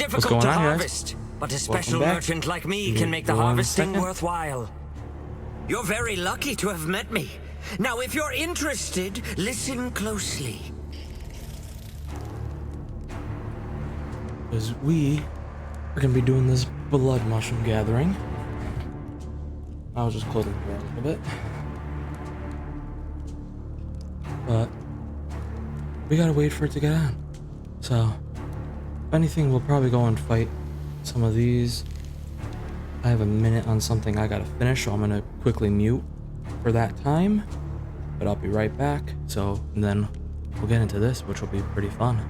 difficult to harvest, but a special merchant like me can make the harvesting worthwhile. You're very lucky to have met me. Now, if you're interested, listen closely. Because we are going to be doing this blood mushroom gathering. I'll just close the door a little bit. But we gotta wait for it to get on. So, if anything, we'll probably go and fight some of these. I have a minute on something I gotta finish, so I'm gonna quickly mute for that time. But I'll be right back. So, and then we'll get into this, which will be pretty fun.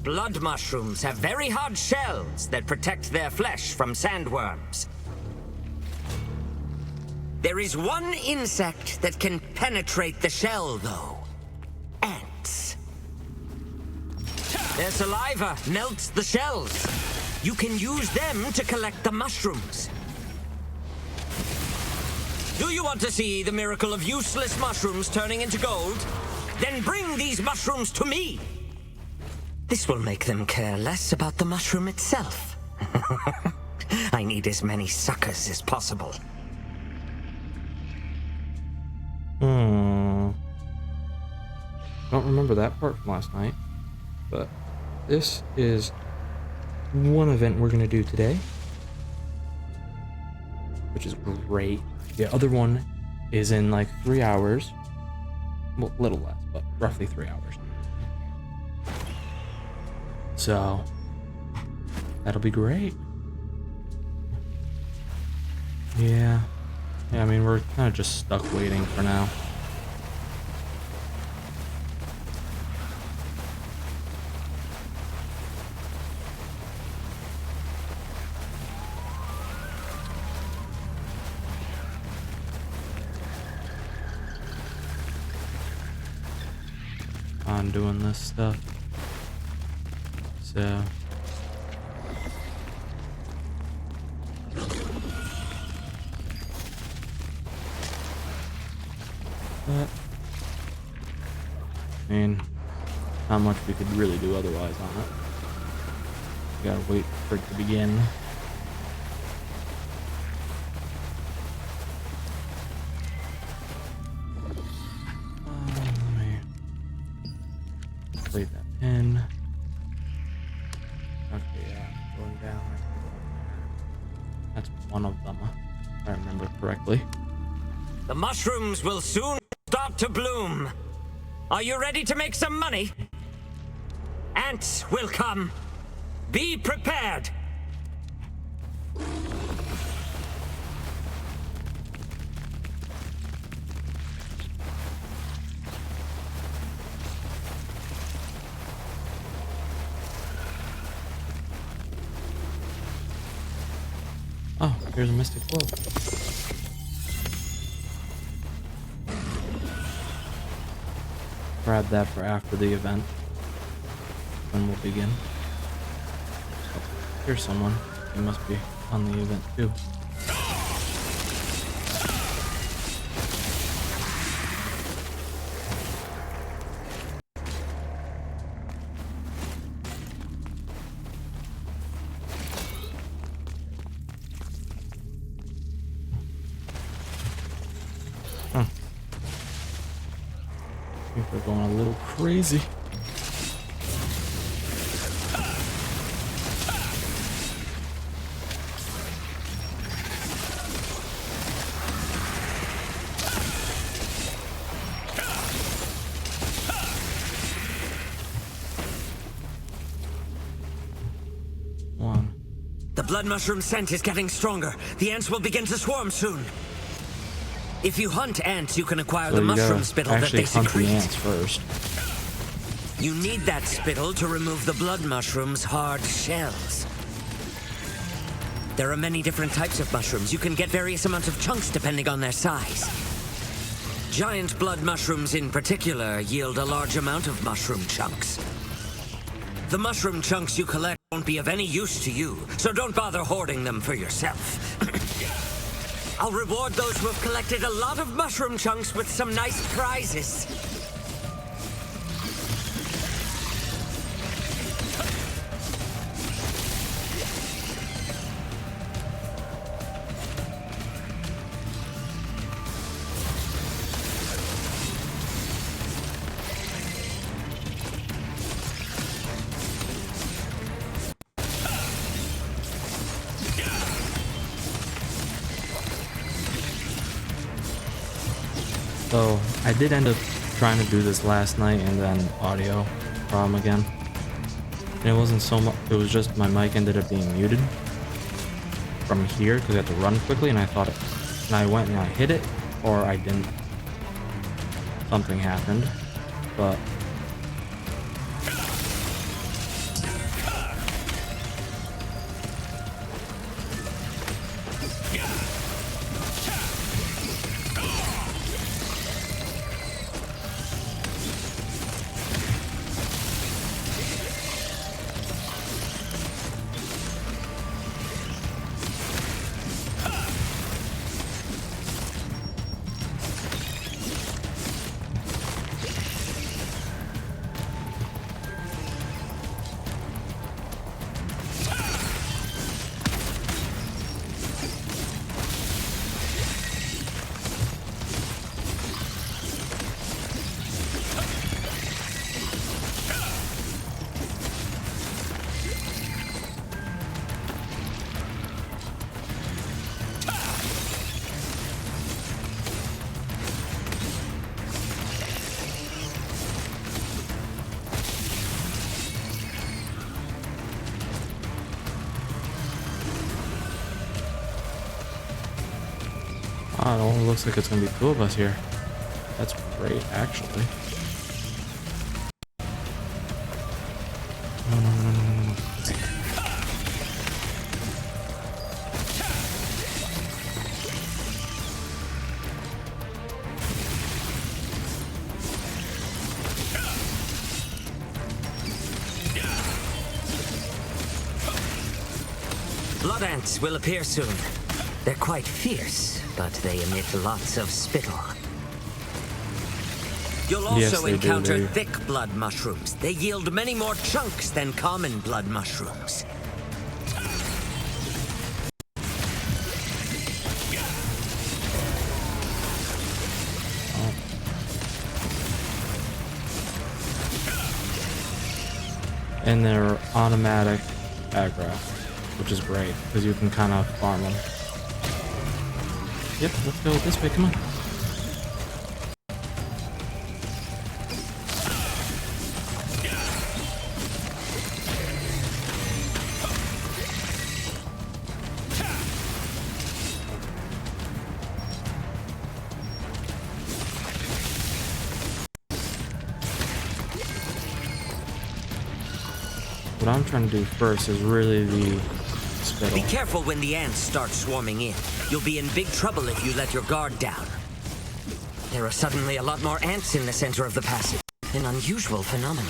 Blood mushrooms have very hard shells that protect their flesh from sandworms. There is one insect that can penetrate the shell, though. Ants. Their saliva melts the shells. You can use them to collect the mushrooms. Do you want to see the miracle of useless mushrooms turning into gold? Then bring these mushrooms to me. This will make them care less about the mushroom itself. I need as many suckers as possible. Don't remember that part from last night, but this is one event we're gonna do today, which is great. The other one is in like 3 hours. Well, a little less, but roughly 3 hours. So that'll be great. Yeah, I mean, we're kind of just stuck waiting for now. On doing this stuff. So but I mean, not much we could really do otherwise on it. We gotta wait for it to begin. Let me plate that pin. Okay, going down. That's one of them, if I remember correctly. The mushrooms will soon start to bloom. Are you ready to make some money? Ants will come. Be prepared. Oh, here's a mystic cloak. Grab that for after the event. Then we'll begin. Oh, here's someone. He must be on the event too. I think we're going a little crazy. One. The blood mushroom scent is getting stronger. The ants will begin to swarm soon. If you hunt ants, you can acquire the mushroom spittle that they secrete. The ants first. You need that spittle to remove the blood mushroom's hard shells. There are many different types of mushrooms. You can get various amounts of chunks depending on their size. Giant blood mushrooms in particular yield a large amount of mushroom chunks. The mushroom chunks you collect won't be of any use to you, so don't bother hoarding them for yourself. I'll reward those who have collected a lot of mushroom chunks with some nice prizes. So I did end up trying to do this last night and then audio problem again. And it wasn't so much, it was just my mic ended up being muted from here because I had to run quickly and I thought it, and I went and I hit it or I didn't. Something happened, but it only looks like it's gonna be two of us here. That's great, actually. No. Blood ants will appear soon. They're quite fierce, but they emit lots of spittle. You'll also encounter thick blood mushrooms. They yield many more chunks than common blood mushrooms. And they're automatic aggro, which is great because you can kind of farm them. Yep, let's go this way, come on. What I'm trying to do first is really the spittle. Be careful when the ants start swarming in. You'll be in big trouble if you let your guard down. There are suddenly a lot more ants in the center of the passage. An unusual phenomenon.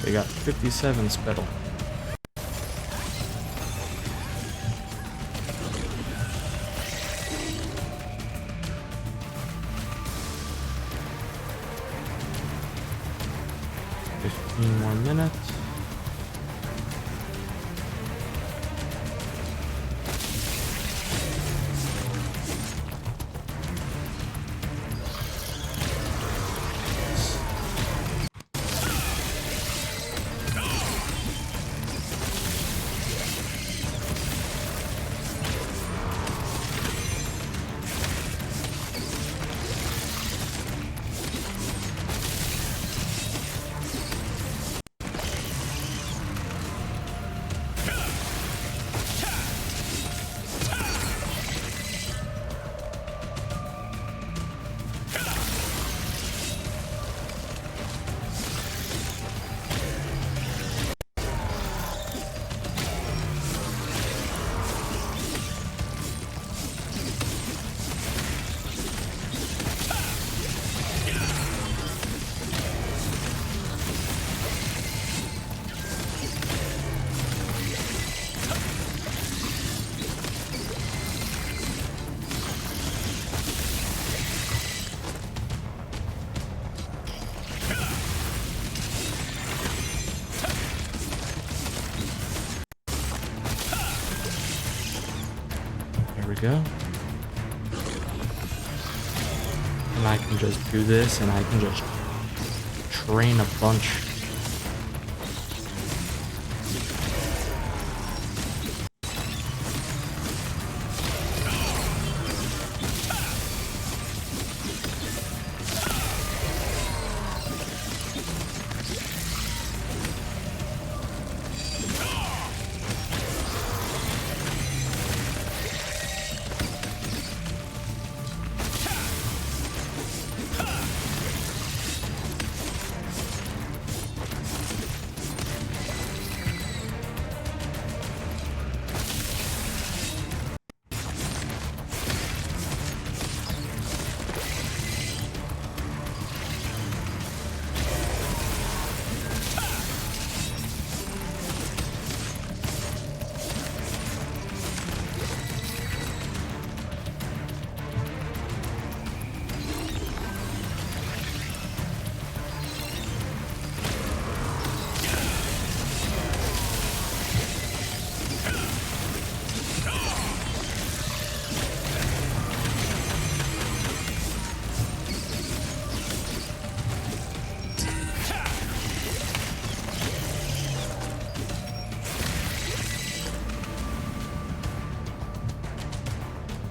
They got 57 spittle. More minutes. we go. And I can just do this, and I can just train a bunch.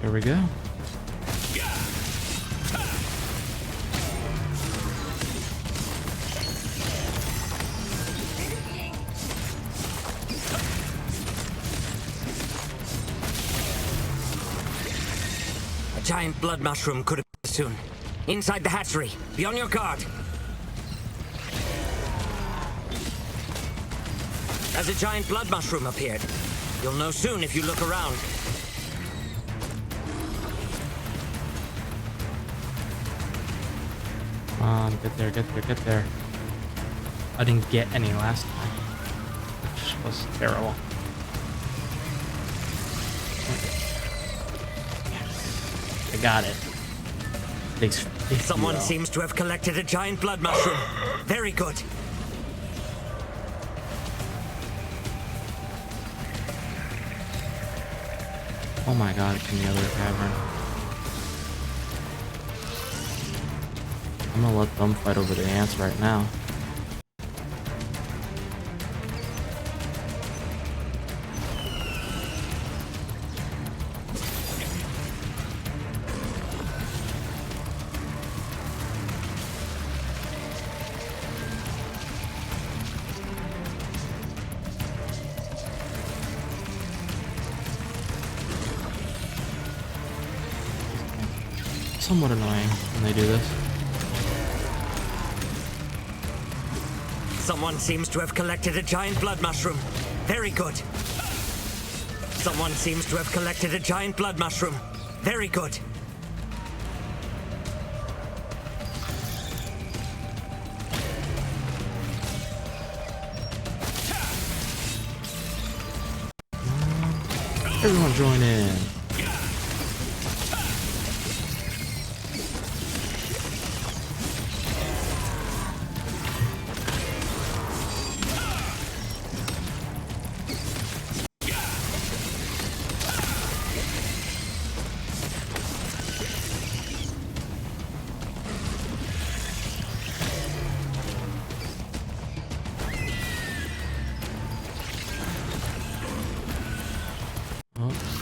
Here we go. A giant blood mushroom could appear soon. Inside the hatchery. Be on your guard. As a giant blood mushroom appeared. You'll know soon if you look around. Come on, get there, get there, get there. I didn't get any last time, which was terrible. Yes, I got it. Takes 50 Someone though. seems to have collected a giant blood mushroom. Very good. Oh my god, it's in the other cavern. I'm gonna let them fight over the ants right now. Somewhat annoying when they do this. Someone seems to have collected a giant blood mushroom. Very good. Someone seems to have collected a giant blood mushroom. Very good. Everyone join in.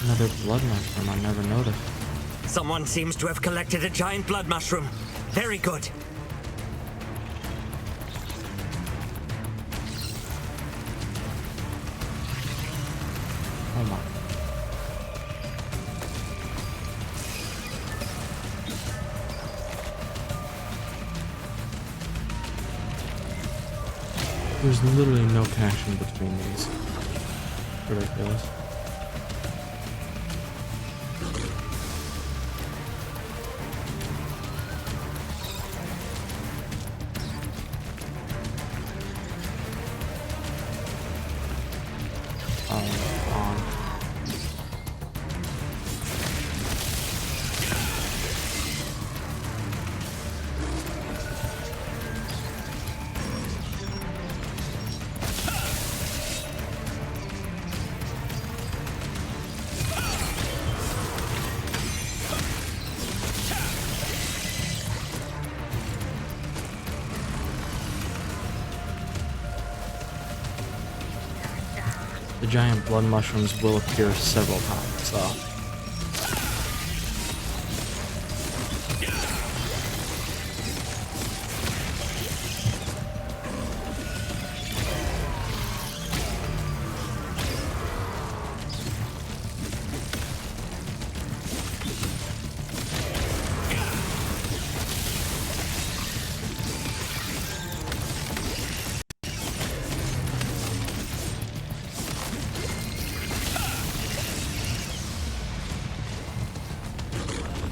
Another blood mushroom I never noticed. Someone seems to have collected a giant blood mushroom. Very good. Oh my. There's literally no connection between these. Ridiculous. the giant blood mushrooms will appear several times, so.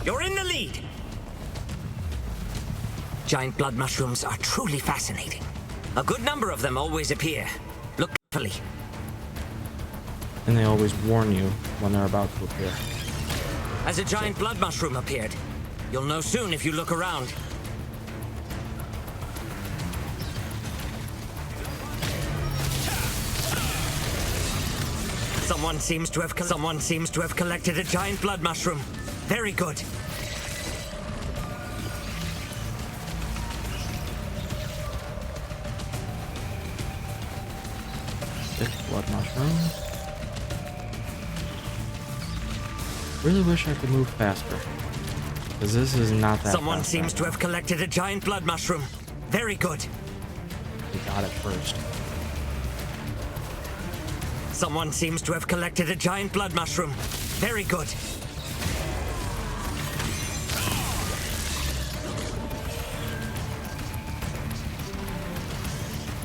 You're in the lead! Giant blood mushrooms are truly fascinating. A good number of them always appear. Look carefully. And they always warn you when they're about to appear. As a giant blood mushroom appeared. You'll know soon if you look around. Someone seems to have collected a giant blood mushroom. Very good. Thick blood mushroom. Really wish I could move faster. Because this is not that Someone fast seems right to now. have collected a giant blood mushroom. Very good. We got it first. Someone seems to have collected a giant blood mushroom. Very good.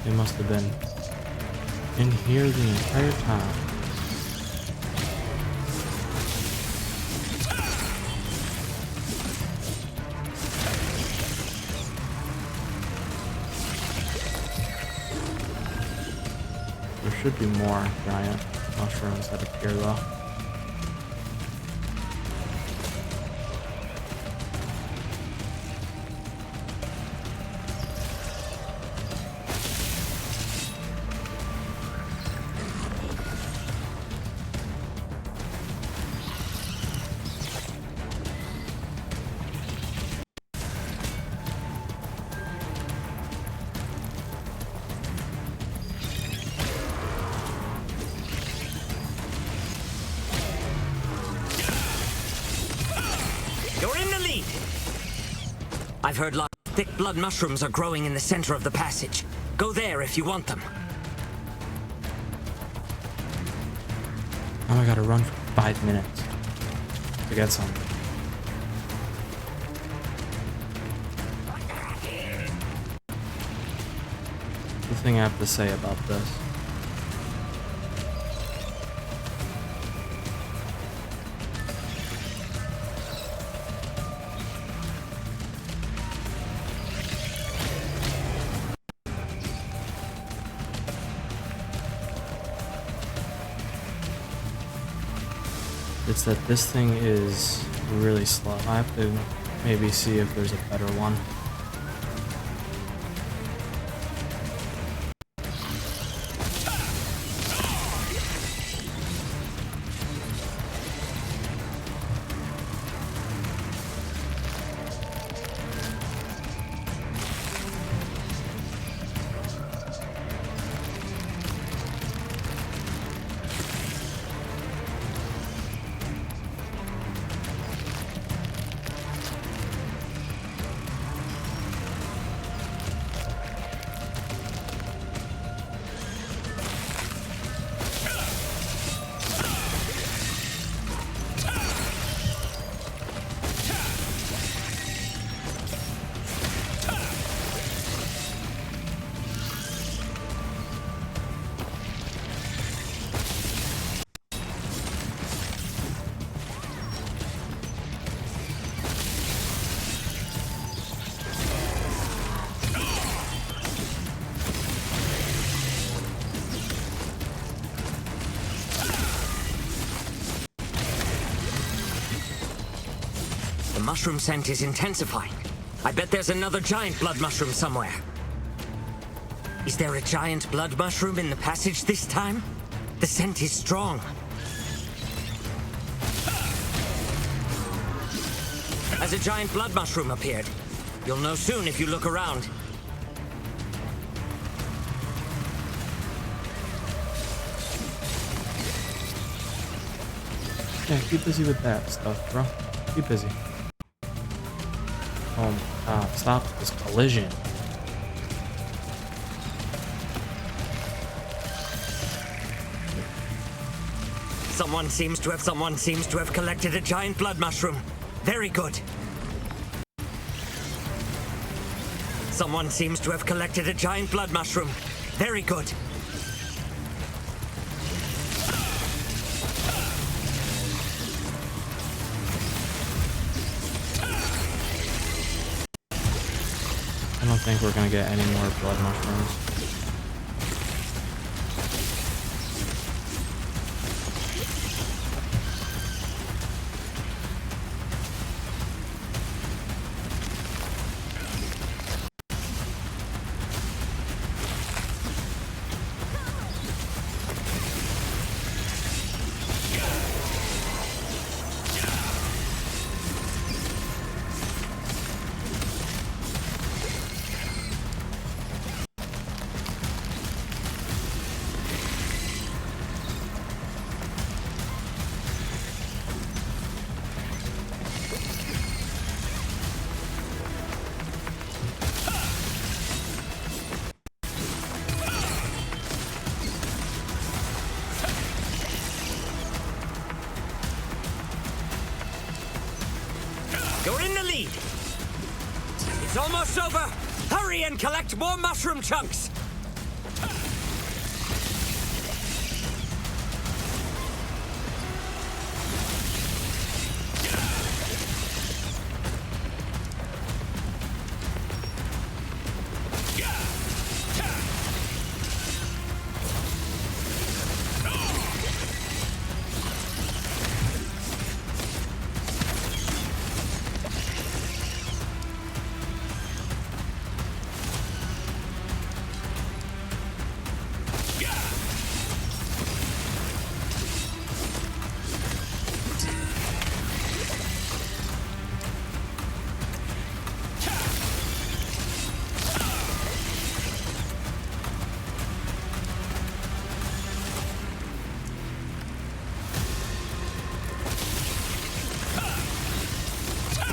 They must have been in here the entire time. There should be more giant mushrooms that appear though. You're in the lead! I've heard lots of thick blood mushrooms are growing in the center of the passage. Go there if you want them. Now I gotta run for 5 minutes to get some. The thing I have to say about this. It's that this thing is really slow. I have to maybe see if there's a better one. The mushroom scent is intensifying. I bet there's another giant blood mushroom somewhere. Is there a giant blood mushroom in the passage this time? The scent is strong. As a giant blood mushroom appeared. You'll know soon if you look around. Yeah, keep busy with that stuff, bro. Keep busy. Oh my god, stop this collision. Someone seems to have collected a giant blood mushroom. Very good. Someone seems to have collected a giant blood mushroom. Very good. I don't think we're gonna get any more blood mushrooms. You're in the lead. It's almost over. Hurry and collect more mushroom chunks.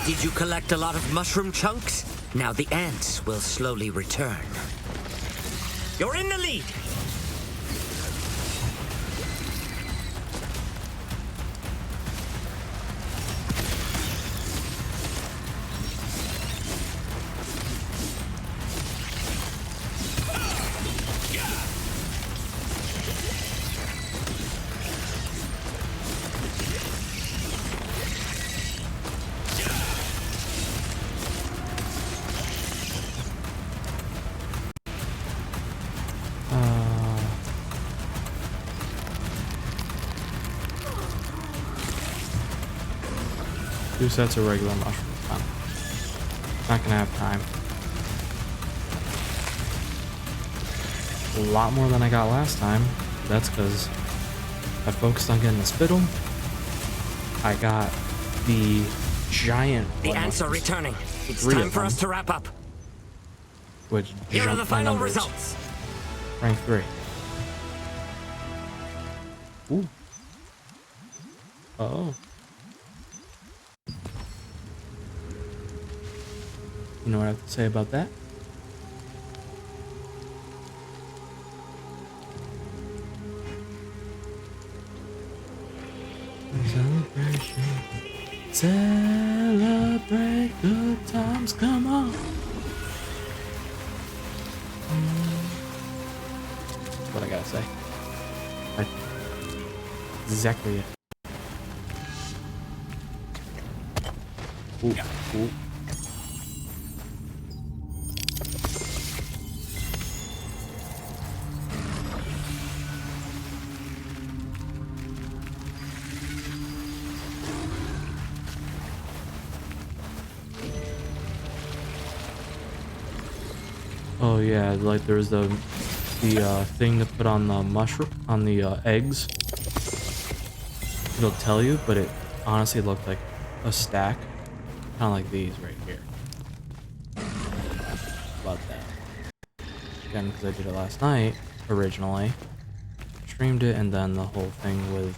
Did you collect a lot of mushroom chunks? Now the ants will slowly return. You're in the lead. Two sets of regular mushrooms. Not gonna have time. A lot more than I got last time. That's because I focused on getting the spittle. I got the giant. The ants are returning. It's Three time of for them. us to wrap up. Which Here are jumped the my final numbers. results. Rank 3. Ooh. Oh. You know what I have to say about that? Celebration. Celebrate good times, come on. That's what I gotta say. That's exactly it. Ooh, ooh. Oh yeah, like there's the thing to put on the mushroom, on the eggs. It'll tell you, but it honestly looked like a stack, kind of like these right here. About that. Again, because I did it last night originally, streamed it, and then the whole thing with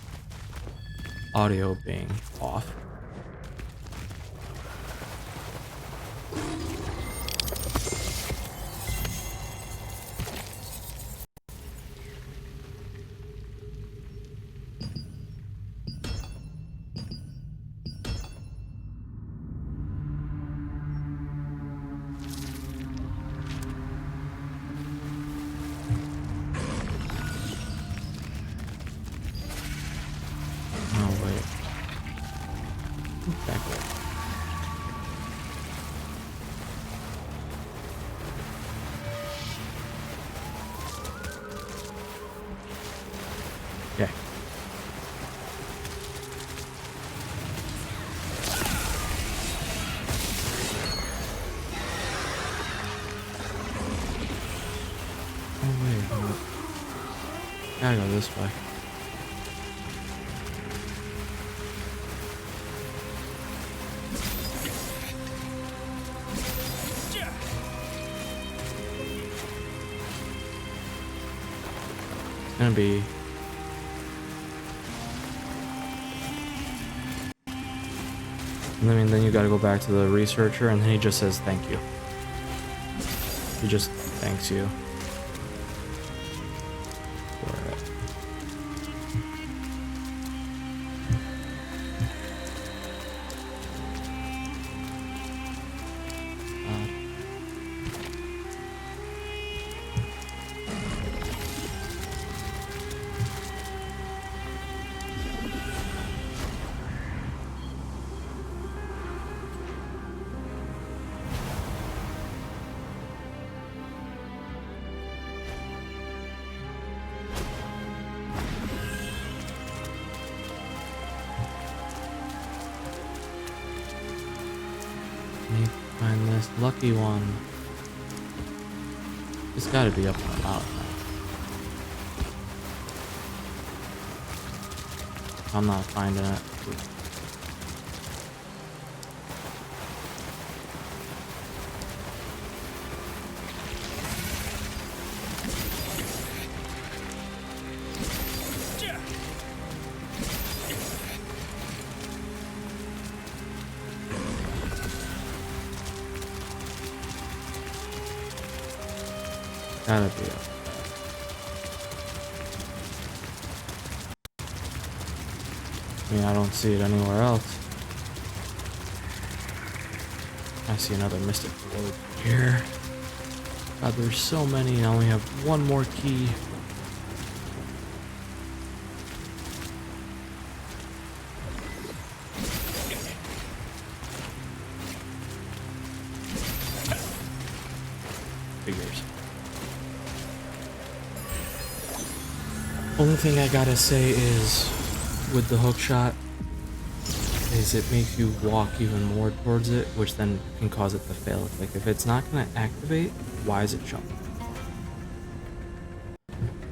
audio being off. Oh, wait. Back way. Okay. Oh, wait. Gotta go this way. It's gonna be... I mean, then you gotta go back to the researcher, and then he just says thank you. He just thanks you for it. Let me find this lucky one. It's gotta be up on the mountain. I'm not finding it. Gotta be up. I mean, I don't see it anywhere else. I see another mystic globe here. God, there's so many. I only have one more key. Figures. Only thing I gotta say is, with the hook shot, is it makes you walk even more towards it, which then can cause it to fail. Like, if it's not gonna activate, why is it jumping?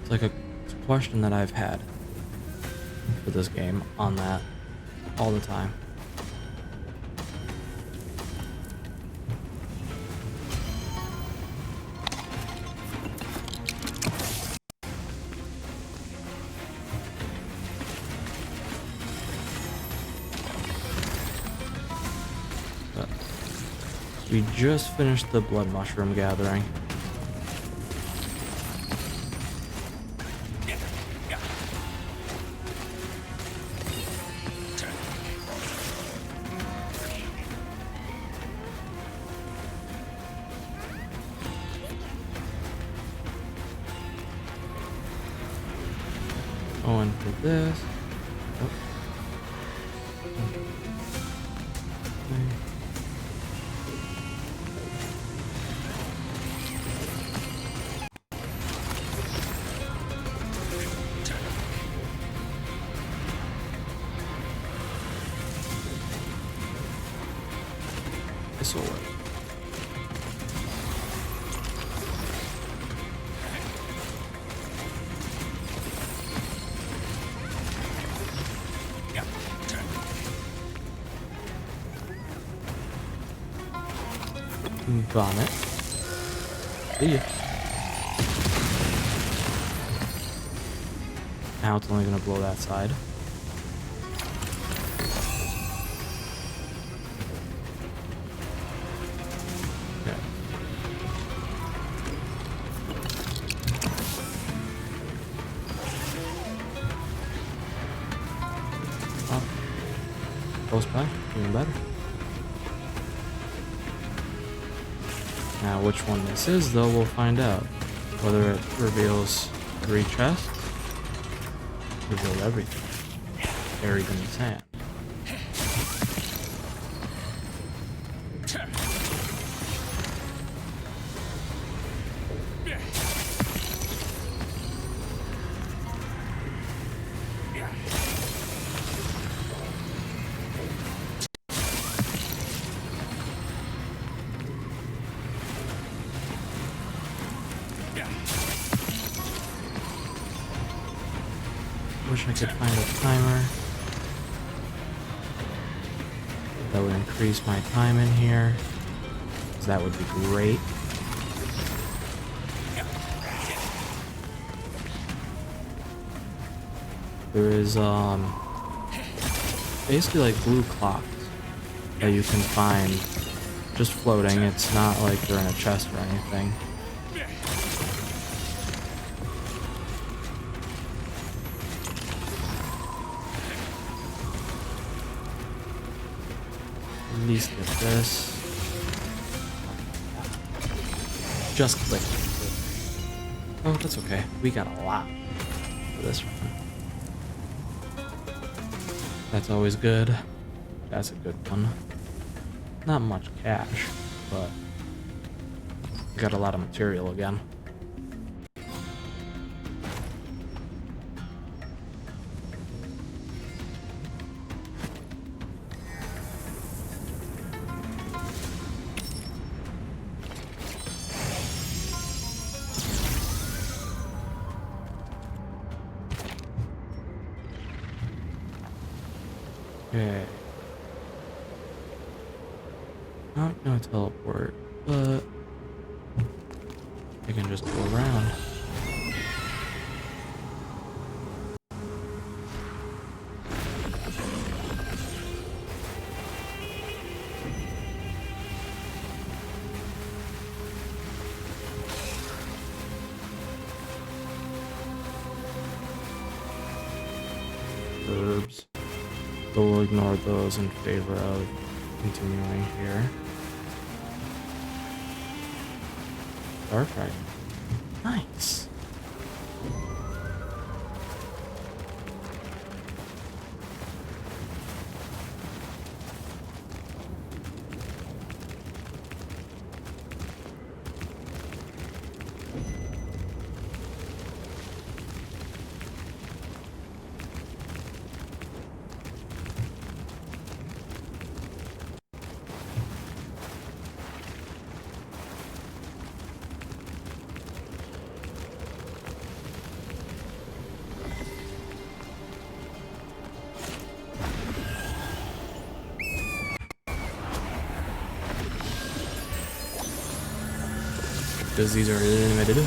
It's like it's a question that I've had for this game on that all the time. We just finished the blood mushroom gathering. Going for this. Oh. Okay. This will work. Vomit. See ya. Now it's only gonna blow that side. close by, even better. Now, which one this is, though, we'll find out. Whether it reveals 3 chests, reveal everything buried in the sand. Wish I could find a timer that would increase my time in here, 'cause that would be great. There is basically like blue clocks that you can find just floating. It's not like they're in a chest or anything. At least get this. Just click. Oh, that's okay. We got a lot for this one. That's always good. That's a good one. Not much cash, but we got a lot of material again. Okay. Not gonna teleport, but I can just go around. Herbs. So we'll ignore those in favor of continuing here. Dark right. Nice. Because these are limited.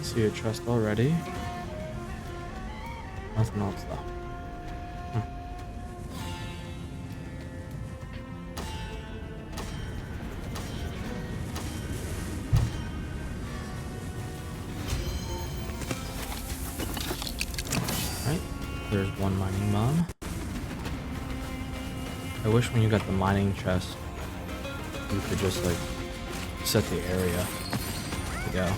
See a chest already. Nothing else though. Right, there's one mining bomb. I wish when you got the mining chest, you could just like set the area to go.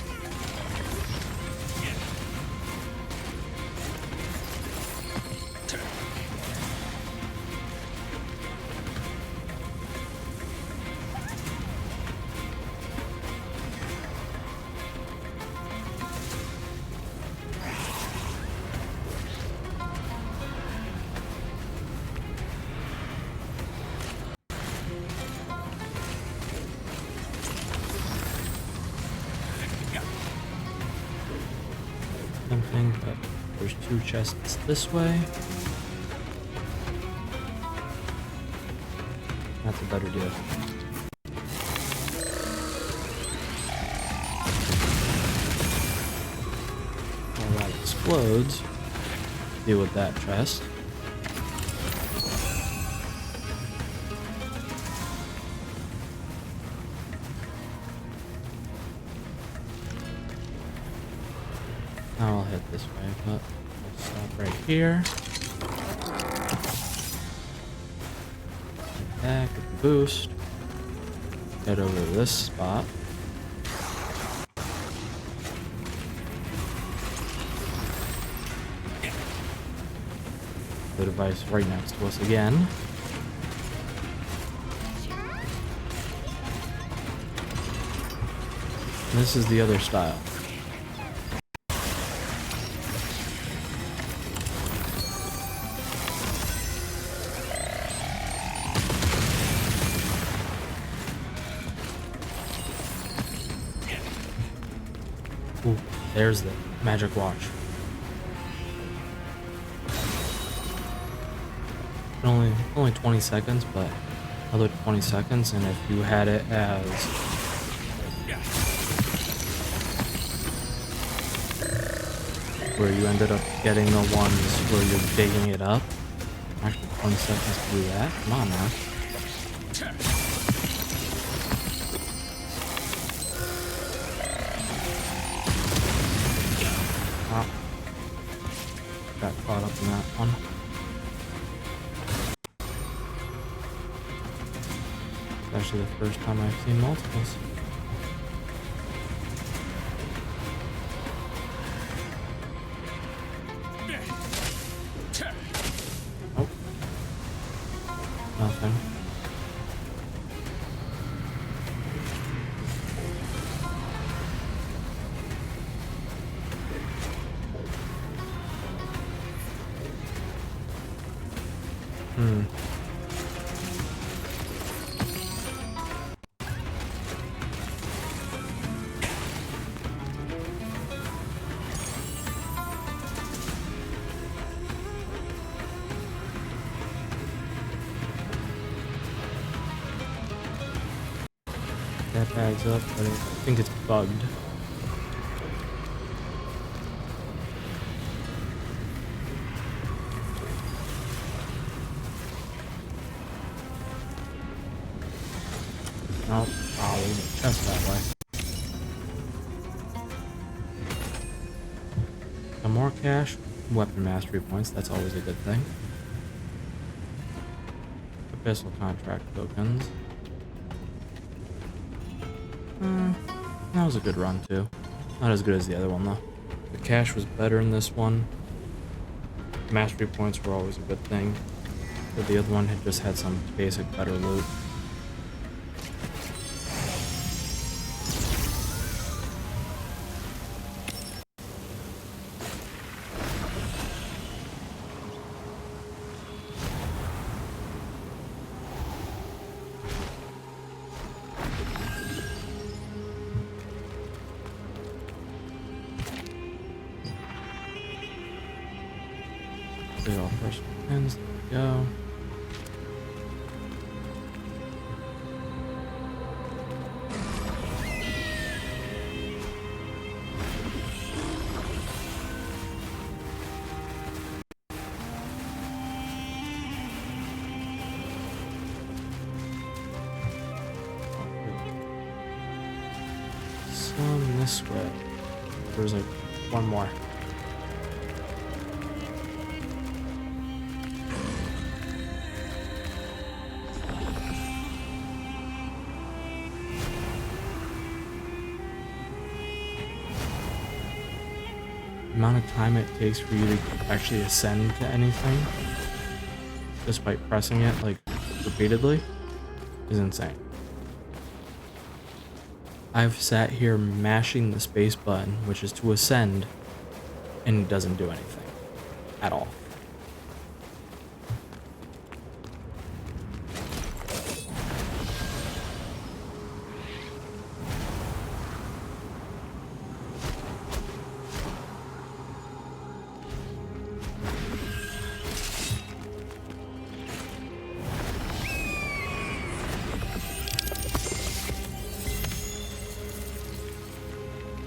Something, but there's 2 chests this way. That's a better deal. While that explodes, deal with that chest. this way, but we'll stop right here. Back with the boost. Head over to this spot. The device right next to us again. And this is the other style. Ooh, there's the magic watch. Only 20 seconds, but another 20 seconds, and if you had it as where you ended up getting the ones where you're digging it up, actually 20 seconds to do that. Come on now. Oh. Got caught up in that one. Actually, the first time I've seen multiples. Oh. Nothing. That bag's up, but I think it's bugged. Nope. Oh, there's a chest that way. Some more cash, weapon mastery points, that's always a good thing. Abyssal contract tokens. That was a good run too. Not as good as the other one though. The cash was better in this one. Mastery points were always a good thing. But the other one had just had some basic better loot. Get all first pins, there we go. Some this way. There's like one more. Amount of time it takes for you to actually ascend to anything just by pressing it like repeatedly is insane. I've sat here mashing the space button, which is to ascend, and it doesn't do anything at all.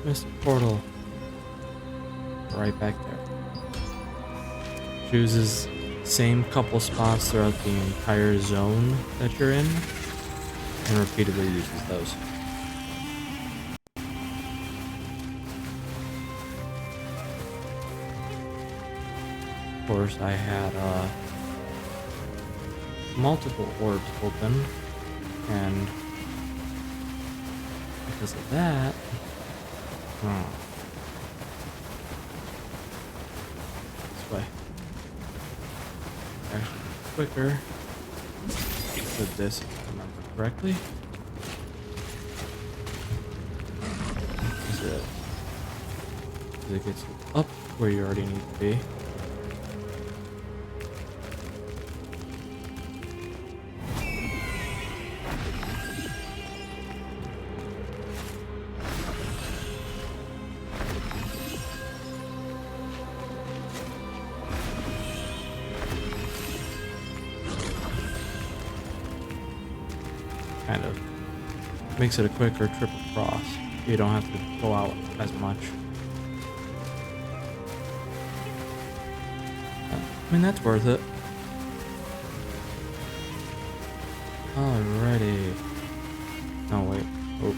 Missed portal. Right back there. Chooses same couple spots throughout the entire zone that you're in, and repeatedly uses those. Of course, I had multiple orbs open, and because of that, this way. Actually, quicker with this, if I remember correctly. It gets you up where you already need to be. Kind of makes it a quicker trip across. You don't have to go out as much. I mean, that's worth it. Alrighty. No, wait. Oops.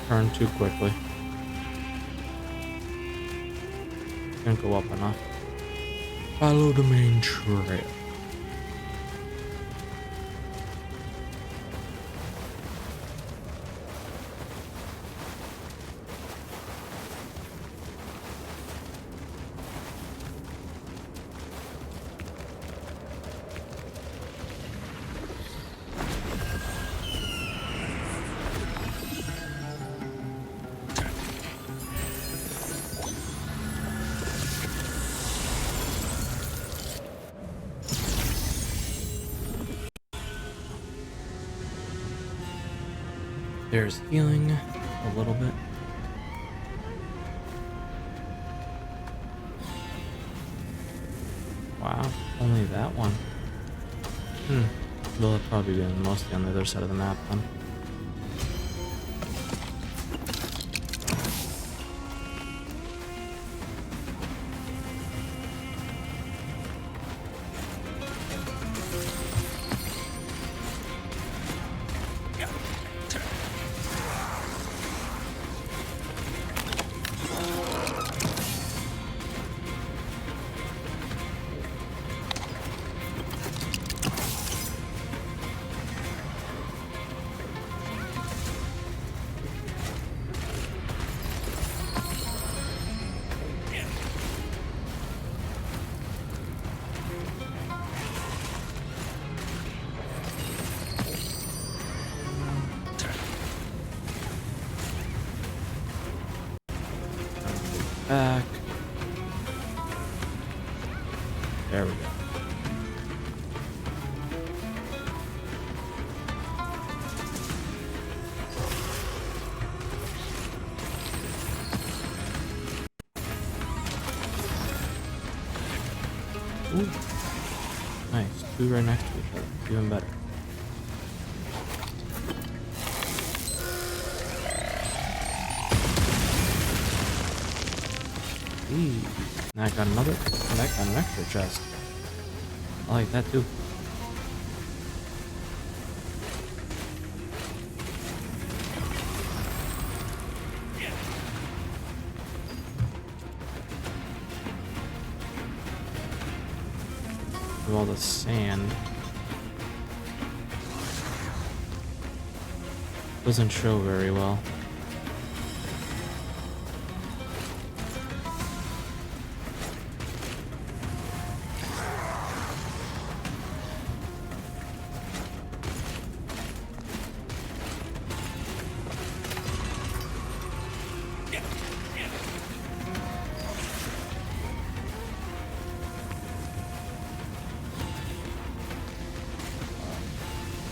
Turn too quickly. Can't go up enough. Follow the main trail. There's healing a little bit. Wow, only that one. They'll probably be mostly on the other side of the map then. Back. There we go. Ooh. Nice. Two right next to each other. Even better. And I got another, and I got an extra chest. I like that too. With all the sand. Doesn't show very well.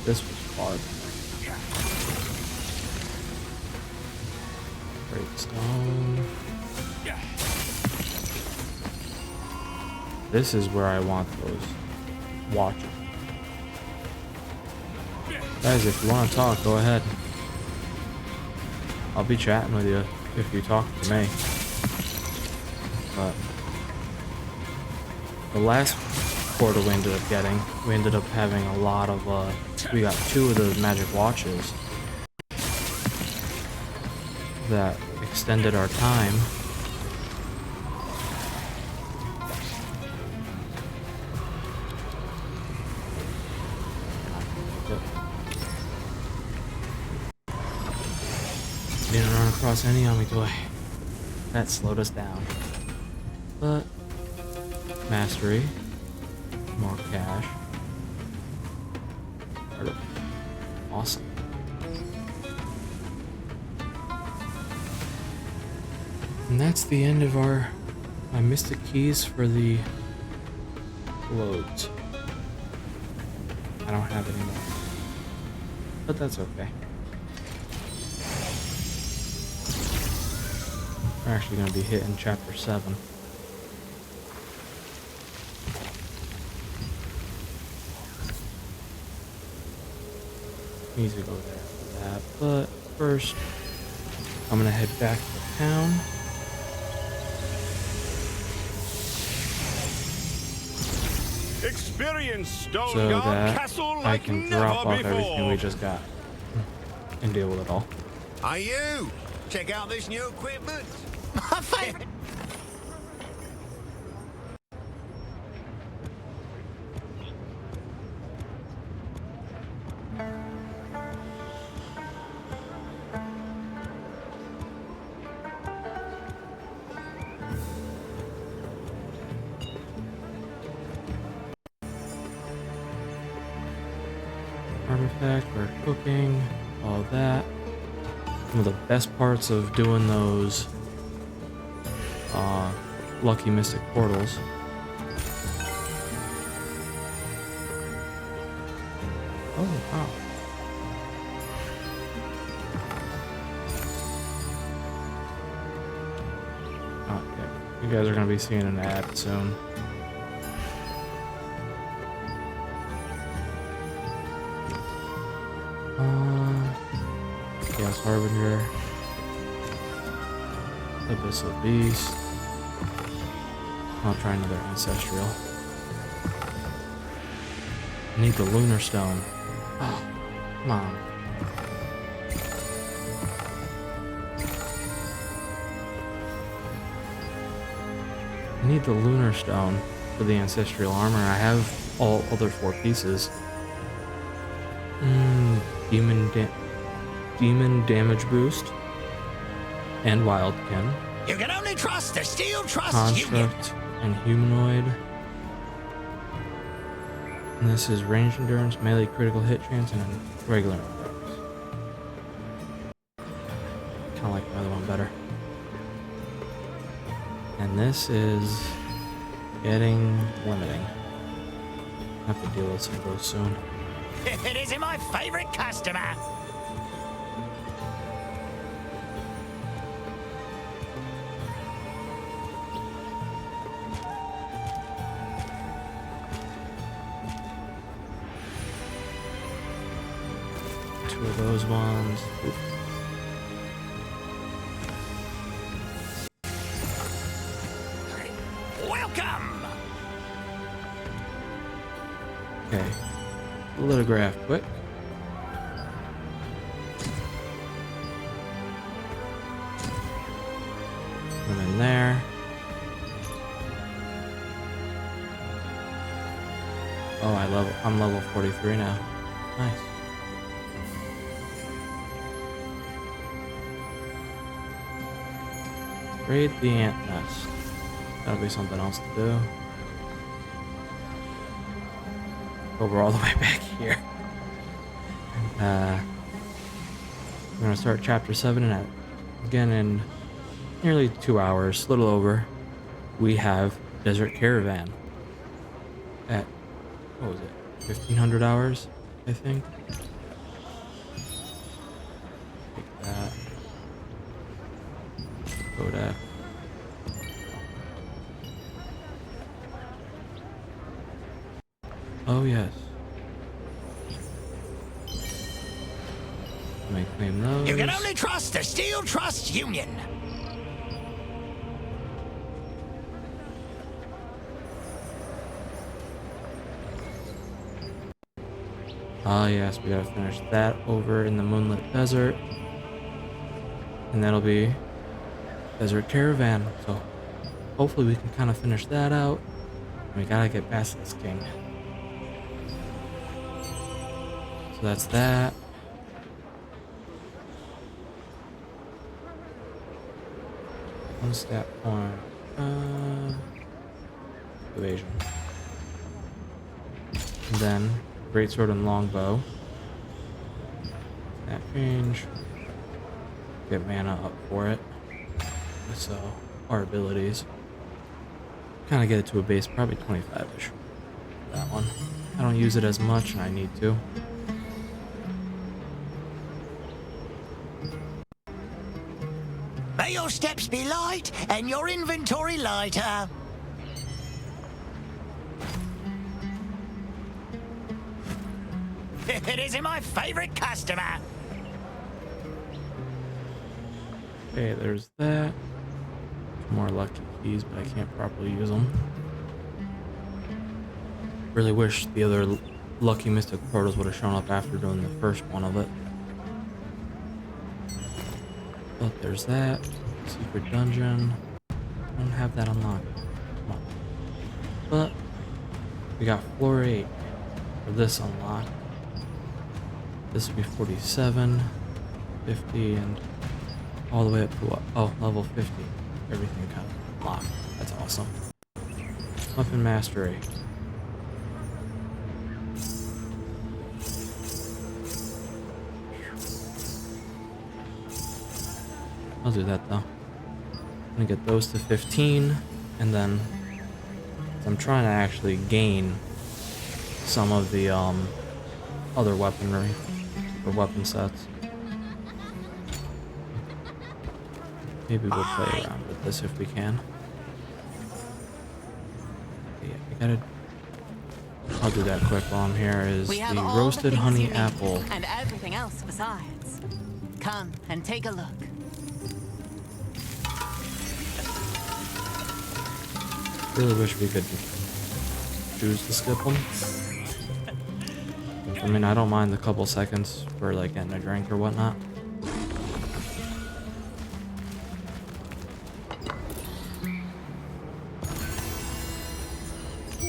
This was hard. Great stone. This is where I want those watches. Guys, if you want to talk, go ahead. I'll be chatting with you if you talk to me. But the last portal we ended up getting, we ended up having a lot of, we got 2 of those magic watches that extended our time across any yummy toy. That slowed us down. But mastery, more cash. Awesome. And that's the end of my mystic keys for the loads. I don't have any more, but that's okay. We're actually going to be hitting chapter 7. Needs to go there for that, but first I'm going to head back to town. Experience Stone So Guard that Castle I like can never drop off before. everything we just got and deal with it all. Are you? Check out this new equipment. My favorite. Artifact, we're cooking, all that. Some of the best parts of doing those lucky mystic portals. Oh wow. Okay, you guys are gonna be seeing an ad soon. Chaos Harbinger, Abyssal Beast. I'll try another Ancestral. I need the Lunar Stone. Oh, come on. I need the Lunar Stone for the Ancestral Armor. I have all other 4 pieces. Demon damage boost and Wildkin. You can only trust the Steel Trust Union. Construct and Humanoid. And this is range endurance, melee critical hit chance, and regular attacks. Kind of like the other one better. And this is getting limiting. I have to deal with some of those soon. It isn't my favorite customer. Two of those ones. Oop. Welcome. Okay. Lithograph quick. Put them in there. Oh, I'm level 43 now. Nice. Raid the ant nest. That'll be something else to do. But we're all the way back here. We're gonna start chapter 7 and again in nearly 2 hours, a little over. We have Desert Caravan at, what was it, 1500 hours, I think. Take that. Go to. Oh yes. Let me claim those. You can only trust the Steel Trust Union. Ah yes, we gotta finish that over in the Moonlit Desert. And that'll be Desert Caravan. So hopefully we can kind of finish that out. We gotta get past this king. So that's that. One stat point. Evasion. And then greatsword and longbow. That range. Get mana up for it. So our abilities. Kind of get it to a base, probably 25-ish. That one. I don't use it as much, and I need to. May your steps be light and your inventory lighter. It isn't my favorite customer. Okay, there's that. Two more lucky keys, but I can't properly use them. Really wish the other lucky mystic portals would have shown up after doing the first one of it. But there's that. Secret dungeon. I don't have that unlocked. Come on. But we got floor 8 for this unlocked. This would be 47, 50, and all the way up to what? Oh, level 50. Everything kind of locked. That's awesome. Weapon mastery. I'll do that though. I'm gonna get those to 15, and then I'm trying to actually gain some of the other weaponry or weapon sets. Maybe we'll play around with this if we can. Yeah, I gotta. I'll do that quick while I'm here. Is the roasted honey apple and everything else besides. Come and take a look. Really wish we could choose to skip them. I mean, I don't mind the couple seconds for like getting a drink or whatnot.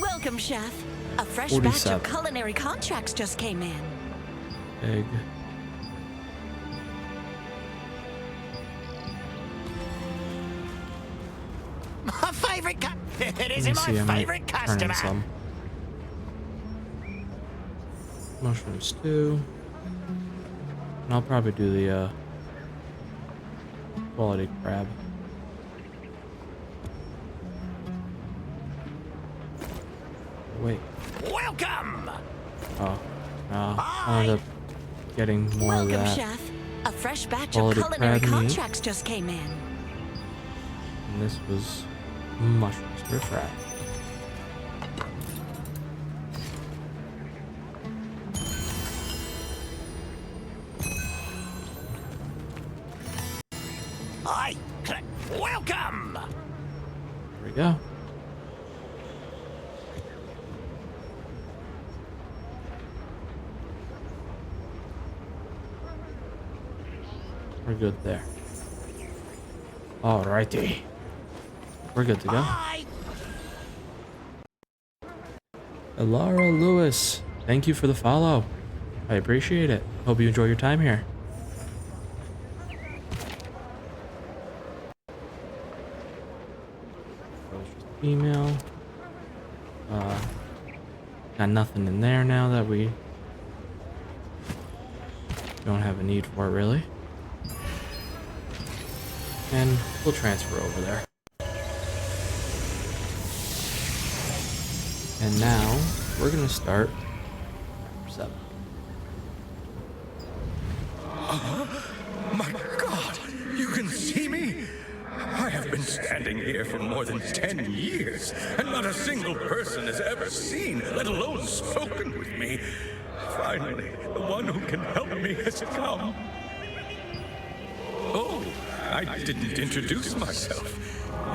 Welcome, chef. A fresh 47. batch of culinary contracts just came in. Egg. My favorite it Let me isn't see, I my might favorite turn in customer. some. Mushroom stew. And I'll probably do the quality crab. Wait. Welcome. Oh. No. I'll end up getting more of Welcome, that. chef. A fresh batch Quality of culinary crab meat. contracts just came in. And this was mushroom stir fry. Hi. Welcome. There we go. We're good there. Alrighty. We're good to go. Hi. Elara Lewis, thank you for the follow. I appreciate it. Hope you enjoy your time here. Email. Got nothing in there now that we don't have a need for it really. And we'll transfer over there. And now we're gonna start 7. My God, you can see me? I have been standing here for more than 10 years, and not a single person has ever seen, let alone spoken with me. Finally, the one who can help me has come. Oh, I didn't introduce myself.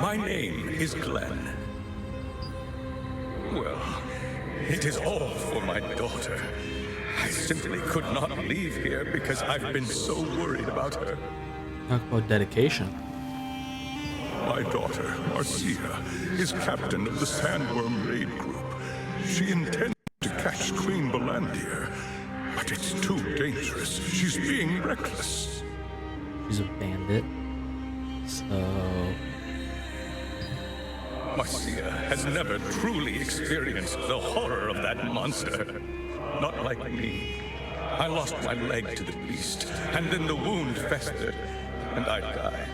My name is Glenn. Well, it is all for my daughter. I simply could not leave here because I've been so worried about her. Talk about dedication. My daughter, Marcia, is captain of the Sandworm raid group. She intends to catch Queen Belandir, but it's too dangerous. She's being reckless. She's a bandit. So Marcia has never truly experienced the horror of that monster. Not like me. I lost my leg to the beast, and then the wound festered, and I died.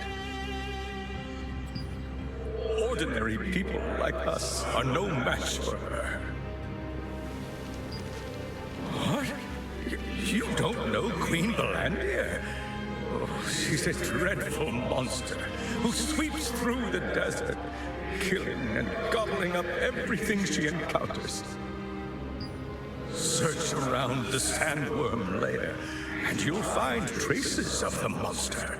Ordinary people like us are no match for her. What? You don't know Queen Belandia? Oh, she's a dreadful monster who sweeps through the desert, killing and gobbling up everything she encounters. Search around the Sandworm lair, and you'll find traces of the monster.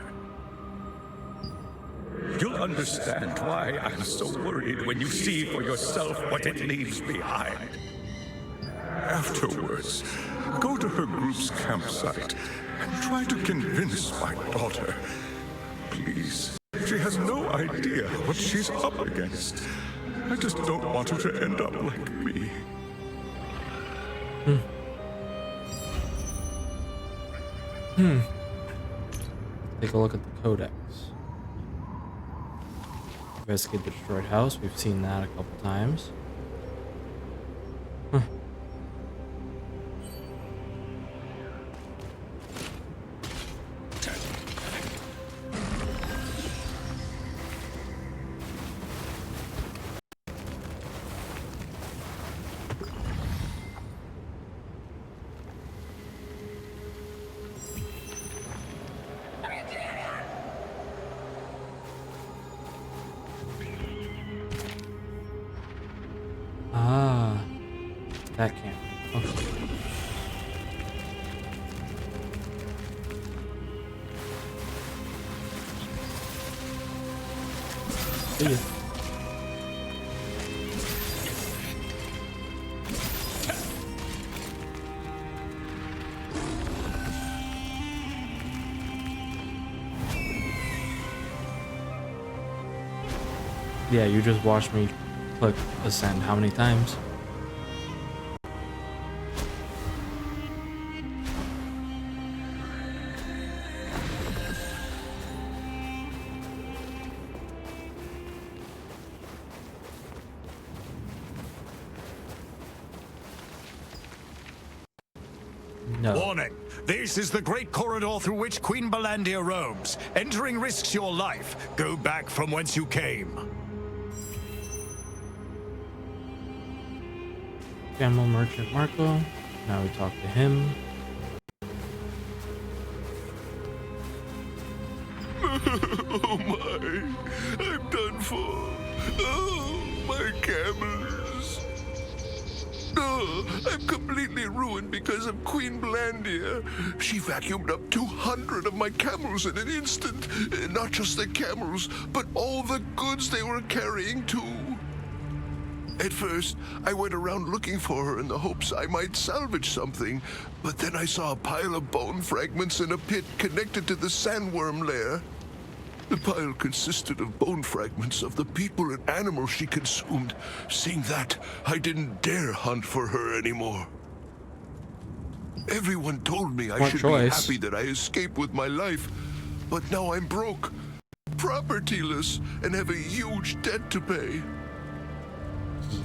You'll understand why I'm so worried when you see for yourself what it leaves behind. Afterwards, go to her group's campsite and try to convince my daughter. Please. She has no idea what she's up against. I just don't want her to end up like me. Take a look at the codex. Investigate the destroyed house. We've seen that a couple times. That can't. Okay. See ya. Yeah, you just watched me click ascend how many times? No. Warning! This is the great corridor through which Queen Belandia roams. Entering risks your life. Go back from whence you came. Animal Merchant Marco. Now we talk to him. Oh my, I'm done for. Oh, my camels. Oh, I'm completely ruined because of Queen Belandia. She vacuumed up 200 of my camels in an instant. Not just the camels, but all the goods they were carrying too. At first, I went around looking for her in the hopes I might salvage something, but then I saw a pile of bone fragments in a pit connected to the sandworm lair. The pile consisted of bone fragments of the people and animals she consumed. Seeing that, I didn't dare hunt for her anymore. Everyone told me I should be happy that I escaped with my life, but now I'm broke, propertyless, and have a huge debt to pay.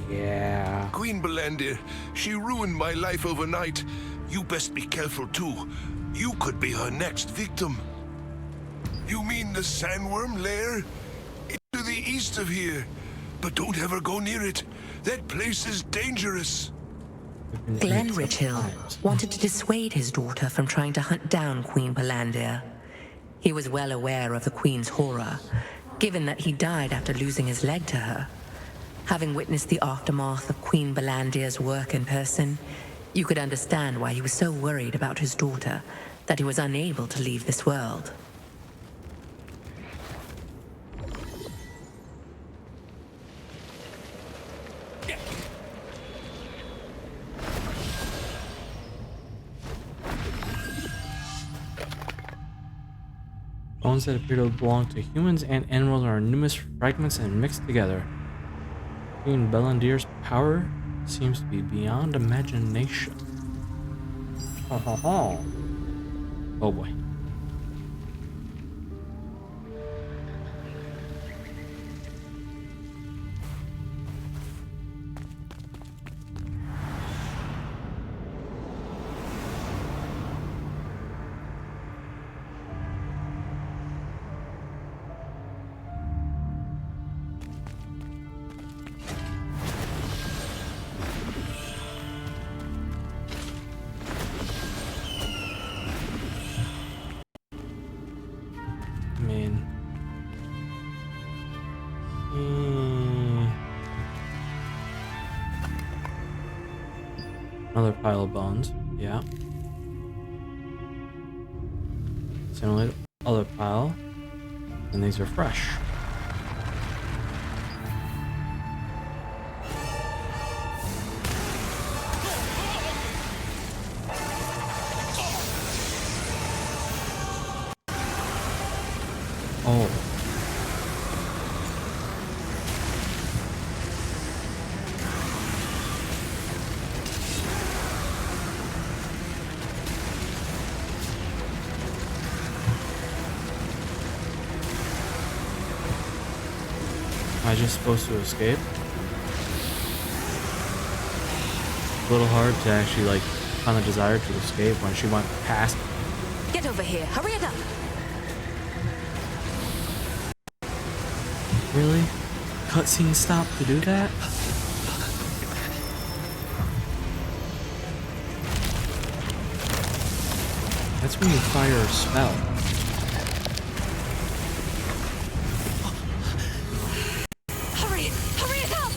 Yeah. Queen Belandia, she ruined my life overnight. You best be careful too. You could be her next victim. You mean the sandworm lair? It's to the east of here. But don't ever go near it. That place is dangerous. Glenn Richhill wanted to dissuade his daughter from trying to hunt down Queen Belandia. He was well aware of the Queen's horror, given that he died after losing his leg to her. Having witnessed the aftermath of Queen Belandia's work in person, you could understand why he was so worried about his daughter that he was unable to leave this world. Bones that appear to belong to humans and animals are in numerous fragments and mixed together. Queen Belandir's power seems to be beyond imagination. Oh boy. Another pile of bones. Yeah. Similar other pile. And these are fresh. Oh. Am I just supposed to escape? A little hard to actually like find the desire to escape when she went past. Get over here. Hurry it up. Really? Cutscene stop to do that? That's when you fire a spell. Hurry! Hurry it up!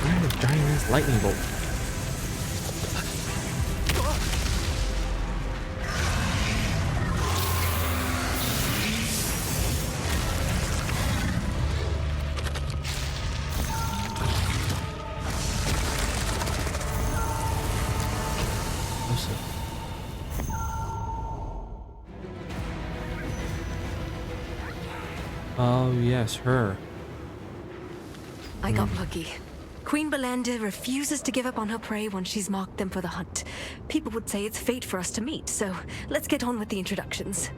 Why a giant ass lightning bolt? Oh yes, her. I got lucky. Queen Belinda refuses to give up on her prey once she's marked them for the hunt. People would say it's fate for us to meet, so let's get on with the introductions.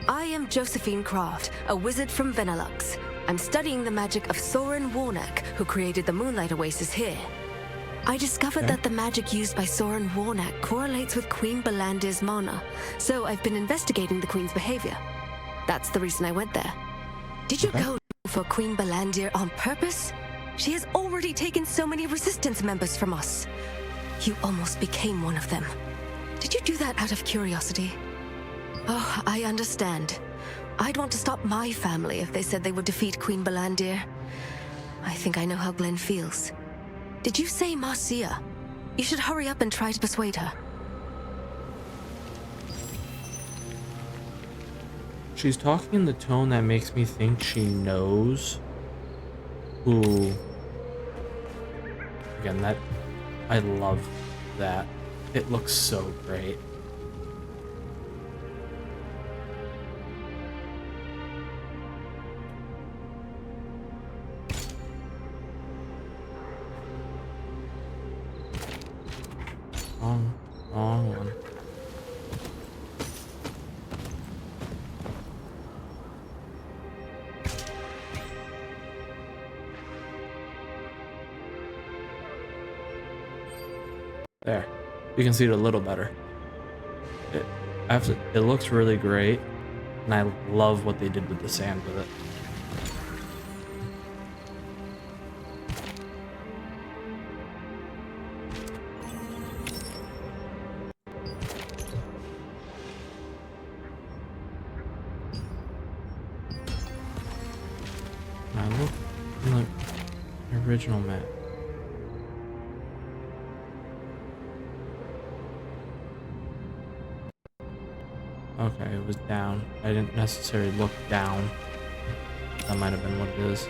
I am Josephine Croft, a wizard from Benelux. I'm studying the magic of Soren Warnock, who created the Moonlight Oasis here. I discovered that the magic used by Soren Warnock correlates with Queen Belandir's mana, so I've been investigating the Queen's behavior. That's the reason I went there. Did you go for Queen Belandir on purpose? She has already taken so many resistance members from us. You almost became one of them. Did you do that out of curiosity? Oh, I understand. I'd want to stop my family if they said they would defeat Queen Belandir. I think I know how Glenn feels. Did you say Marcia? You should hurry up and try to persuade her. She's talking in the tone that makes me think she knows who. Again, that I love that. It looks so great. Wrong one. There, you can see it a little better. It looks really great, and I love what they did with the sand with it. Now look in the original map. Okay, it was down. I didn't necessarily look down. That might have been what it is.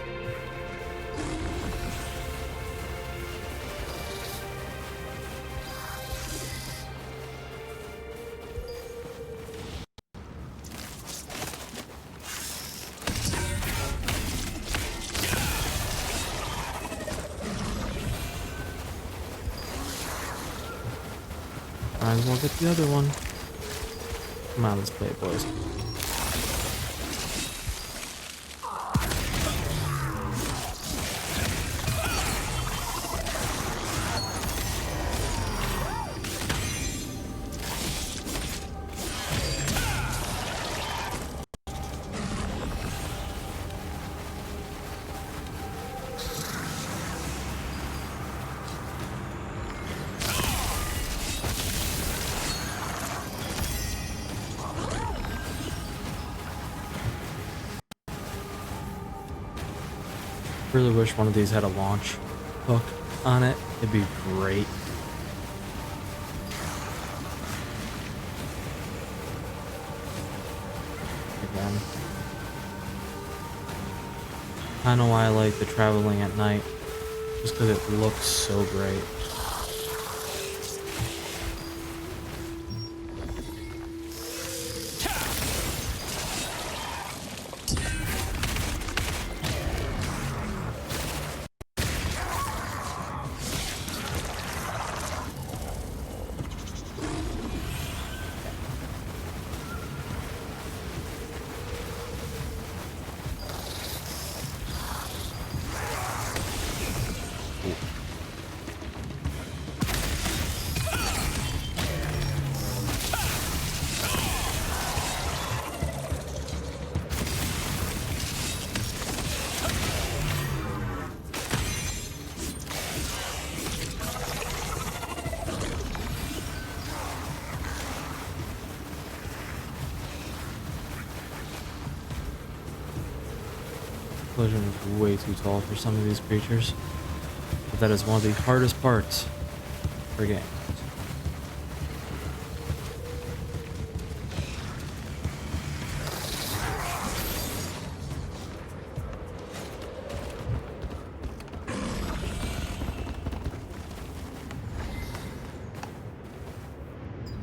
Might as well get the other one. Come on, let's play it, boys. Really wish one of these had a launch hook on it. It'd be great. Again. I know why I like the traveling at night. Just because it looks so great. Collision is way too tall for some of these creatures, but that is one of the hardest parts for games.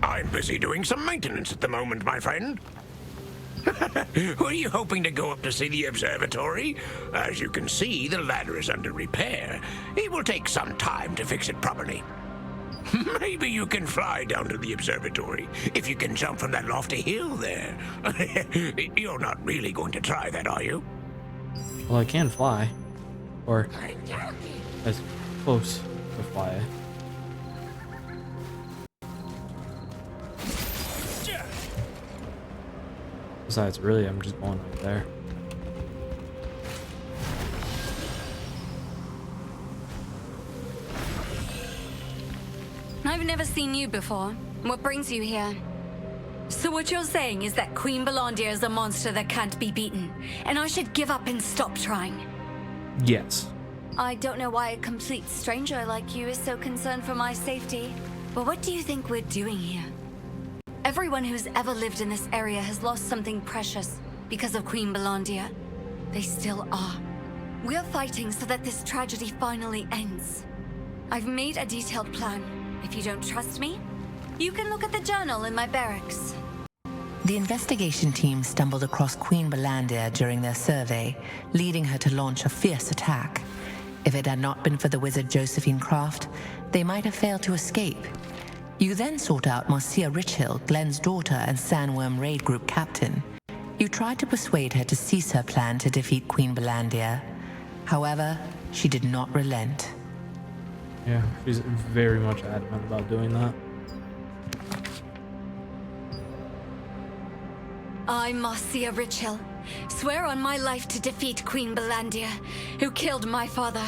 I'm busy doing some maintenance at the moment, my friend. Were you hoping to go up to see the observatory? As you can see, the ladder is under repair. It will take some time to fix it properly. Maybe you can fly down to the observatory, if you can jump from that lofty hill there. You're not really going to try that, are you? Well, I can fly, or as close to fly. Besides, really, I'm just going right there. I've never seen you before. What brings you here? So what you're saying is that Queen Belandia is a monster that can't be beaten, and I should give up and stop trying? Yes. I don't know why a complete stranger like you is so concerned for my safety, but what do you think we're doing here? Everyone who's ever lived in this area has lost something precious because of Queen Belandia. They still are. We're fighting so that this tragedy finally ends. I've made a detailed plan. If you don't trust me, you can look at the journal in my barracks. The investigation team stumbled across Queen Belandia during their survey, leading her to launch a fierce attack. If it had not been for the wizard Josephine Craft, they might have failed to escape. You then sought out Marcia Richhill, Glenn's daughter and Sandworm Raid Group captain. You tried to persuade her to cease her plan to defeat Queen Belandia. However, she did not relent. Yeah, she's very much adamant about doing that. I, Marcia Richhill, swear on my life to defeat Queen Belandia, who killed my father.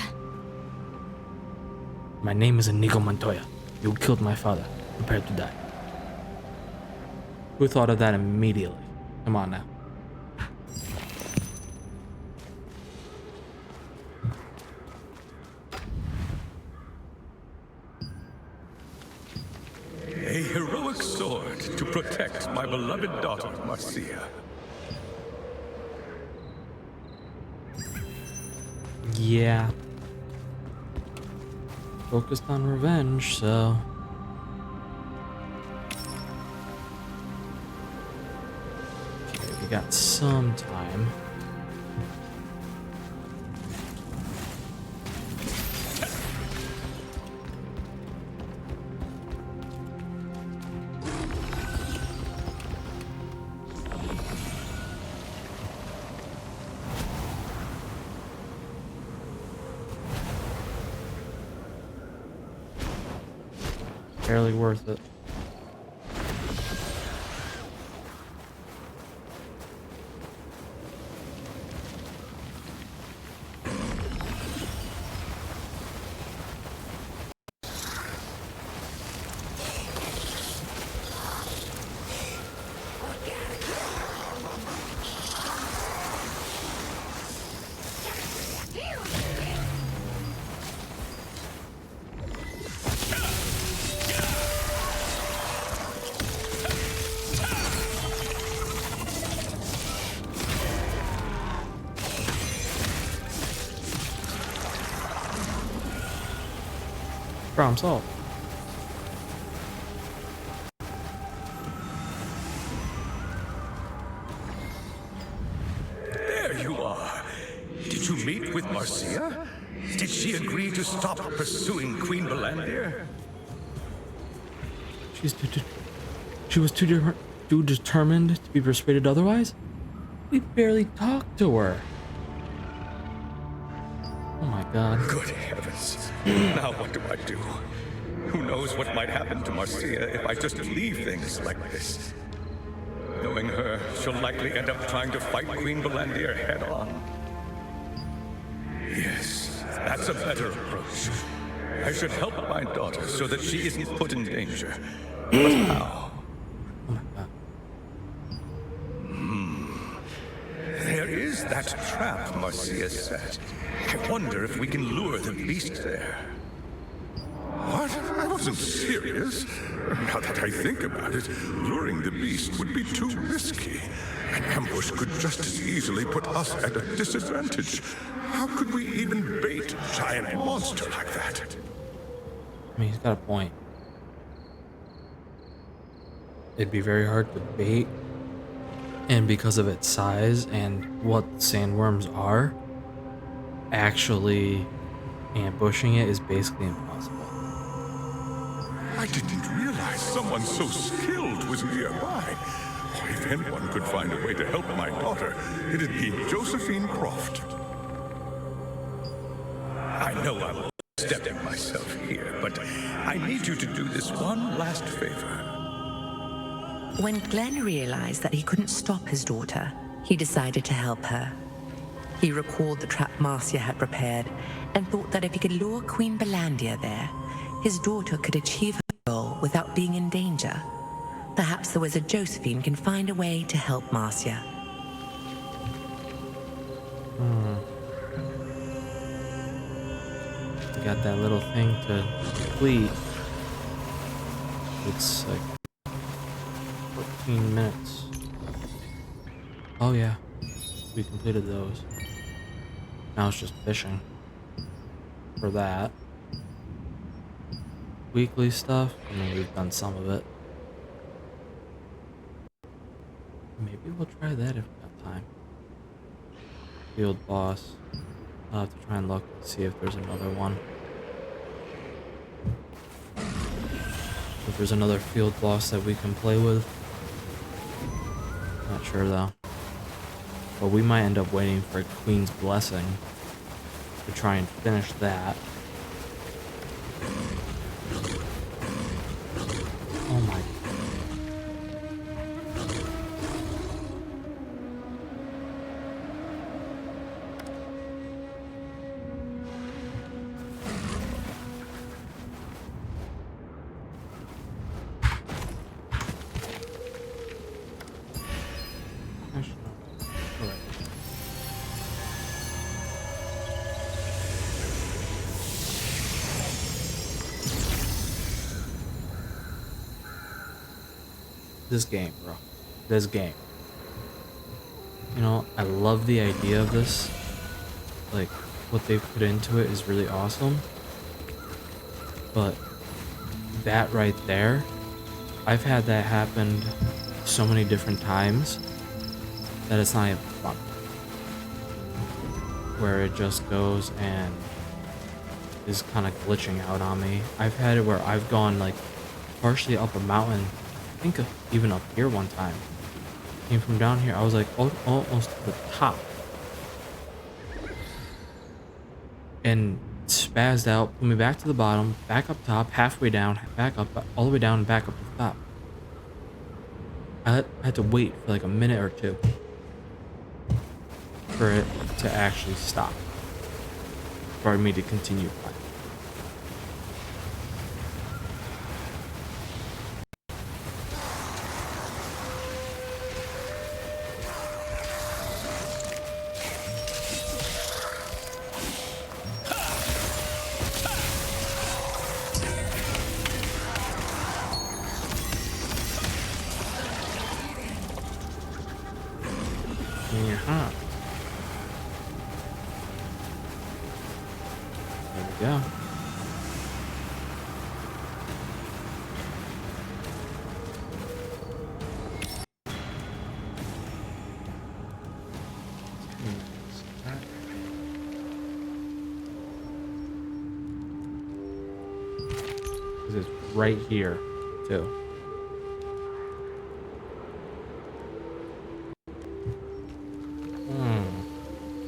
My name is Inigo Montoya. You killed my father. Prepare to die. Who thought of that immediately? Come on now. A heroic sword to protect my beloved daughter, Marcia. Yeah. Focused on revenge, so... Okay, we got some time. Barely worth it. Problem solved. There you are. Did you meet with Marcia? Did she agree to stop pursuing Queen Belandir? She was too determined to be persuaded otherwise? We barely talked to her. Oh my god. Good heavens. Now what do I do? Who knows what might happen to Marcia if I just leave things like this? Knowing her, she'll likely end up trying to fight Queen Belandir head on. Yes, that's a better approach. I should help my daughter so that she isn't put in danger. But how? Oh my god. There is that trap Marcia set. I wonder if we can lure the beast there. What? I wasn't serious. Now that I think about it, luring the beast would be too risky. An ambush could just as easily put us at a disadvantage. How could we even bait a giant monster like that? I mean, he's got a point. It'd be very hard to bait, and because of its size and what sandworms are, actually ambushing it is basically impossible. I didn't realize someone so skilled was nearby. If anyone could find a way to help my daughter, it'd be Josephine Croft. I know I'm stepping myself here, but I need you to do this one last favor. When Glenn realized that he couldn't stop his daughter, he decided to help her. He recalled the trap Marcia had prepared and thought that if he could lure Queen Belandir there, his daughter could achieve her goal without being in danger. Perhaps the wizard Josephine can find a way to help Marcia. We got that little thing to complete. It's like 14 minutes. Oh yeah, we completed those. Now it's just fishing for that. Weekly stuff, I mean, we've done some of it. Maybe we'll try that if we got time. Field boss. I'll have to try and look to see if there's another one. If there's another field boss that we can play with. Not sure though. But we might end up waiting for Queen's Blessing to try and finish that. Oh my. This game, bro. This game. You know, I love the idea of this. Like, what they've put into it is really awesome. But that right there, I've had that happen so many different times that it's not even fun. Where it just goes and is kind of glitching out on me. I've had it where I've gone like partially up a mountain. I think even up here one time. Came from down here. I was like almost to the top. And spazzed out, put me back to the bottom, back up top, halfway down, back up, all the way down, and back up to the top. I had to wait for like a minute or two for it to actually stop. For me to continue playing. Yeah. There we go. Because it's right here, too.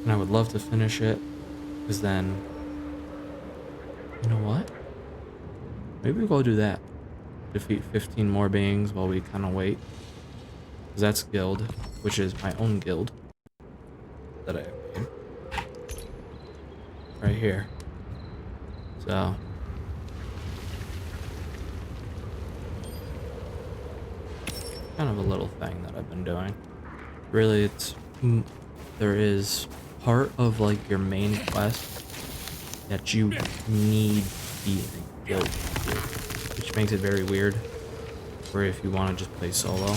And I would love to finish it, because then... You know what? Maybe we'll go do that. Defeat 15 more beings while we kind of wait. Because that's guild, which is my own guild that I have made. Right here. So... kind of a little thing that I've been doing. Really, it's... there is part of, like, your main quest that you need to be in a guild to do, which makes it very weird, or if you want to just play solo.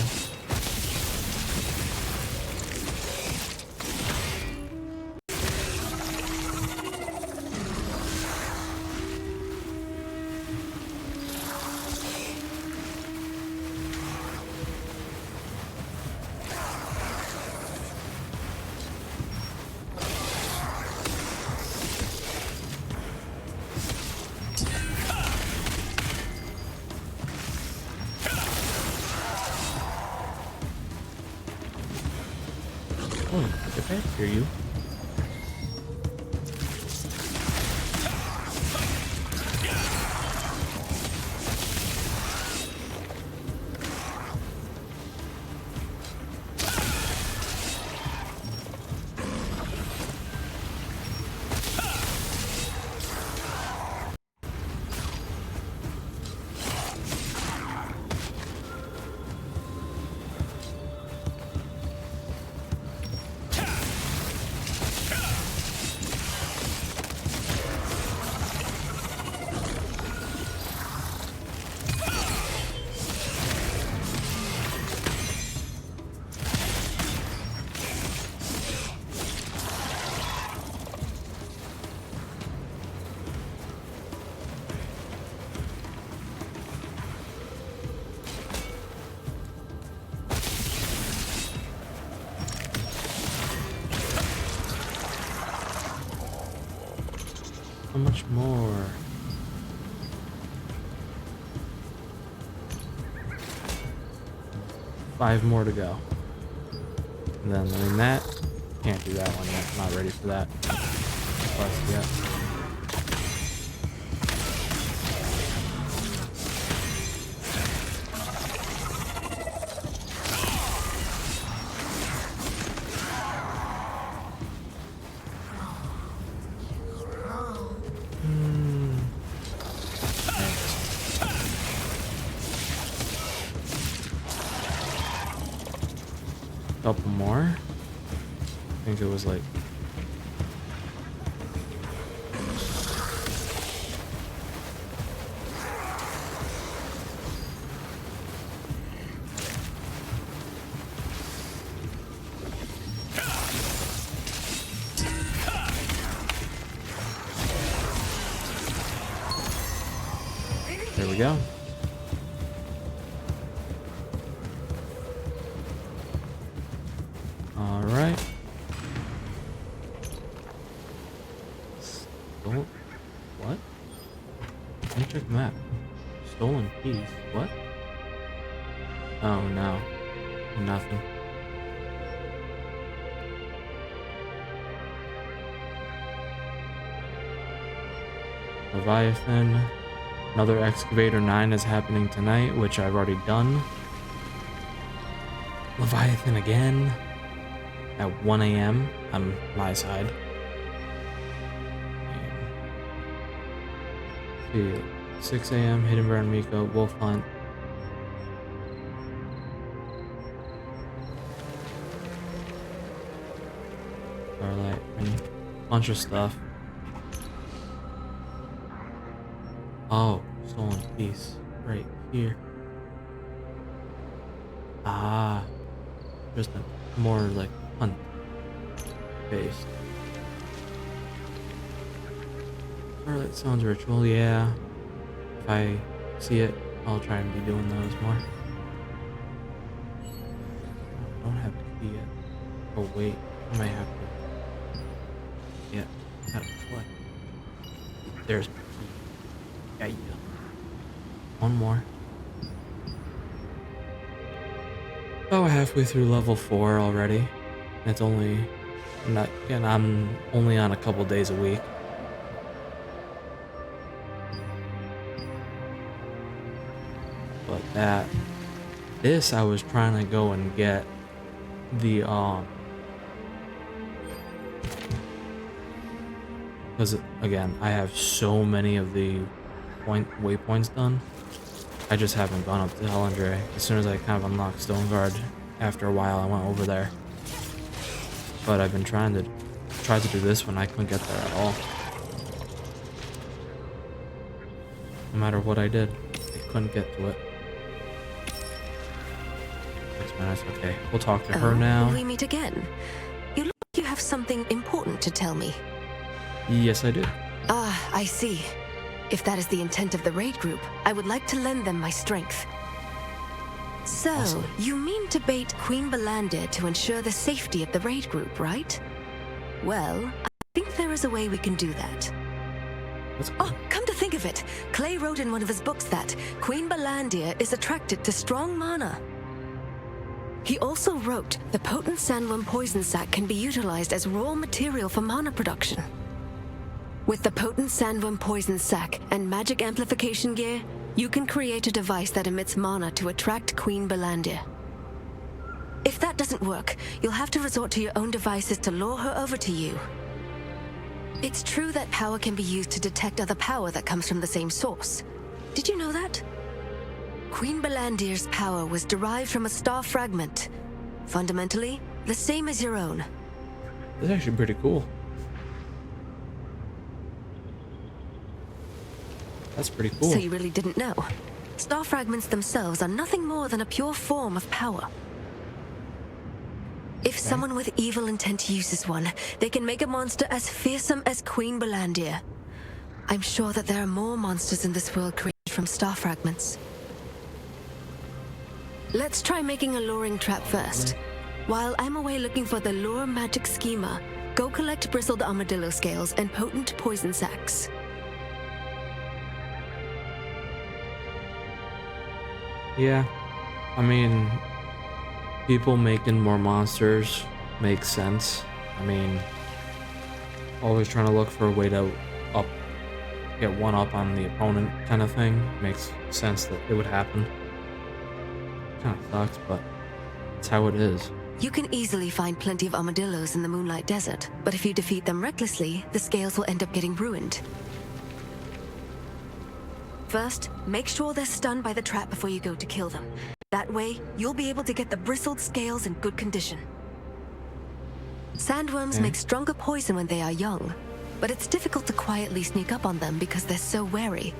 Oh, get back here, you. How much more? Five more to go. And then doing that, can't do that one yet. Not ready for that quest yet. Couple more. I think it was like there we go. Alright. What? Check map. Stolen piece. What? Oh no. Nothing. Leviathan. Another Excavator 9 is happening tonight, which I've already done. Leviathan again. At 1 a.m. on my side. See, 6 a.m. Hidden Baron Miko, Wolf Hunt. Starlight, and a bunch of stuff. Oh, stolen piece right here. Ah, just a more like hunt based. Starlight Sounds Ritual, yeah. If I see it, I'll try and be doing those more. I don't have the key yet. Oh wait, I might have to. There's yeah, yeah. One more. Oh, halfway through level 4 already. And it's only not, and I'm only on a couple days a week. But this I was trying to go and get the because again I have so many of the waypoints done. I just haven't gone up to Helendray. As soon as I kind of unlocked Stoneguard, after a while I went over there. But I've been trying to do this one. I couldn't get there at all. No matter what I did, I couldn't get to it. That's okay. We'll talk to her now. We meet again. You look like you have something important to tell me. Yes, I do. Ah, I see. If that is the intent of the raid group, I would like to lend them my strength. So, Awesome. You mean to bait Queen Belandir to ensure the safety of the raid group, right? Well, I think there is a way we can do that. Oh, come to think of it, Clay wrote in one of his books that Queen Belandir is attracted to strong mana. He also wrote the potent sandworm poison sac can be utilized as raw material for mana production. With the potent sandworm poison sac and magic amplification gear, you can create a device that emits mana to attract Queen Belandir. If that doesn't work, you'll have to resort to your own devices to lure her over to you. It's true that power can be used to detect other power that comes from the same source. Did you know that? Queen Belandir's power was derived from a star fragment. Fundamentally, the same as your own. That's actually pretty cool. That's pretty cool. So you really didn't know? Star fragments themselves are nothing more than a pure form of power. If someone with evil intent uses one, they can make a monster as fearsome as Queen Belandir. I'm sure that there are more monsters in this world created from star fragments. Let's try making a luring trap first. While I'm away looking for the lure magic schema, go collect bristled armadillo scales and potent poison sacs. Yeah, I mean, people making more monsters makes sense. I mean, always trying to look for a way to get one up on the opponent kind of thing makes sense that it would happen. Kind of sucks, but it's how it is. You can easily find plenty of armadillos in the Moonlight Desert, but if you defeat them recklessly, the scales will end up getting ruined. First, make sure they're stunned by the trap before you go to kill them. That way, you'll be able to get the bristled scales in good condition. Sandworms make stronger poison when they are young, but it's difficult to quietly sneak up on them because they're so wary.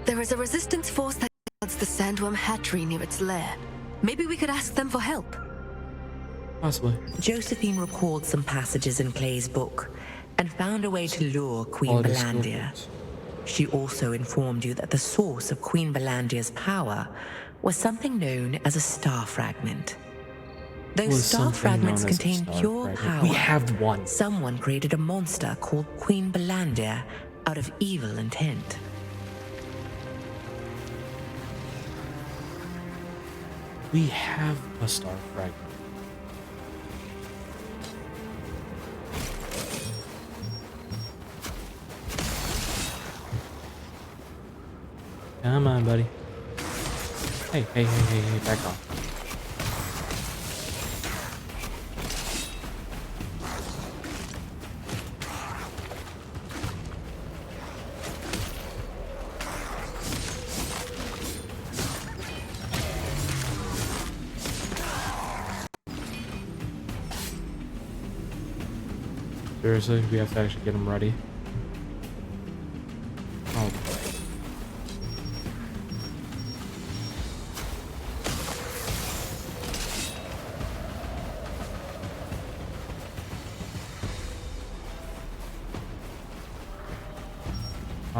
There is a resistance force that guards the sandworm hatchery near its lair. Maybe we could ask them for help. Possibly. Josephine recalled some passages in Clay's book and found a way to lure Queen Belandir. She also informed you that the source of Queen Belandir's power was something known as a star fragment. Those star fragments contain pure power. We have one. Someone created a monster called Queen Belandir out of evil intent. We have a star fragment. Come on, buddy. Hey, back off. Seriously, we have to actually get him ready. Oh boy.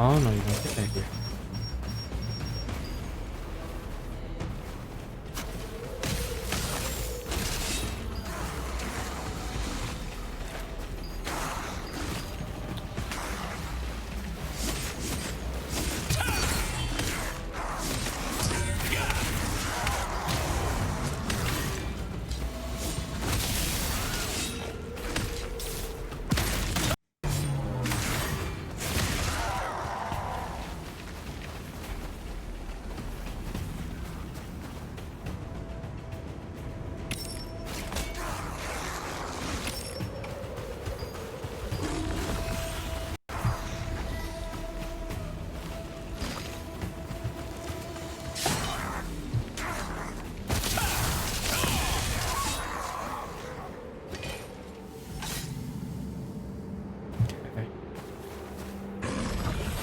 Oh no, you don't get back here.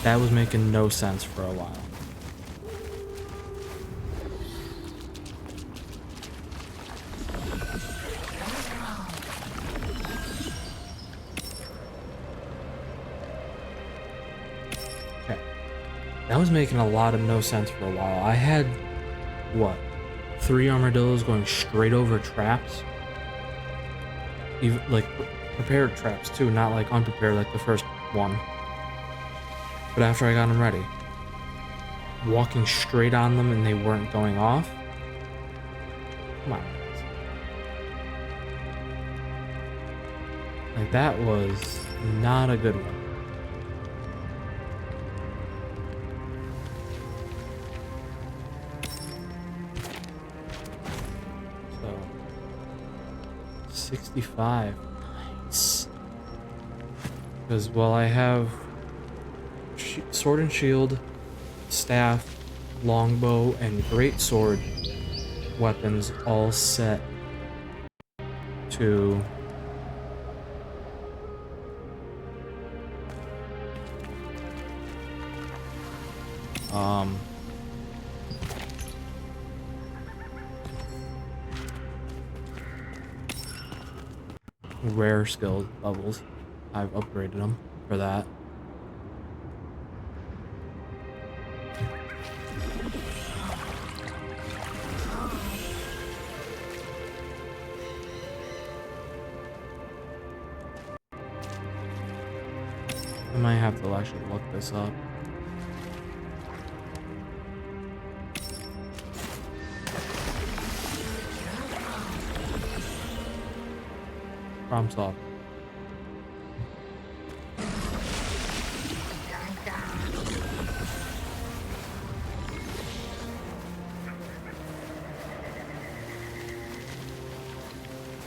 That was making no sense for a while. Okay. That was making a lot of no sense for a while. I had, what, 3 armadillos going straight over traps? Even, like, prepared traps too, not like unprepared like the first one. But after I got them ready, walking straight on them and they weren't going off? Come on. Like, that was not a good one. So, 65. Nice. Because, well, I have sword and shield, staff, longbow, and greatsword weapons all set to rare skill levels. I've upgraded them for that. I might have to actually look this up. Problem solved.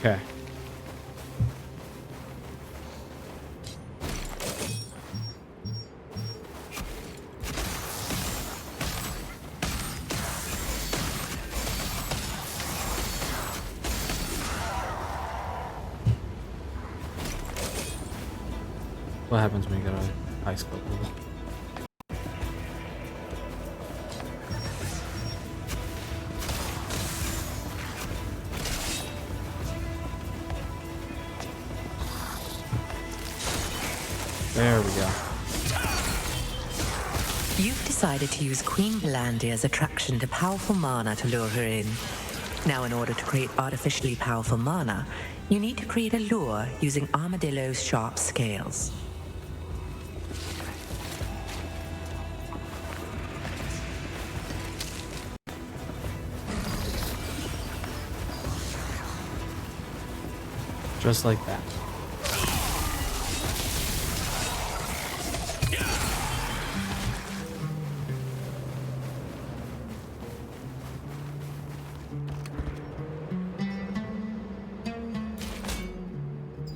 Okay. What happens when you get a high scope level? There we go. You've decided to use Queen Belandia's attraction to powerful mana to lure her in. Now, in order to create artificially powerful mana, you need to create a lure using Armadillo's sharp scales. Just like that.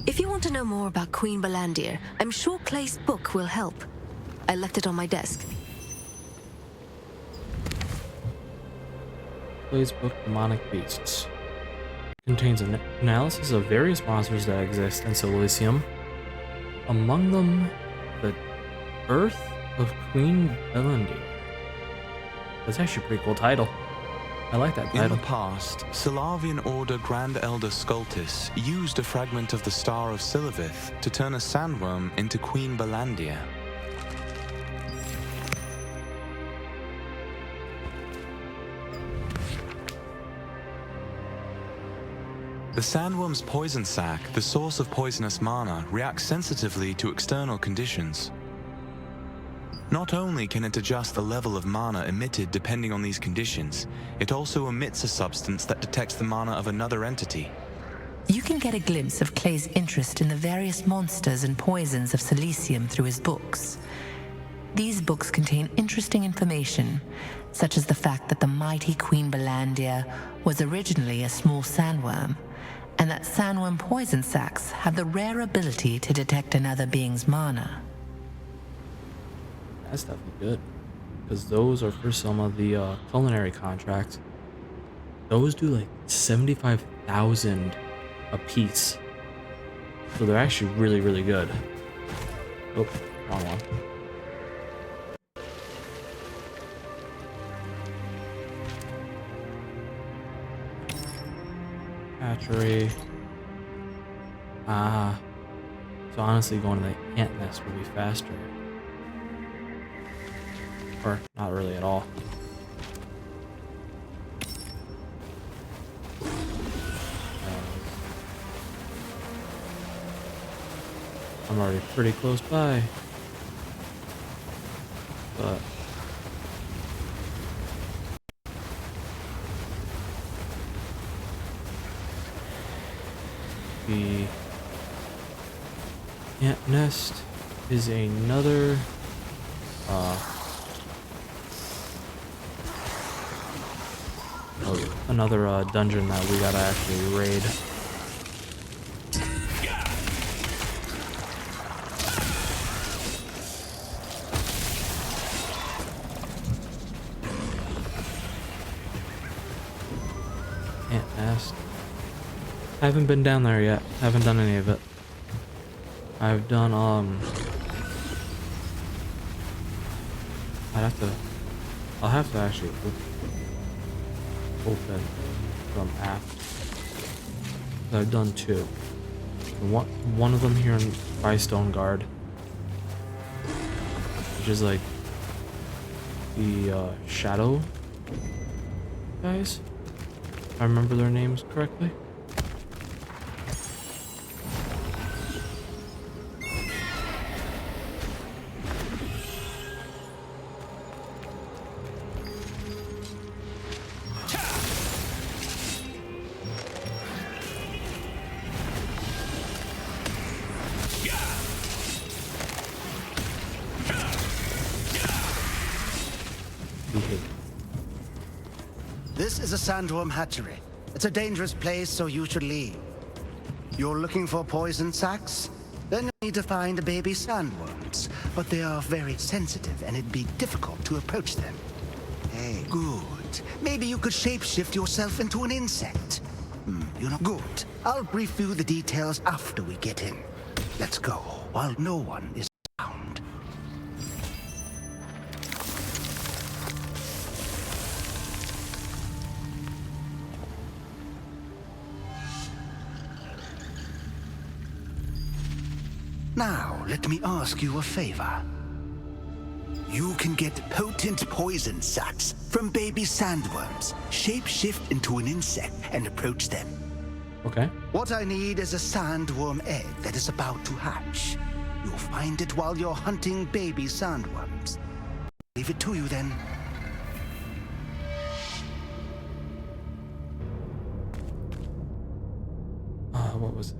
If you want to know more about Queen Belandir, I'm sure Clay's book will help. I left it on my desk. Clay's book, Demonic Beasts, contains an analysis of various monsters that exist in Silesium. Among them, the Birth of Queen Belandir. That's actually a pretty cool title. I like that title. In the past, Solavian Order Grand Elder Scultus used a fragment of the Star of Silivith to turn a sandworm into Queen Belandir. The sandworm's poison sac, the source of poisonous mana, reacts sensitively to external conditions. Not only can it adjust the level of mana emitted depending on these conditions, it also emits a substance that detects the mana of another entity. You can get a glimpse of Clay's interest in the various monsters and poisons of Silesium through his books. These books contain interesting information, such as the fact that the mighty Queen Belandir was originally a small sandworm, and that sandworm poison sacs have the rare ability to detect another being's mana. That's definitely good, because those are for some of the culinary contracts. Those do like 75,000 a piece, so they're actually really, really good. Oh, wrong one. hatchery. Ah. So honestly, going to the ant nest will be faster. Or not really at all. I'm already pretty close by. But the ant nest is another dungeon that we gotta actually raid. Ant nest. I haven't been down there yet. I haven't done any of it. I've done I'll have to actually open from app. I've done two. One of them here by Stone Guard, which is like the shadow guys. If I remember their names correctly. This is a sandworm hatchery. It's a dangerous place, so you should leave. You're looking for poison sacs? Then you need to find baby sandworms. But they are very sensitive, and it'd be difficult to approach them. Hey, good. Maybe you could shapeshift yourself into an insect. You're not good. I'll brief you the details after we get in. Let's go, while no one is around. Now, let me ask you a favor. You can get potent poison sacs from baby sandworms, shapeshift into an insect, and approach them. Okay. What I need is a sandworm egg that is about to hatch. You'll find it while you're hunting baby sandworms. Leave it to you then. What was it?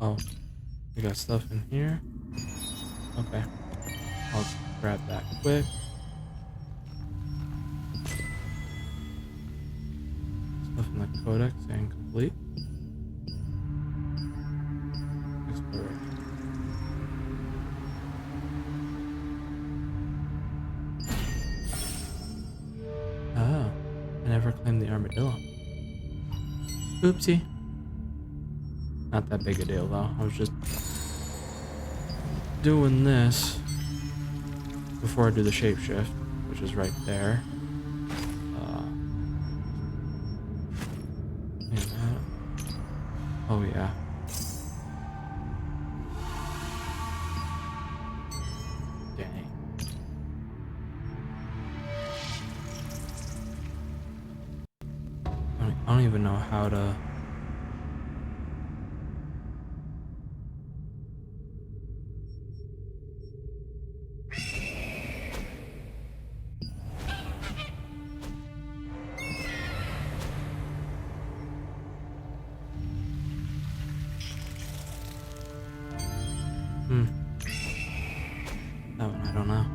Oh, we got stuff in here. Okay, I'll grab that quick. Stuff in the codex and complete. Exploration. Oh, I never claimed the armadillo. Oopsie. Not that big a deal though. I was just doing this before I do the shapeshift, which is right there. Oh yeah. Dang. I don't even know how to. That one I don't know.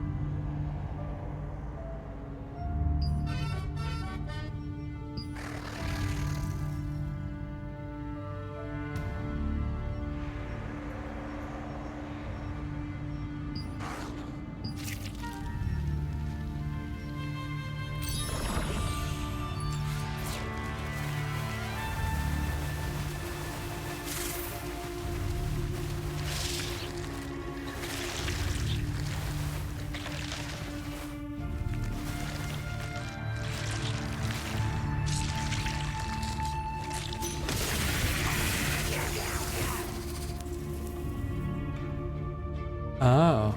Oh,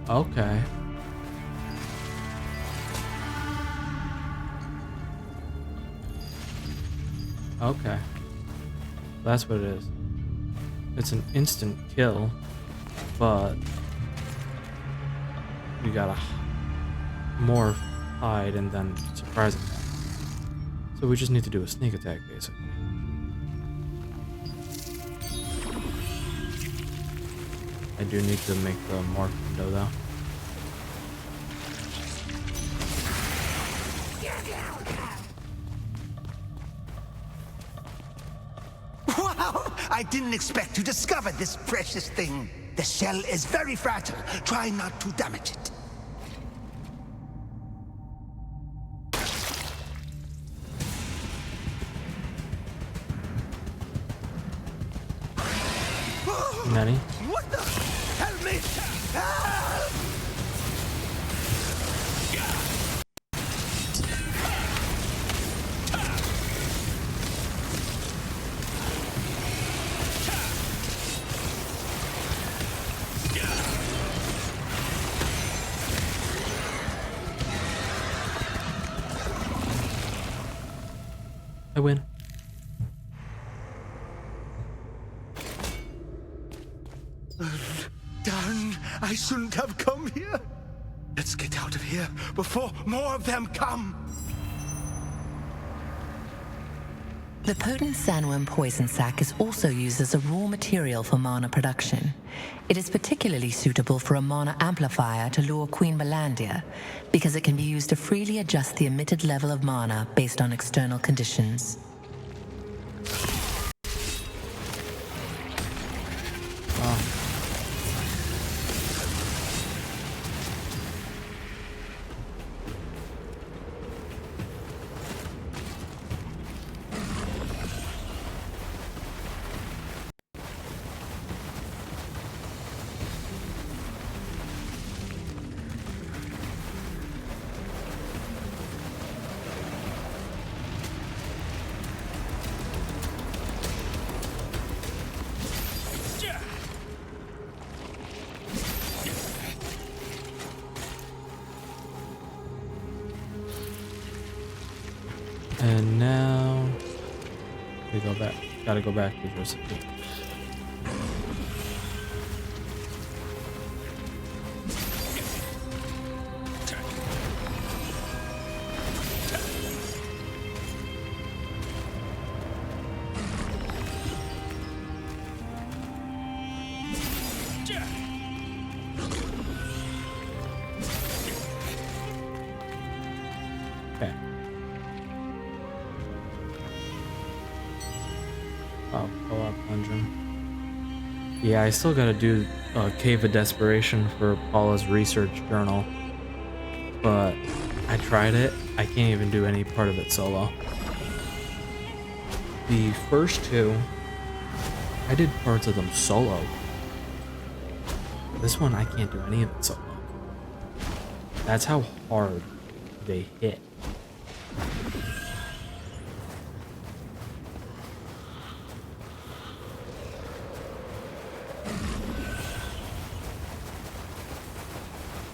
okay. Okay. That's what it is. It's an instant kill, but you gotta morph, hide, and then surprise attack. So we just need to do a sneak attack, basically. I do need to make the morph window, though. Wow! I didn't expect to discover this precious thing. The shell is very fragile. Try not to damage it. Nanny? What the? Help me! Help! I win. Darn, I shouldn't have come here. Let's get out of here before more of them come. The potent sandworm poison sac is also used as a raw material for mana production. It is particularly suitable for a mana amplifier to lure Queen Belandia, because it can be used to freely adjust the emitted level of mana based on external conditions. And now we go back. Gotta go back to Joseph. Okay. Oh, co-op dungeon. Yeah, I still gotta do Cave of Desperation for Paula's research journal. But I tried it. I can't even do any part of it solo. The first two, I did parts of them solo. This one, I can't do any of it solo. That's how hard they hit.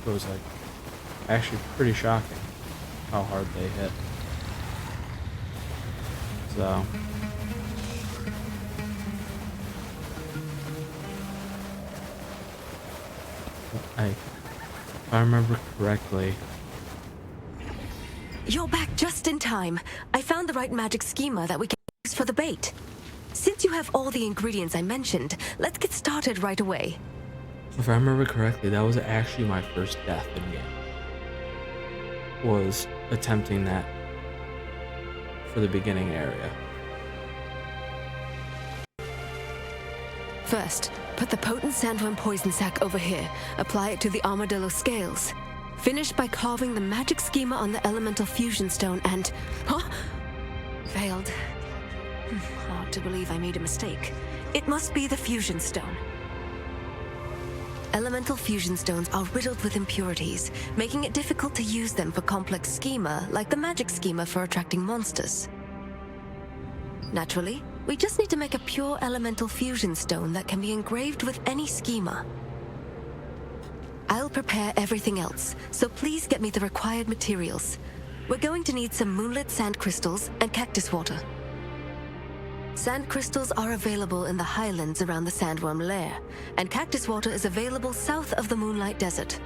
It was like actually pretty shocking how hard they hit. So if I remember correctly. You're back just in time. I found the right magic schema that we can use for the bait. Since you have all the ingredients I mentioned, let's get started right away. If I remember correctly, that was actually my first death in game. Was attempting that for the beginning area. First, put the potent sandworm poison sac over here. Apply it to the armadillo scales. Finish by carving the magic schema on the elemental fusion stone and... Huh? Failed. Hard to believe I made a mistake. It must be the fusion stone. Elemental fusion stones are riddled with impurities, making it difficult to use them for complex schema, like the magic schema for attracting monsters. Naturally, we just need to make a pure elemental fusion stone that can be engraved with any schema. I'll prepare everything else, so please get me the required materials. We're going to need some moonlit sand crystals and cactus water. Sand crystals are available in the highlands around the sandworm lair, and cactus water is available south of the Moonlight Desert.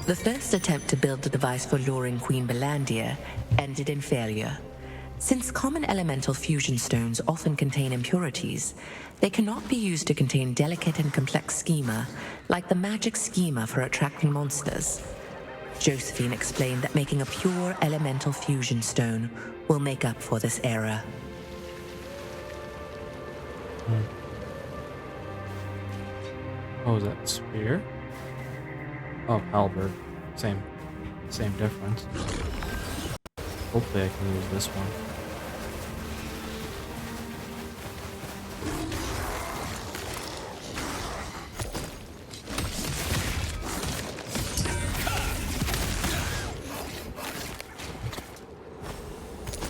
The first attempt to build the device for luring Queen Belandia ended in failure. Since common elemental fusion stones often contain impurities, they cannot be used to contain delicate and complex schema, like the magic schema for attracting monsters. Josephine explained that making a pure elemental fusion stone will make up for this error. What was that? Spear? Oh, halberd. Same difference. Hopefully I can use this one.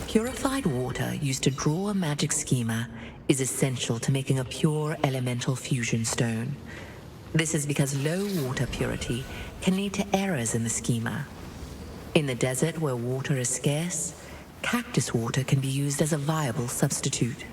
Purified water used to draw a magic schema is essential to making a pure elemental fusion stone. This is because low water purity can lead to errors in the schema. In the desert where water is scarce, cactus water can be used as a viable substitute.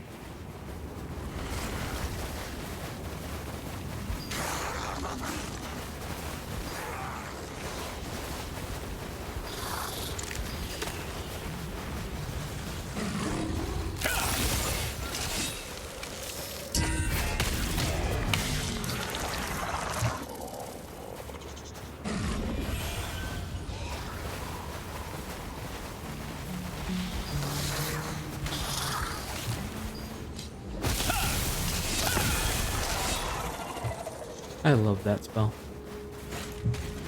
I love that spell.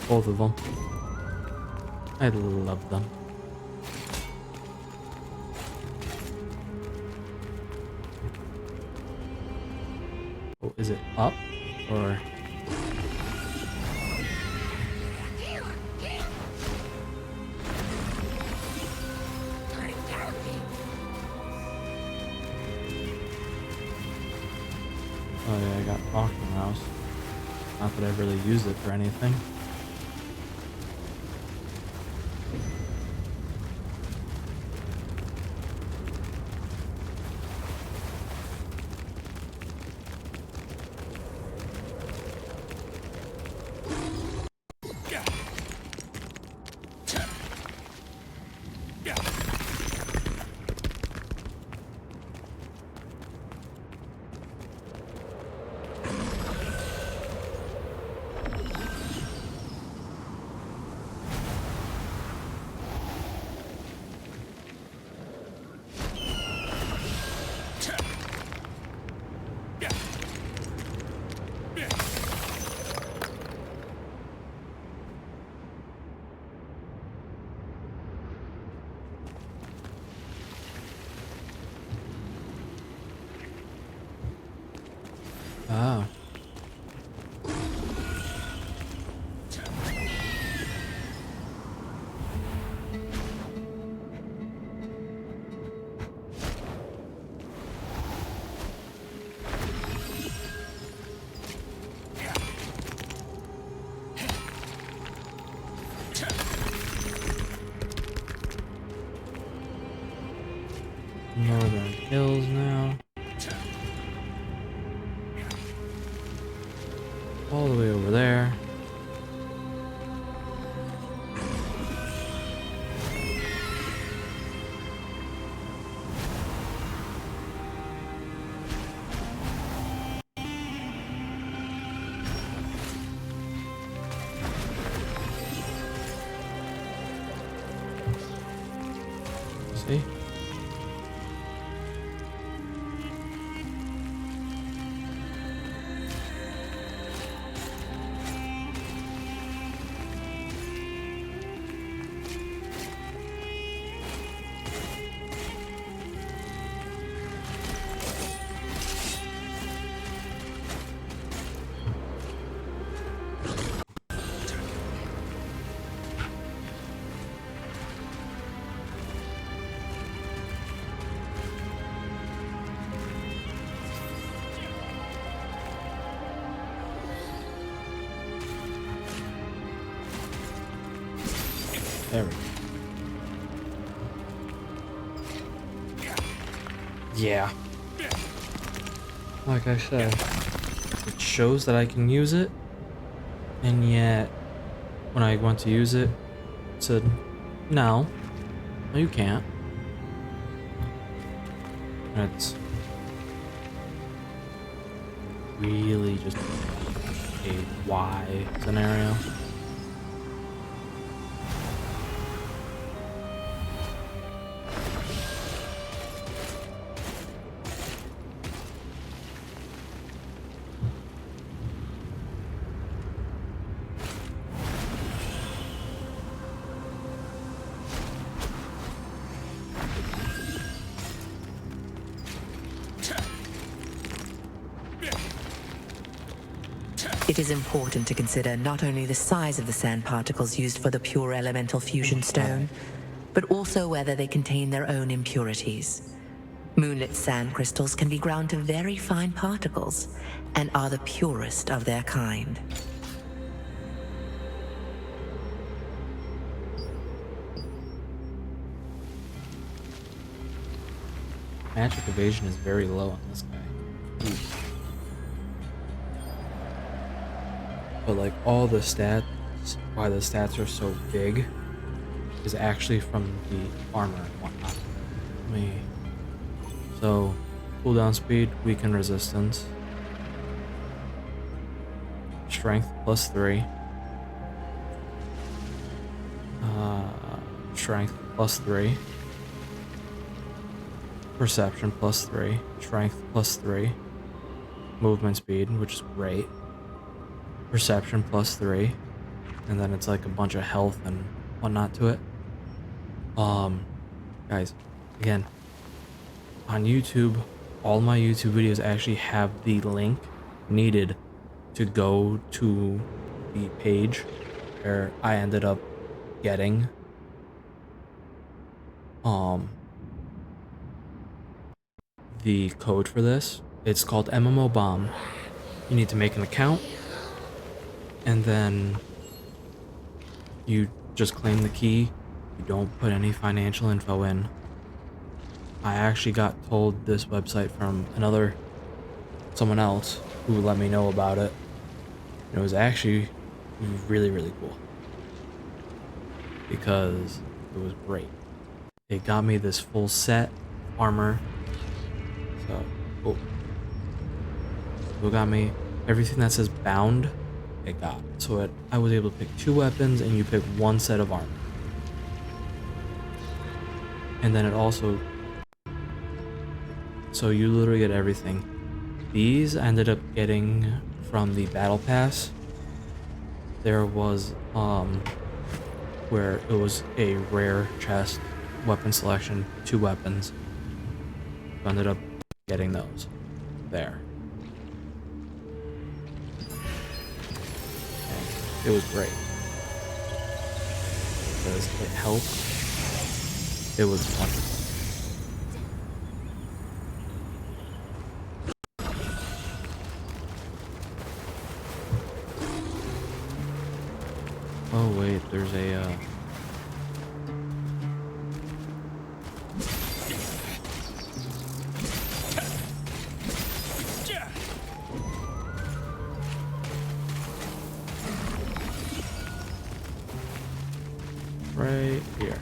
Both of them. I love them. Oh, is it up or? Oh yeah, I got Auction House. Not that I've really used it for anything. Ah. Northern Hills now. All the way over there. See? There we go. Yeah. Like I said, it shows that I can use it, and yet when I want to use it, it said, no, you can't. That's really just a why scenario. It is important to consider not only the size of the sand particles used for the pure elemental fusion stone, but also whether they contain their own impurities. Moonlit sand crystals can be ground to very fine particles and are the purest of their kind. Magic evasion is very low on this guy. Ooh. But like all the stats, why the stats are so big, is actually from the armor and whatnot. So, cooldown speed, weaken resistance, strength +3, strength +3, perception +3, strength +3, movement speed, which is great. Perception +3, and then it's like a bunch of health and whatnot to it. Guys, again, on YouTube, all my YouTube videos actually have the link needed to go to the page where I ended up getting the code for this. It's called MMO Bomb. You need to make an account, and then you just claim the key. You don't put any financial info in. I actually got told this website from someone else who let me know about it. And it was actually really, really cool, because it was great. It got me this full set armor. So, cool. It got me everything that says bound. It got. So I was able to pick 2 weapons, and you pick 1 set of armor. And then it also, so you literally get everything. These I ended up getting from the battle pass. There was where it was a rare chest, weapon selection, 2 weapons. I ended up getting those there. And it was great because it helped. It was wonderful. Oh wait, there's a right here.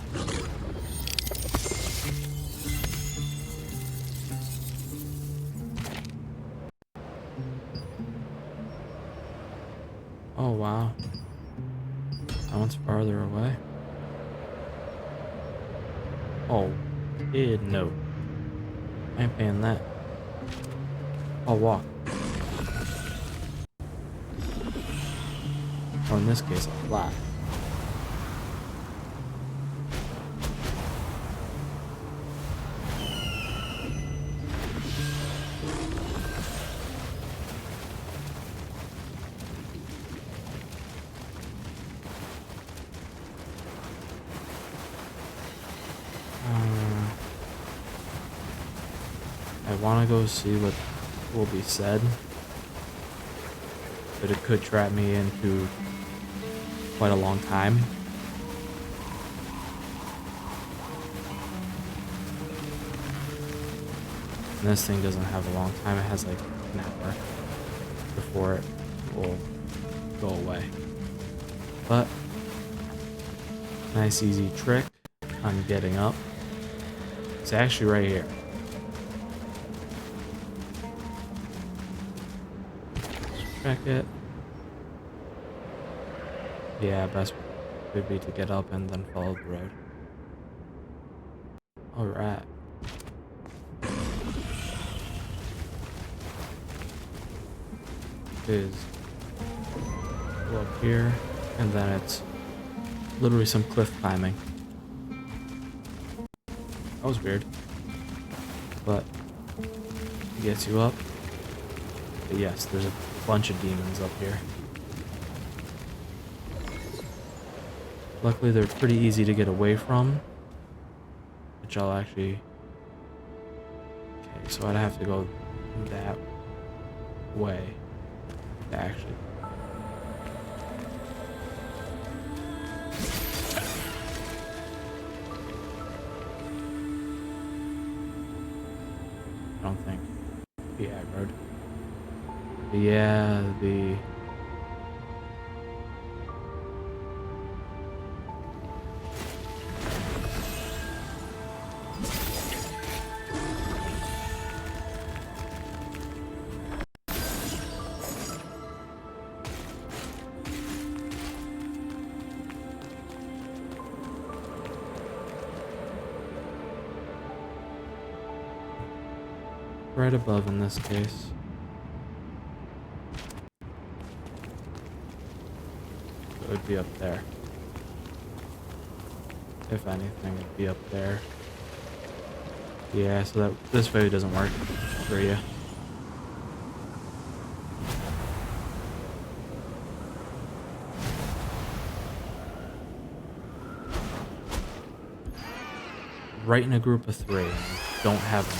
Oh wow. That one's farther away. Oh, no. I ain't paying that. I'll walk. Or in this case, I'll fly. I want to go see what will be said, but it could trap me into quite a long time. And this thing doesn't have a long time. It has like an hour before it will go away. But nice easy trick on getting up. It's actually right here. Check it. Yeah, best would be to get up and then follow the road. Alright. Is go up here, and then it's literally some cliff climbing. That was weird. But it gets you up. But yes, there's a bunch of demons up here. Luckily, they're pretty easy to get away from, which I'll actually... Okay, so I'd have to go that way to actually... I don't think be aggroed. But yeah, the... right above in this case. It would be up there. If anything, it'd be up there. Yeah, so that this way doesn't work for you. Right in a group of 3. Don't have them.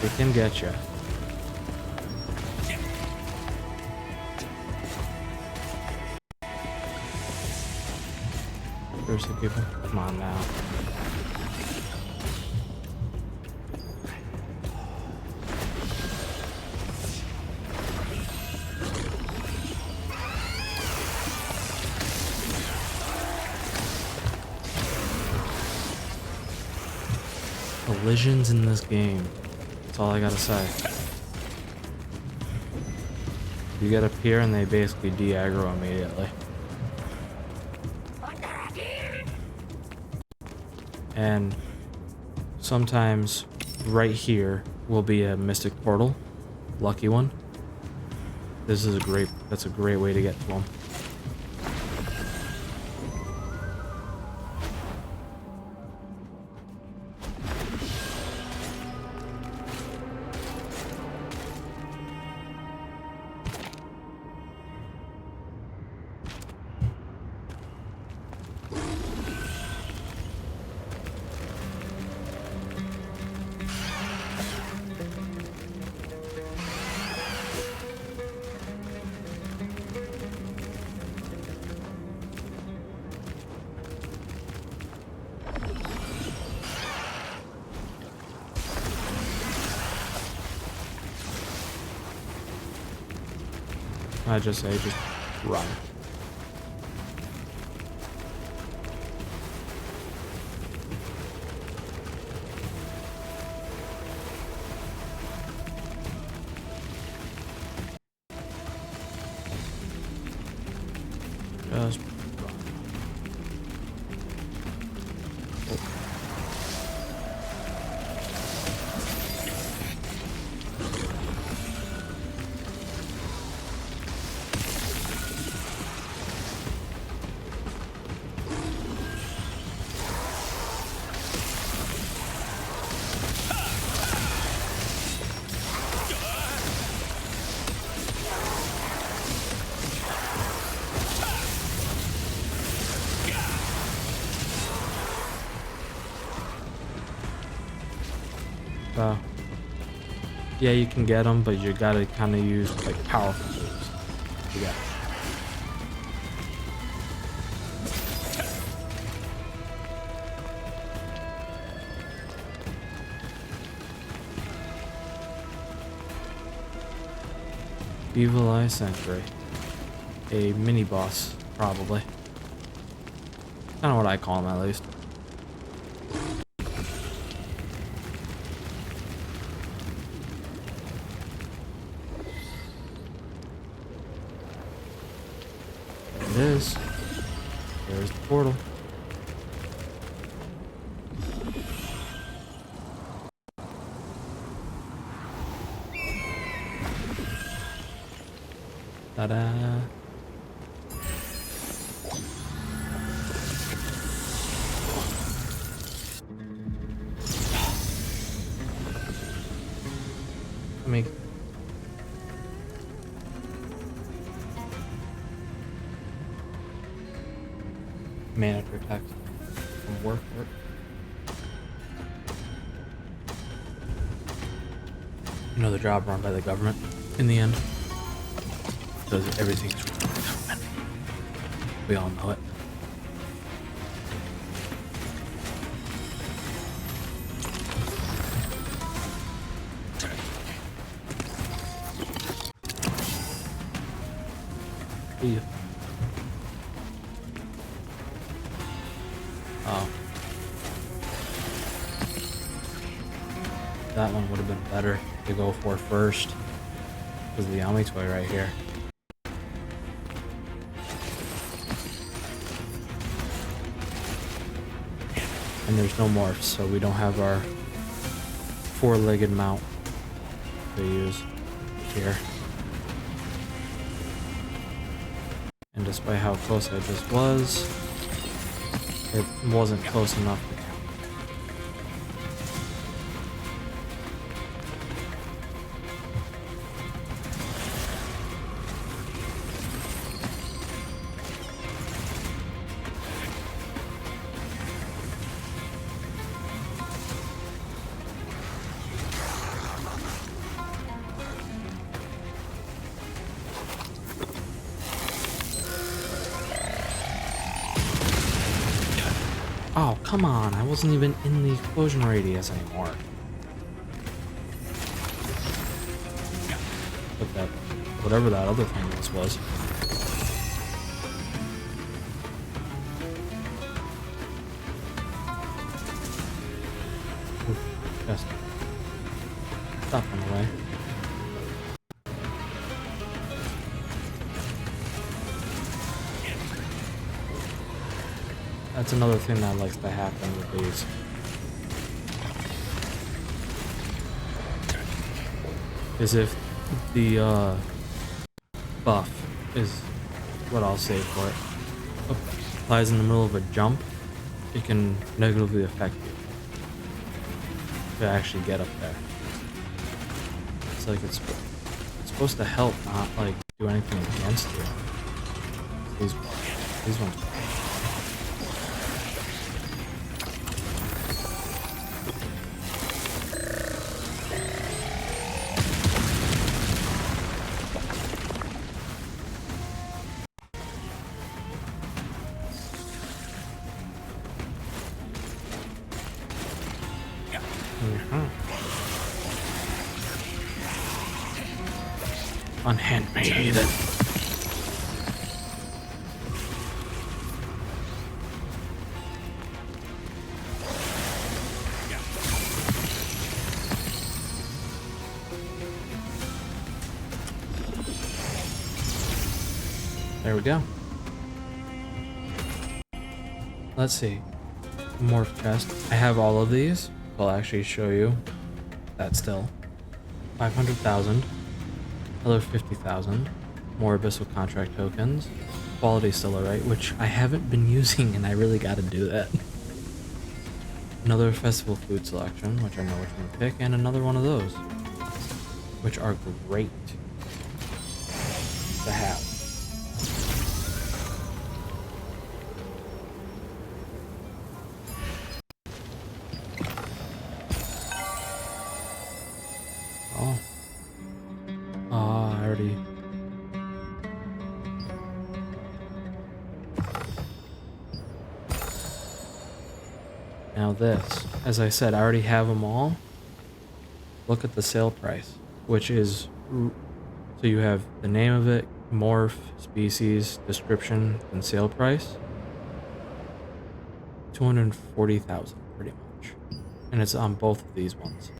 They can get you. There's the people. Come on now. Collisions in this game. That's all I gotta say. You get up here and they basically de-aggro immediately. And sometimes right here will be a mystic portal. Lucky one. That's a great way to get to them. I just say, just run. Just run. So, yeah, you can get them, but you gotta kind of use like powerful moves. Yeah. Evil Eye Sentry. A mini boss, probably. Kind of what I call him, at least. There it is. There's the portal. Ta-da! Let me... Manager text from work. Another job run by the government in the end. Because everything's run by the government. We all know it. Yeah. Oh. That one would have been better to go for first. Because the Yami toy right here. And there's no morphs, so we don't have our four-legged mount to use here. And despite how close I just was, it wasn't close enough to count. Oh, come on, I wasn't even in the explosion radius anymore. But that, whatever that other thing was. Oof, just stop on the way. That's another thing that likes to happen with these. Is if the buff is what I'll say for it applies in the middle of a jump, it can negatively affect you to actually get up there. It's like it's supposed to help, not like do anything against you. These ones. Unhand me, heathen. There we go. Let's see. Morph chest. I have all of these. I'll actually show you that still. 500,000. Another 50,000. More Abyssal Contract tokens. Quality still alright, which I haven't been using and I really gotta do that. Another festival food selection, which I know which one to pick, and another one of those. Which are great to have. Now this, as I said, I already have them all. Look at the sale price, which is, so you have the name of it, morph, species, description, and sale price. 240,000 pretty much. And it's on both of these ones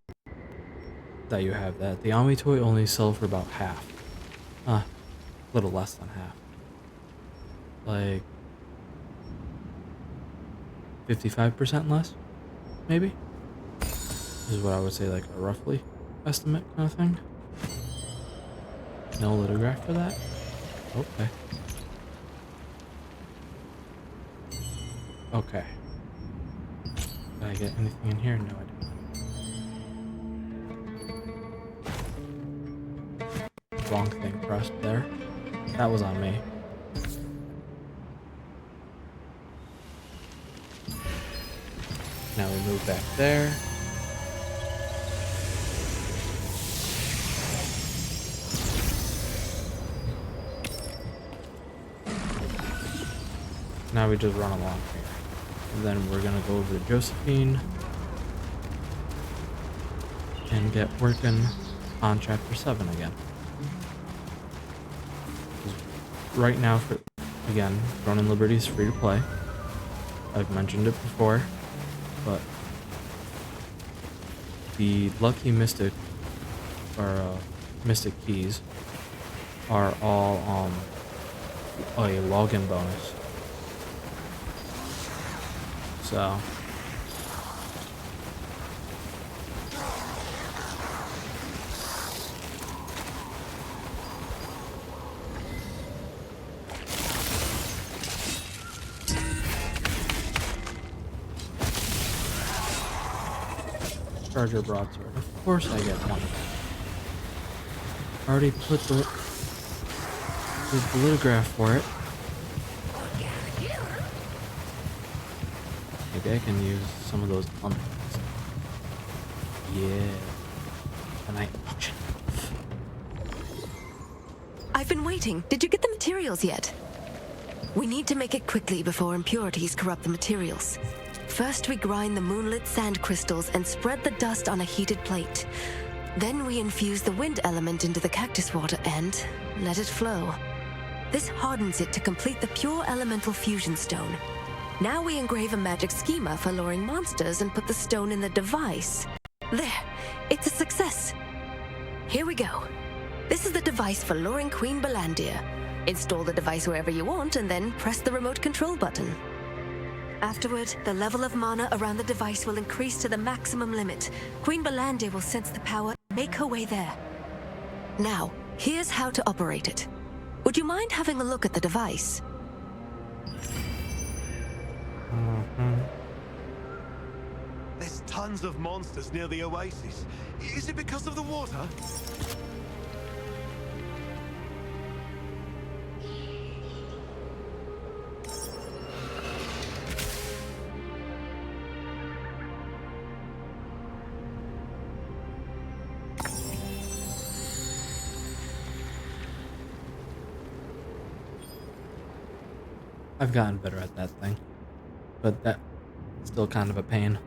that you have that. The Ami toy only sell for about half. A little less than half. Like 55% less, maybe? This is what I would say, like a roughly estimate kind of thing. No lithograph for that? Okay. Okay. Did I get anything in here? No, I didn't. Wrong thing pressed there. That was on me. Now we move back there. Now we just run along here. And then we're gonna go over to Josephine and get working on chapter 7 again. Right now, for again, Ronin Liberty is free to play. I've mentioned it before, but the Lucky Mystic or Mystic Keys are all a login bonus. So Charger broadsword. Of course I get one. Already put the lithograph for it. Maybe I can use some of those pumpkins. Yeah. A night auction. I've been waiting. Did you get the materials yet? We need to make it quickly before impurities corrupt the materials. First, we grind the moonlit sand crystals and spread the dust on a heated plate. Then we infuse the wind element into the cactus water and let it flow. This hardens it to complete the pure elemental fusion stone. Now we engrave a magic schema for luring monsters and put the stone in the device. There, it's a success. Here we go. This is the device for luring Queen Balandir. Install the device wherever you want and then press the remote control button. Afterward, the level of mana around the device will increase to the maximum limit. Queen Balandir will sense the power and make her way there. Now, here's how to operate it. Would you mind having a look at the device? There's tons of monsters near the oasis. Is it because of the water? I've gotten better at that thing, but that's still kind of a pain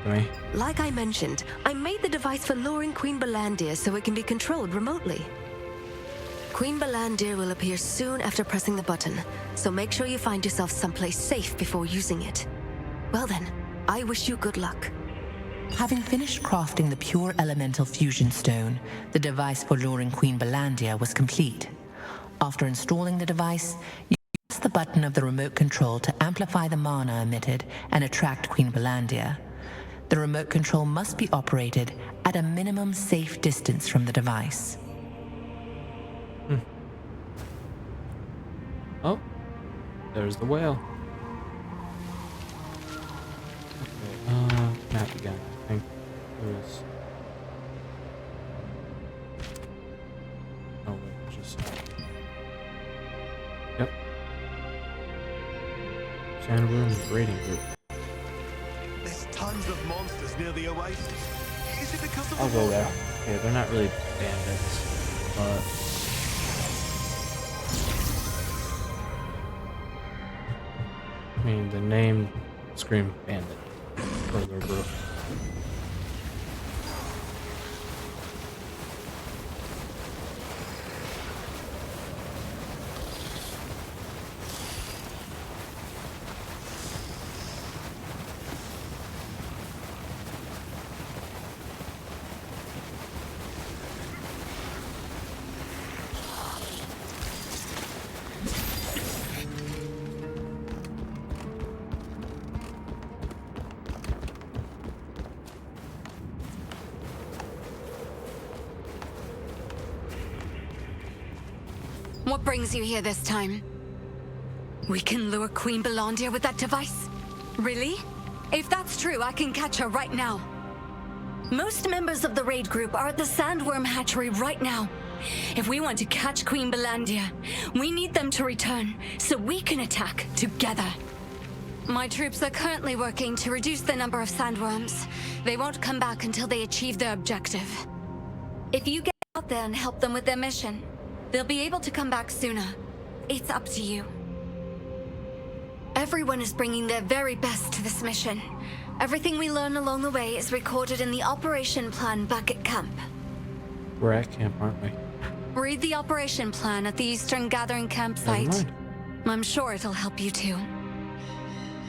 to me. Like I mentioned, I made the device for luring Queen Balandir so it can be controlled remotely. Queen Balandir will appear soon after pressing the button, so make sure you find yourself someplace safe before using it. Well then, I wish you good luck. Having finished crafting the pure elemental fusion stone, the device for luring Queen Balandir was complete. After installing the device, you press the button of the remote control to amplify the mana emitted and attract Queen Balandir. The remote control must be operated at a minimum safe distance from the device. Oh, there's the whale. Okay, map again. I think it was. Oh wait, just. Yep. SANDWORMS raiding group. There's tons of monsters near the oasis. Is it because of the I'll go water? there. Okay, they're not really bandits, but I mean the name Scream Bandit for their group. What brings you here this time? We can lure Queen Belandia with that device? Really? If that's true, I can catch her right now. Most members of the raid group are at the Sandworm hatchery right now. If we want to catch Queen Belandia, we need them to return so we can attack together. My troops are currently working to reduce the number of sandworms. They won't come back until they achieve their objective. If you get out there and help them with their mission, they'll be able to come back sooner. It's up to you. Everyone is bringing their very best to this mission. Everything we learn along the way is recorded in the operation plan back at camp. We're at camp, aren't we? Read the operation plan at the Eastern Gathering campsite. I'm sure it'll help you too.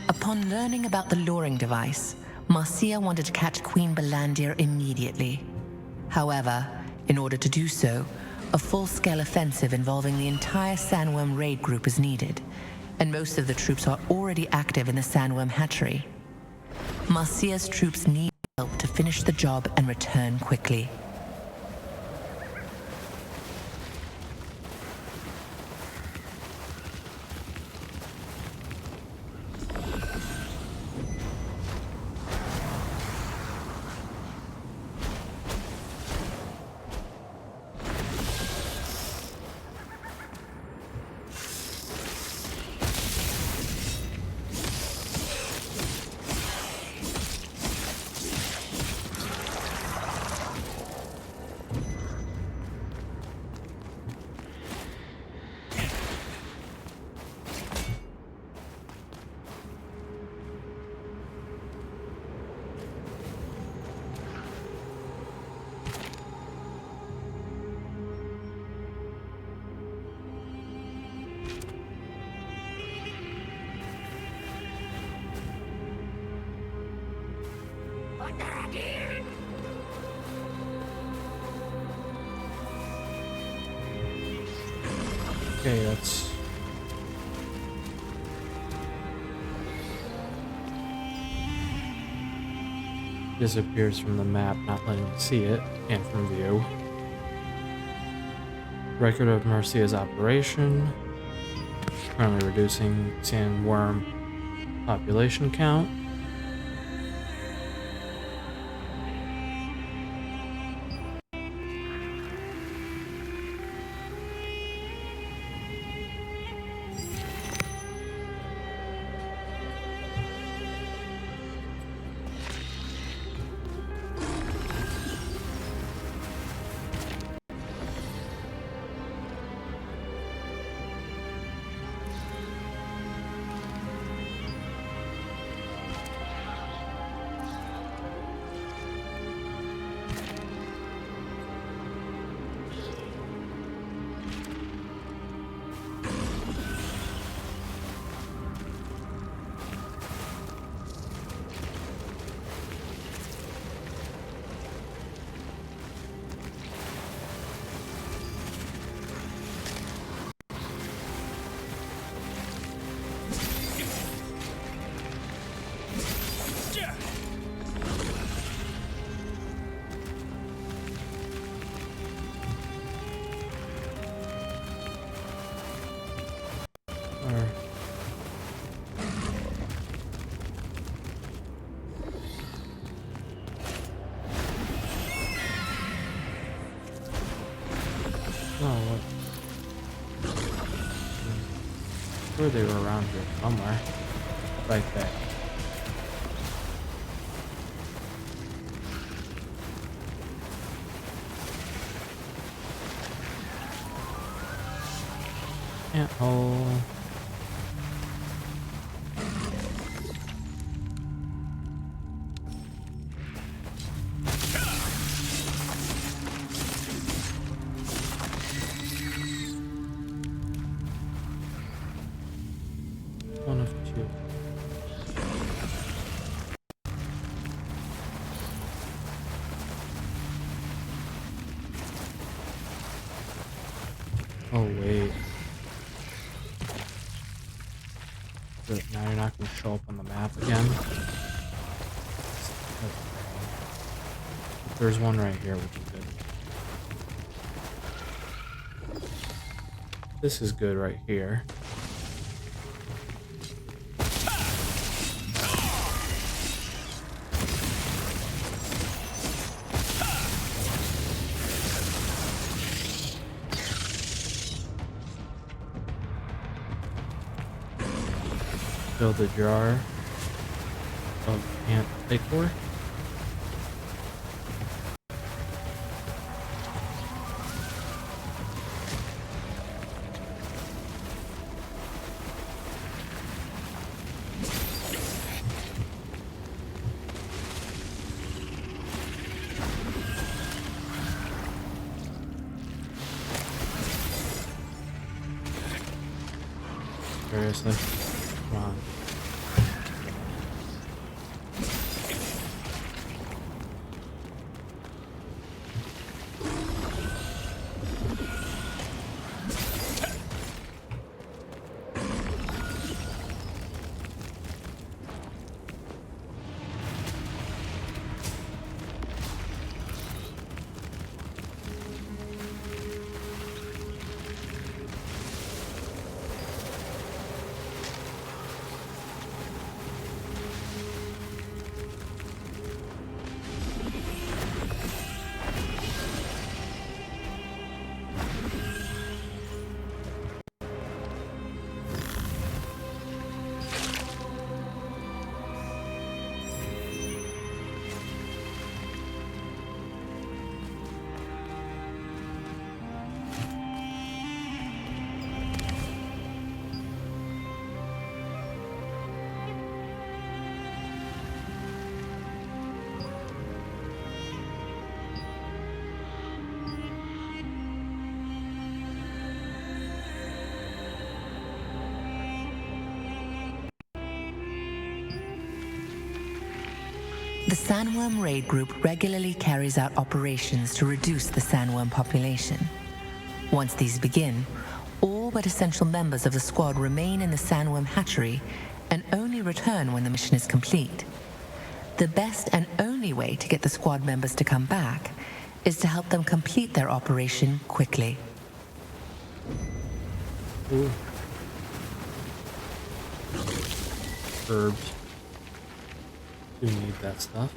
Upon learning about the luring device, Marcia wanted to catch Queen Belandia immediately. However, in order to do so, a full-scale offensive involving the entire Sandworm raid group is needed, and most of the troops are already active in the Sandworm hatchery. Marcia's troops need help to finish the job and return quickly. Okay, that's... disappears from the map, not letting you see it, and from view. Record of Marcia's operation. Currently reducing sandworm population count. Sure they were around here somewhere. Right there. Yeah, oh. Oh, wait. Good. Now you're not going to show up on the map again. There's one right here, which is good. This is good right here. Fill the jar of ant decor. Seriously? Come on. The Sandworm Raid Group regularly carries out operations to reduce the sandworm population. Once these begin, all but essential members of the squad remain in the sandworm hatchery and only return when the mission is complete. The best and only way to get the squad members to come back is to help them complete their operation quickly. Ooh. Herbs. Do need that stuff.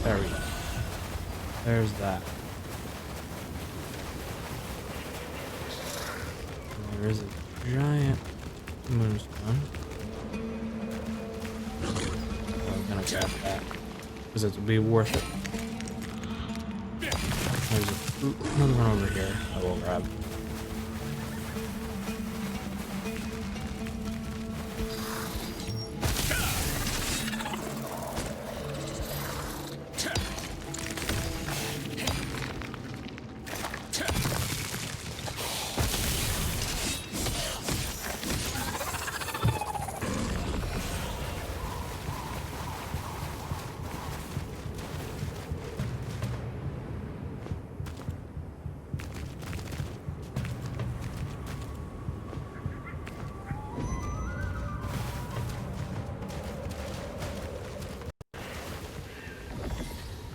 There we go. There's that. And there is a giant moonstone. I'm gonna grab that because it'll be worth it. There's another one over here I will grab.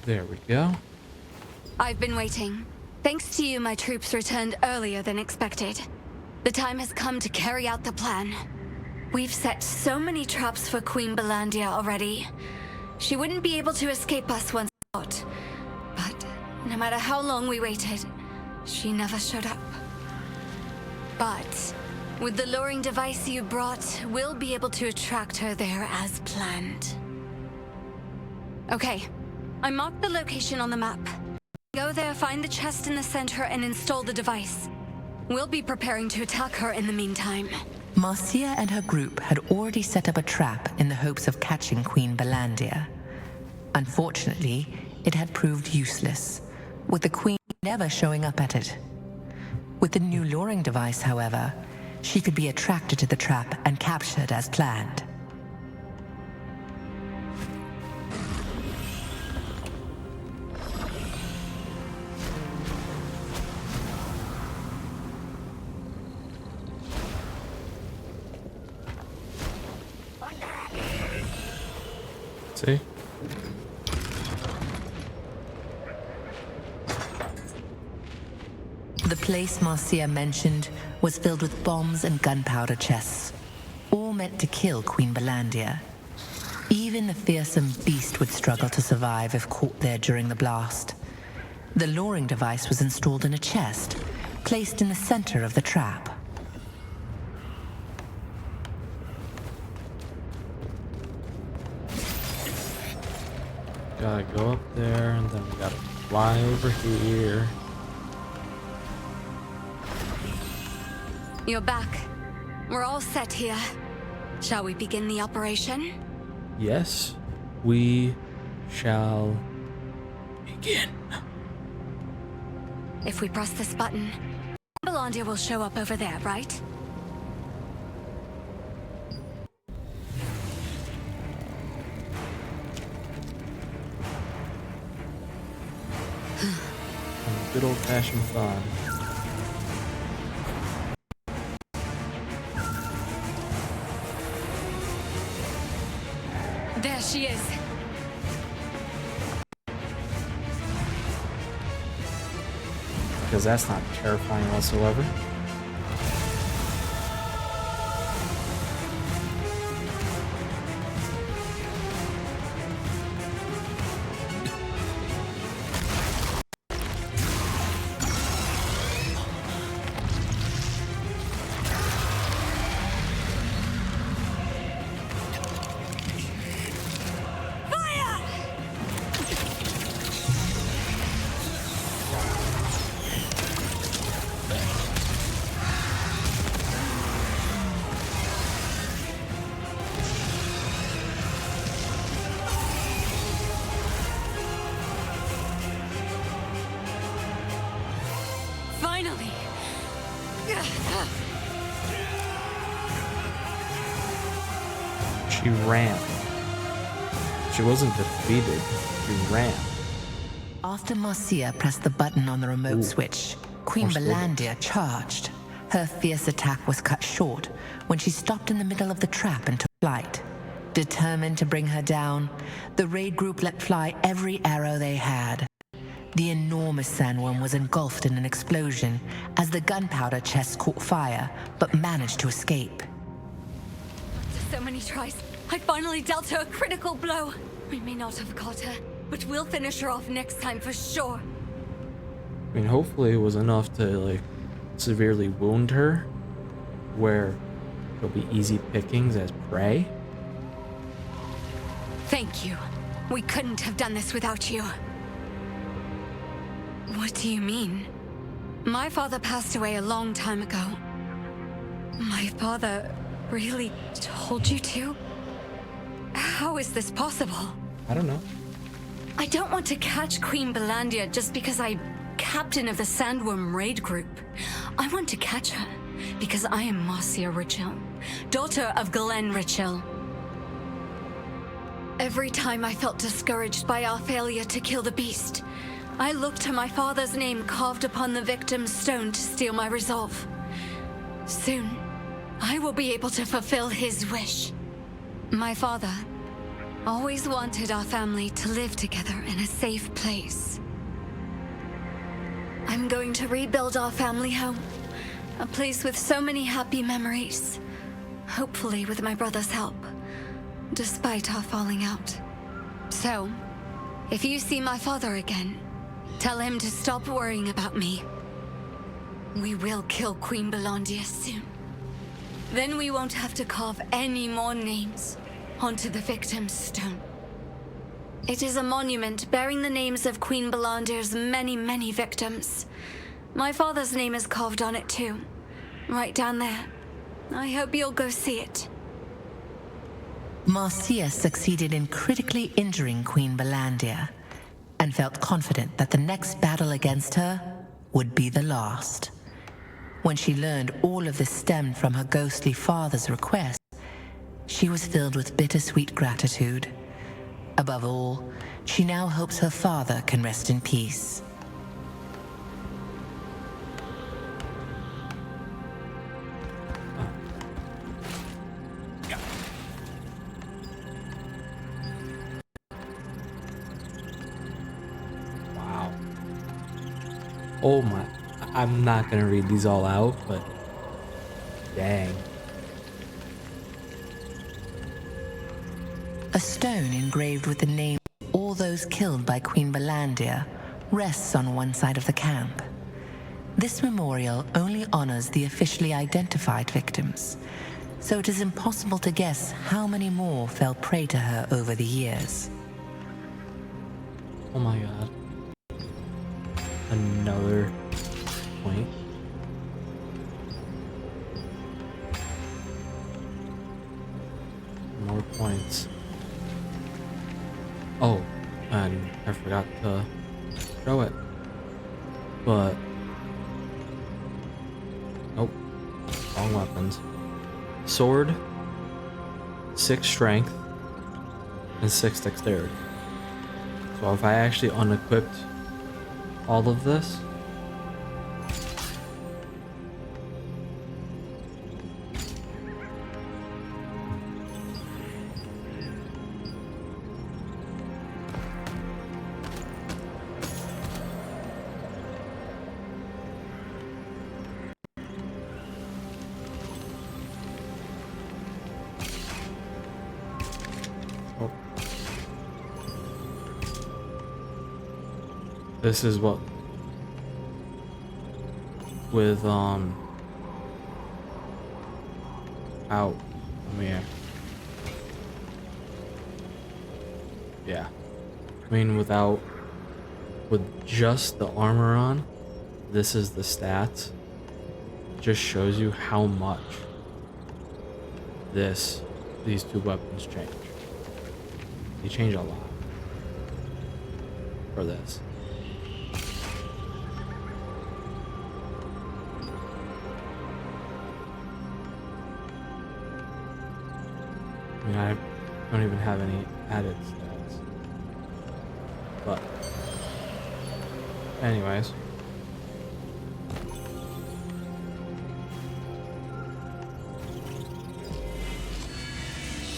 There we go. I've been waiting. Thanks to you, my troops returned earlier than expected. The time has come to carry out the plan. We've set so many traps for Queen Belandia already. She wouldn't be able to escape us once out. But no matter how long we waited, she never showed up. But with the luring device you brought, we'll be able to attract her there as planned. Okay. I marked the location on the map. Go there, find the chest in the center, and install the device. We'll be preparing to attack her in the meantime. Marcia and her group had already set up a trap in the hopes of catching Queen Belandia. Unfortunately, it had proved useless, with the Queen never showing up at it. With the new luring device, however, she could be attracted to the trap and captured as planned. See? The place Marcia mentioned was filled with bombs and gunpowder chests, all meant to kill Queen Belandia. Even the fearsome beast would struggle to survive if caught there during the blast. The luring device was installed in a chest, placed in the center of the trap. Gotta go up there, and then we gotta fly over here. You're back. We're all set here. Shall we begin the operation? Yes, we shall begin. If we press this button, Belandia will show up over there, right? Good old-fashioned fun. There she is. Because that's not terrifying whatsoever. Finally! She ran. She wasn't defeated. She ran. After Marcia pressed the button on the remote switch, Queen Belandia charged. Her fierce attack was cut short when she stopped in the middle of the trap and took flight. Determined to bring her down, the raid group let fly every arrow they had. The enormous sandworm was engulfed in an explosion as the gunpowder chest caught fire, but managed to escape. After so many tries, I finally dealt her a critical blow. We may not have caught her, but we'll finish her off next time for sure. I mean, hopefully it was enough to, like, severely wound her, where it'll be easy pickings as prey. Thank you. We couldn't have done this without you. What do you mean? My father passed away a long time ago. My father really told you to? How is this possible? I don't know. I don't want to catch Queen Belandia just because I'm captain of the Sandworm raid group. I want to catch her because I am Marcia Richhill, daughter of Glenn Richhill. Every time I felt discouraged by our failure to kill the beast, I looked to my father's name carved upon the victim's stone to steel my resolve. Soon, I will be able to fulfill his wish. My father always wanted our family to live together in a safe place. I'm going to rebuild our family home, a place with so many happy memories, hopefully with my brother's help, despite our falling out. So, if you see my father again, tell him to stop worrying about me. We will kill Queen Belandia soon. Then we won't have to carve any more names onto the victim's stone. It is a monument bearing the names of Queen Belandia's many, many victims. My father's name is carved on it too, right down there. I hope you'll go see it. Marcia succeeded in critically injuring Queen Belandia, and felt confident that the next battle against her would be the last. When she learned all of this stemmed from her ghostly father's request, she was filled with bittersweet gratitude. Above all, she now hopes her father can rest in peace. Wow. Oh my. I'm not gonna read these all out, but dang. A stone engraved with the name of all those killed by Queen Balandir rests on one side of the camp. This memorial only honors the officially identified victims, so it is impossible to guess how many more fell prey to her over the years. Oh my god. Another point. More points. Oh, and I forgot to show it. But nope. Wrong weapons. Sword, 6 strength, and 6 dexterity. So if I actually unequipped all of this, this is what with out. I mean, yeah. I mean, with just the armor on, this is the stats. It just shows you how much these two weapons change. They change a lot for this. I mean, I don't even have any added stats. But anyways.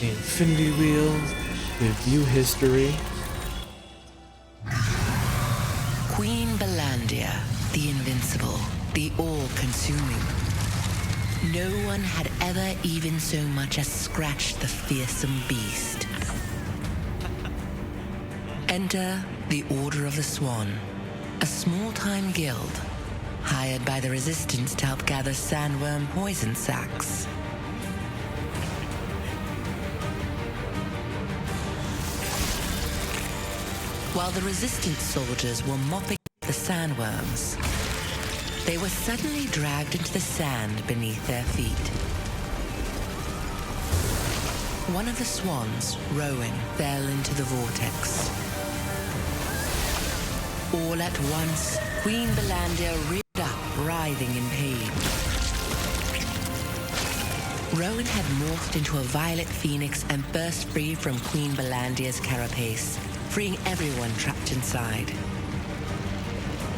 The Infinity Wheel, review history. Queen Balandir, the invincible, the all-consuming. No one had ever even so much as scratched the fearsome beast. Enter the Order of the Swan, a small-time guild hired by the Resistance to help gather sandworm poison sacs. While the Resistance soldiers were mopping up the sandworms, they were suddenly dragged into the sand beneath their feet. One of the swans, Rowan, fell into the vortex. All at once, Queen Balandir reared up, writhing in pain. Rowan had morphed into a violet phoenix and burst free from Queen Balandir's carapace, freeing everyone trapped inside.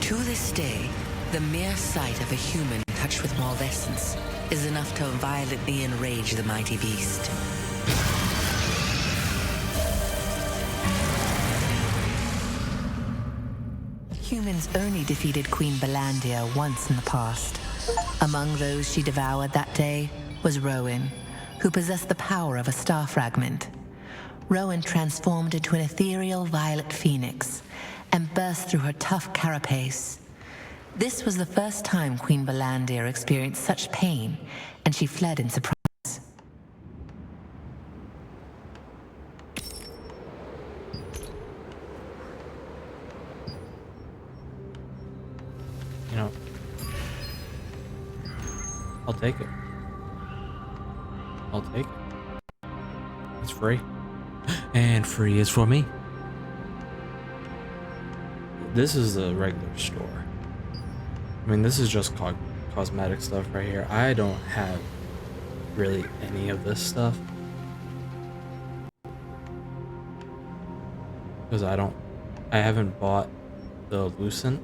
To this day, the mere sight of a human touched with malvescence is enough to violently enrage the mighty beast. Humans only defeated Queen Balandir once in the past. Among those she devoured that day was Rowan, who possessed the power of a star fragment. Rowan transformed into an ethereal violet phoenix and burst through her tough carapace. This was the first time Queen Balandir experienced such pain, and she fled in surprise. You know, I'll take it. I'll take it. It's free. And free is for me. this is the regular store. I mean, this is just cosmetic stuff right here. I don't have really any of this stuff. Because I haven't bought the Lucent.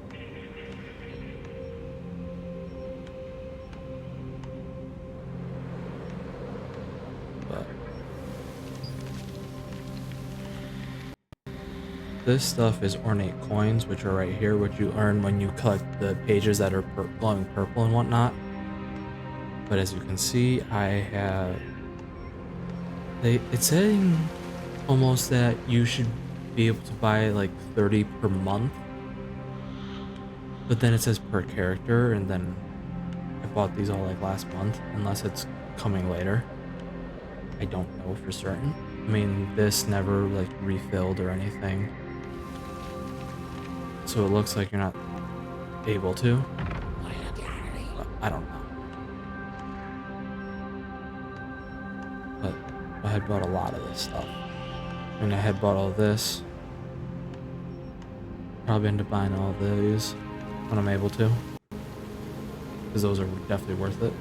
But this stuff is ornate coins, which are right here, which you earn when you collect the pages that are glowing purple and whatnot. But as you can see, I have... It's saying almost that you should be able to buy like 30 per month. But then it says per character, and then I bought these all like last month, unless it's coming later. I don't know for certain. I mean, this never like refilled or anything. So it looks like you're not able to. But I don't know. But I had bought a lot of this stuff. And I had bought all this. Probably end up buying all of these when I'm able to. Because those are definitely worth it.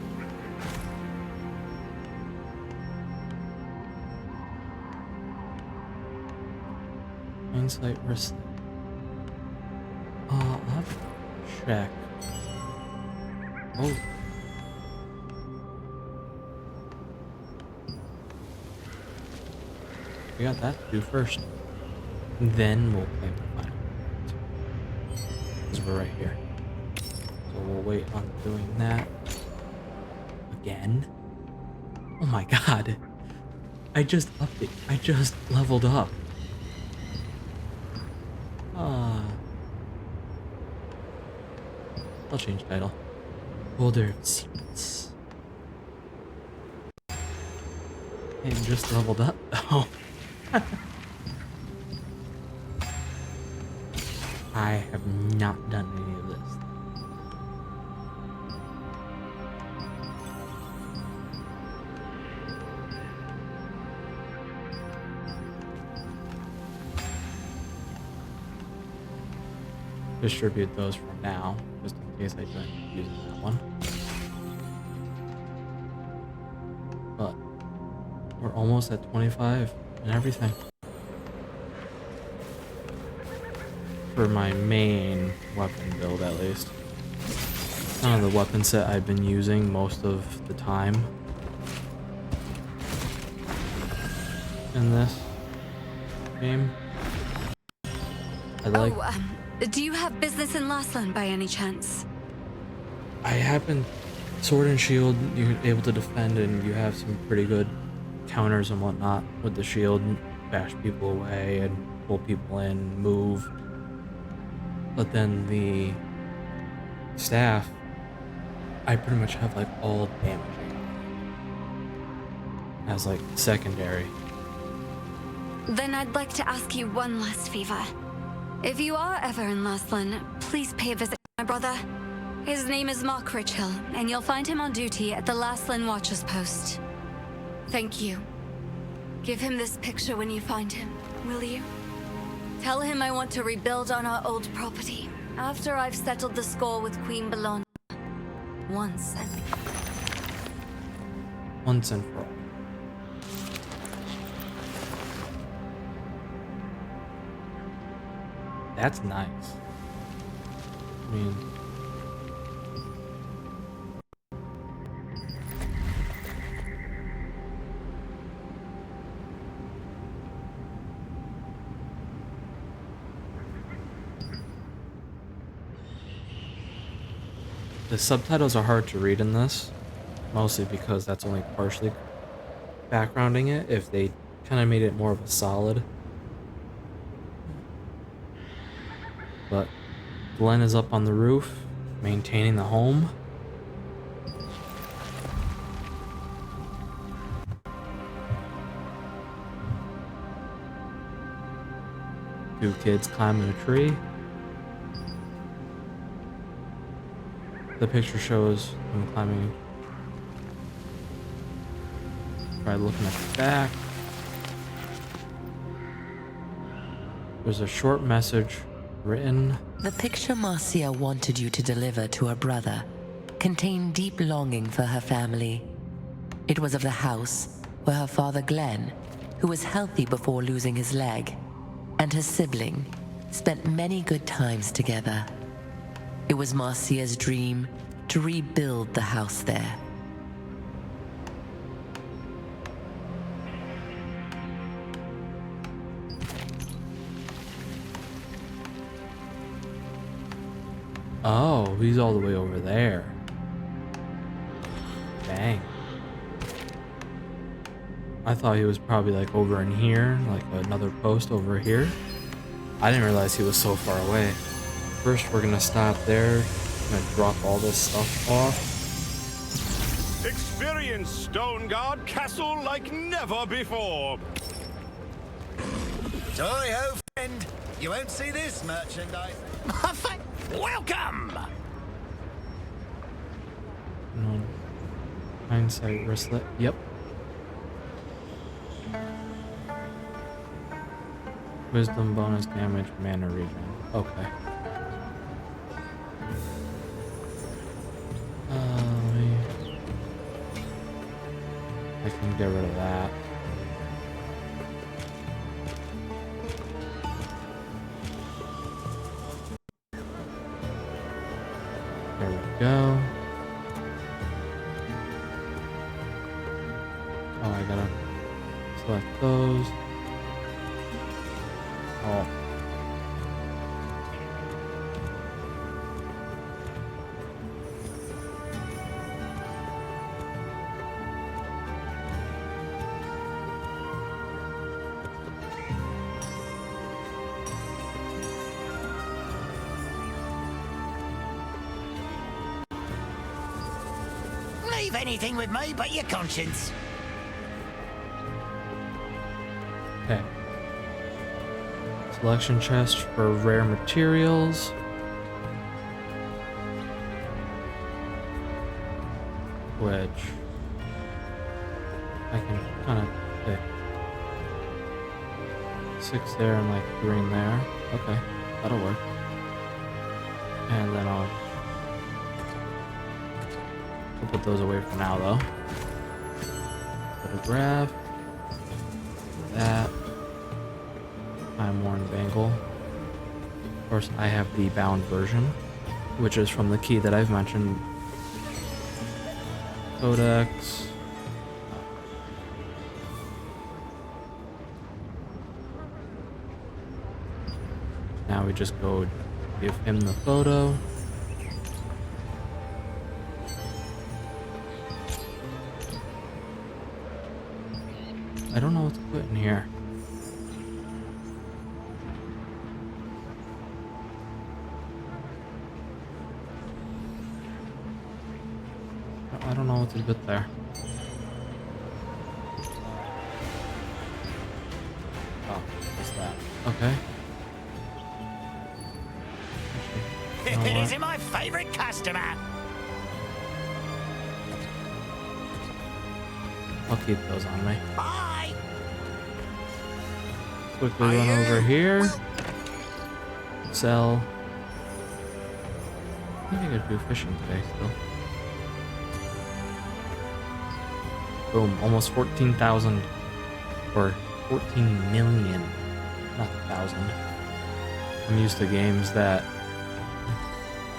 Insight wristlet. I'll have to check. Oh. We got that to do first. Then we'll play the final. Because we're right here. So we'll wait on doing that. Again? Oh my god. I just upped it. I just leveled up. I'll change title. Holder of Secrets. And just leveled up. Oh. I have not done any of this. Distribute those for now, just in case I don't use that one. But we're almost at 25 and everything. For my main weapon build, at least. Kind of the weapon set I've been using most of the time in this game. I like... do you have business in Lastland by any chance? I happen... Sword and shield, you're able to defend, and you have some pretty good counters and whatnot with the shield. Bash people away and pull people in, move. But then the staff, I pretty much have like all damaging as like secondary. Then I'd like to ask you one last favor. If you are ever in Lastland, please pay a visit to my brother. His name is Mark Richhill, and you'll find him on duty at the Lastland Watcher's Post. Thank you. Give him this picture when you find him, will you? Tell him I want to rebuild on our old property after I've settled the score with Queen Belonda. Once and for all. That's nice. I mean... The subtitles are hard to read in this, mostly because that's only partially backgrounding it. If they kind of made it more of a solid. But Glenn is up on the roof, maintaining the home. Two kids climbing a tree. The picture shows him climbing, right, looking at the back. There's a short message Written. The picture Marcia wanted you to deliver to her brother contained deep longing for her family. It was of the house where her father Glenn, who was healthy before losing his leg, and her sibling spent many good times together. It was Marcia's dream to rebuild the house there. Oh, he's all the way over there. Dang. I thought he was probably like over in here, like another post over here. I didn't realize he was so far away. First, we're gonna stop there. I'm gonna drop all this stuff off. Experience Stone Guard Castle like never before. Toy-ho, friend. You won't see this merchandise. Welcome! No. Hindsight wristlet. Yep. Wisdom bonus damage, mana regen. Okay. I can get rid of that. There we go. Oh, I gotta select those. Oh. Leave anything with me but your conscience. Okay. Selection chest for rare materials. Which I can kind of pick. 6 there and like 3 in there. Okay, that'll work. And then I'll put those away for now though. Photograph. That. Time-worn bangle. Of course, I have the bound version, which is from the key that I've mentioned. Codex. Now we just go give him the photo. I don't know what to put in here. I don't know what to put there. Oh, what's that? Okay. It isn't my favorite customer. I'll keep those on me. Bye. Quickly run over here. Sell. I think I could do fishing today still. Boom, almost 14,000 or 14 million, not 1,000. I'm used to games that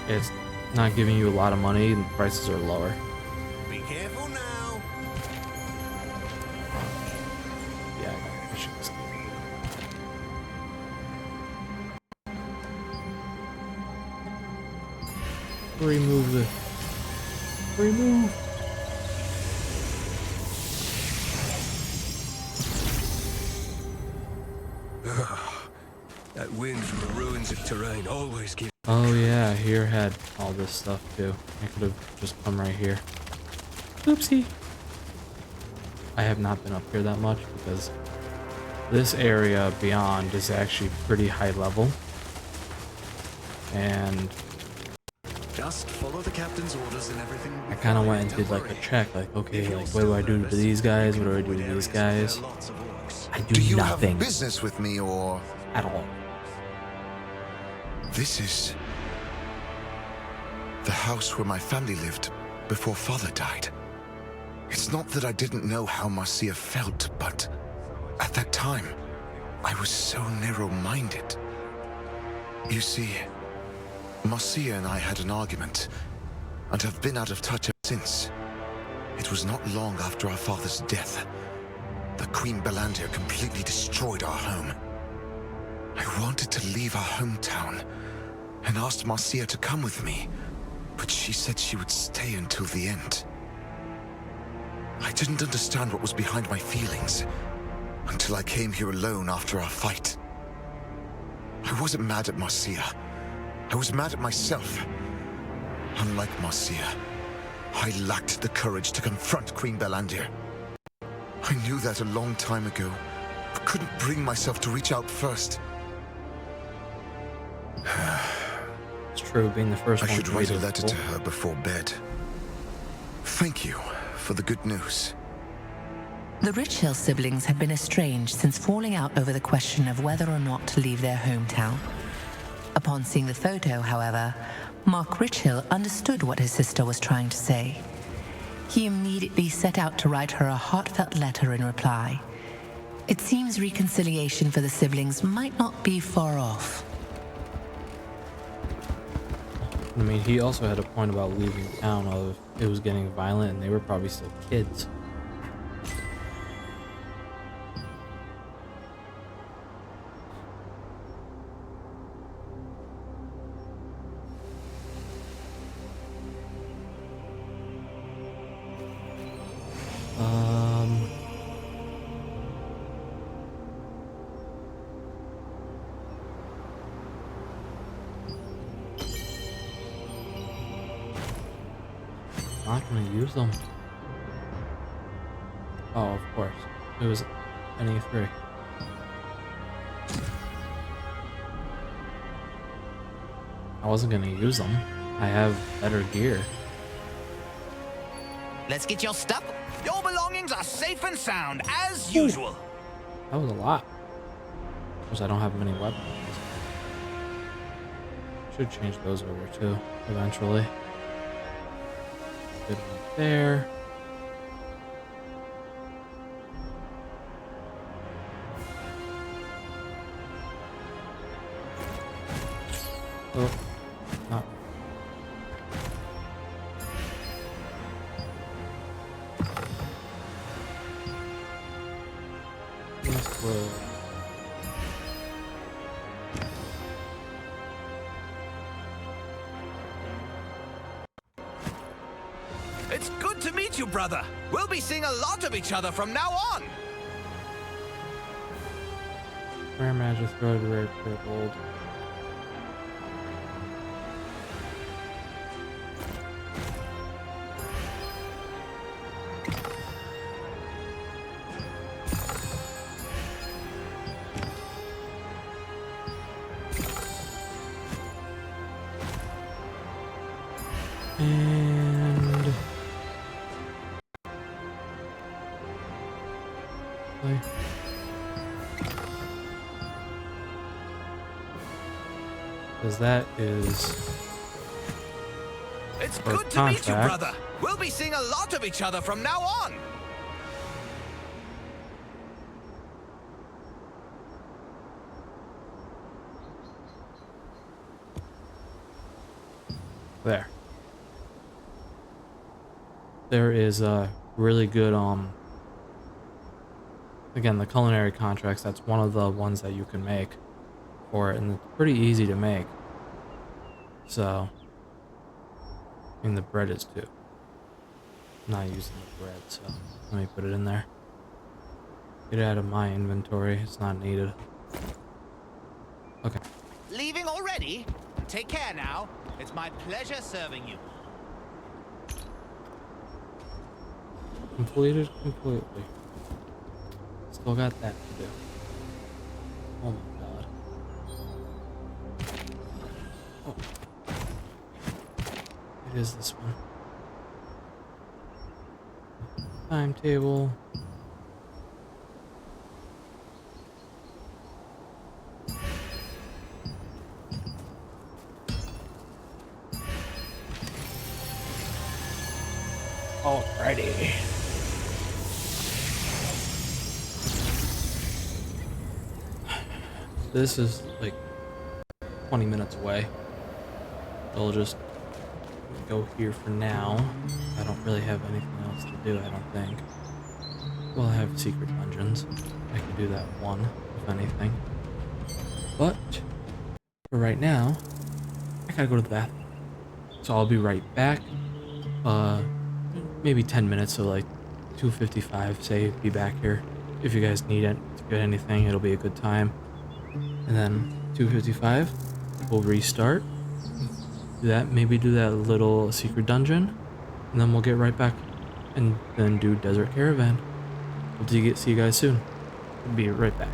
it's not giving you a lot of money and the prices are lower. Be careful now. Yeah, I got fishing still. Remove the... Remove! That wind from the ruins of terrain always gives... Oh yeah, here had all this stuff too. I could have just come right here. Oopsie. I have not been up here that much because this area beyond is actually pretty high level. And Just follow the captain's orders and everything. I kind of went and did like a check, like, okay, like what do I do to these guys? What do I do to these guys? I do Do you nothing have business with me or... at all. This is the house where my family lived before Father died. It's not that I didn't know how Marcia felt, but at that time, I was so narrow-minded. You see, Marcia and I had an argument, and have been out of touch ever since. It was not long after our father's death that Queen Belandir completely destroyed our home. I wanted to leave our hometown and asked Marcia to come with me, but she said she would stay until the end. I didn't understand what was behind my feelings until I came here alone after our fight. I wasn't mad at Marcia. I was mad at myself. Unlike Marcia, I lacked the courage to confront Queen Belandir. I knew that a long time ago, but couldn't bring myself to reach out first. It's true, being the first one. I should write a is letter cool. to her before bed. Thank you for the good news. The Richhill siblings had been estranged since falling out over the question of whether or not to leave their hometown. Upon seeing the photo, however, Mark Richhill understood what his sister was trying to say. He immediately set out to write her a heartfelt letter in reply. It seems reconciliation for the siblings might not be far off. I mean, he also had a point about leaving town of it was getting violent and they were probably still kids. Not gonna use them. Oh, of course. It was an E3. I wasn't gonna use them. I have better gear. Let's get your stuff. Your belongings are safe and sound, as usual. That was a lot. Of course, I don't have many weapons. Should change those over too, eventually. Good one there. Oh, not. Let's go. It's good to meet you, brother. We'll be seeing a lot of each other from now on. Rare magic, throw to rare pure gold. And play. Because that is It's good to meet you, brother. We'll be seeing a lot of each other from now on. there. There is a really good again, the culinary contracts, that's one of the ones that you can make for it, and it's pretty easy to make. So, I mean, the bread is too. I'm not using the bread, so let me put it in there. Get it out of my inventory, it's not needed. Okay. Leaving already? Take care now. It's my pleasure serving you. Completed completely. Still got that to do. Oh my god. Oh. It is this one. Timetable. ready. This is like 20 minutes away. I'll just go here for now. I don't really have anything else to do, I don't think. Well, I have secret dungeons. I could do that one, if anything. But for right now, I gotta go to the bathroom. So I'll be right back. Maybe 10 minutes, so like 2:55, say, be back here. If you guys need it to get anything, it'll be a good time. And then 2:55, we'll restart. Do that, maybe do that little secret dungeon, and then we'll get right back and then do Desert Caravan. We'll see you guys soon. Be right back.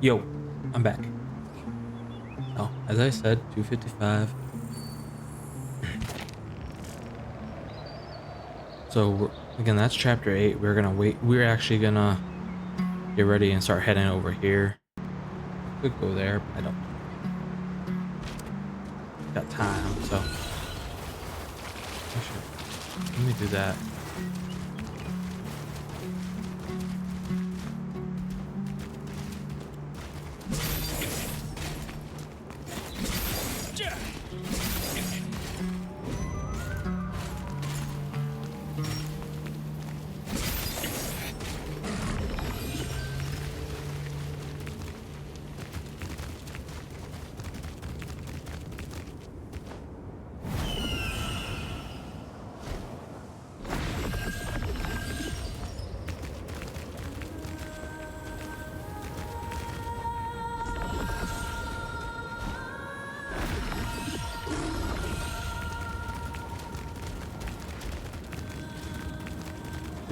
Yo, I'm back. Oh, as I said, 255. So again, that's chapter 8. We're gonna wait. We're actually gonna get ready and start heading over here. Could go there, but I don't got time, so actually, let me do that.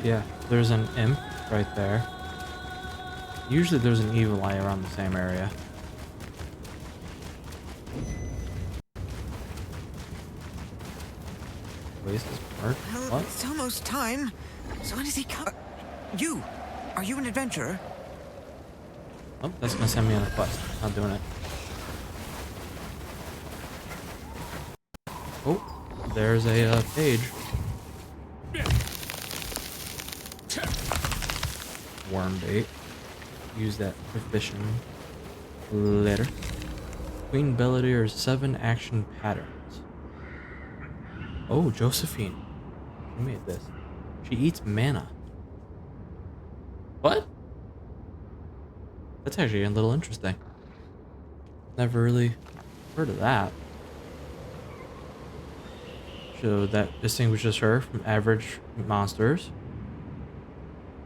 Yeah, there's an imp right there. Usually there's an evil eye around the same area. Oasis Park? Well, What? it's almost time. So when does he come? You! Are you an adventurer? Oh, that's gonna send me on a quest. Not doing it. Oh, there's a page. Worm bait. Use that for fishing later. Queen Belladeur's 7 action patterns. Oh, Josephine. Who made this? She eats mana. What? That's actually a little interesting. Never really heard of that. So that distinguishes her from average monsters.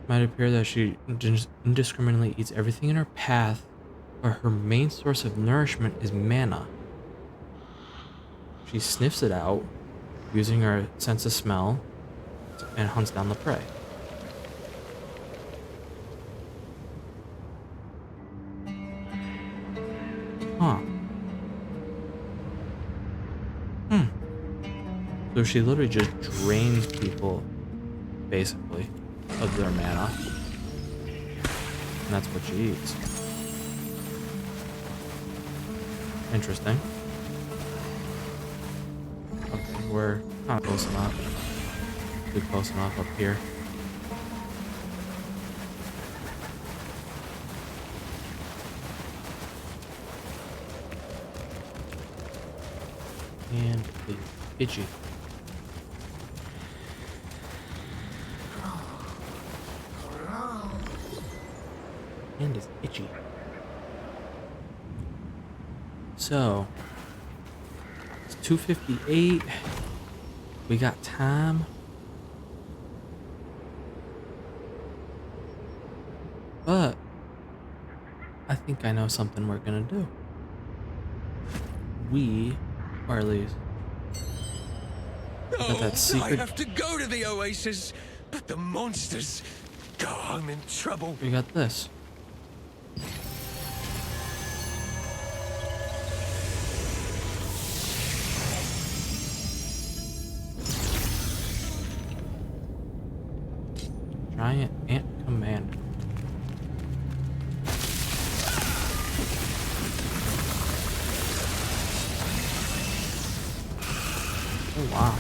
Might appear that she indiscriminately eats everything in her path, but her main source of nourishment is mana. She sniffs it out, using her sense of smell, and hunts down the prey. Huh. So she literally just drains people, basically, of their mana. And that's what she eats. Interesting. Okay, we're not close enough. Too close enough up here. And it's itchy. And it's itchy. So it's 2:58. We got time. But I think I know something we're gonna do. Or at least got that secret. I have to go to the oasis, but the monsters. Oh, I'm in trouble. We got this. Giant ant commander. Oh wow.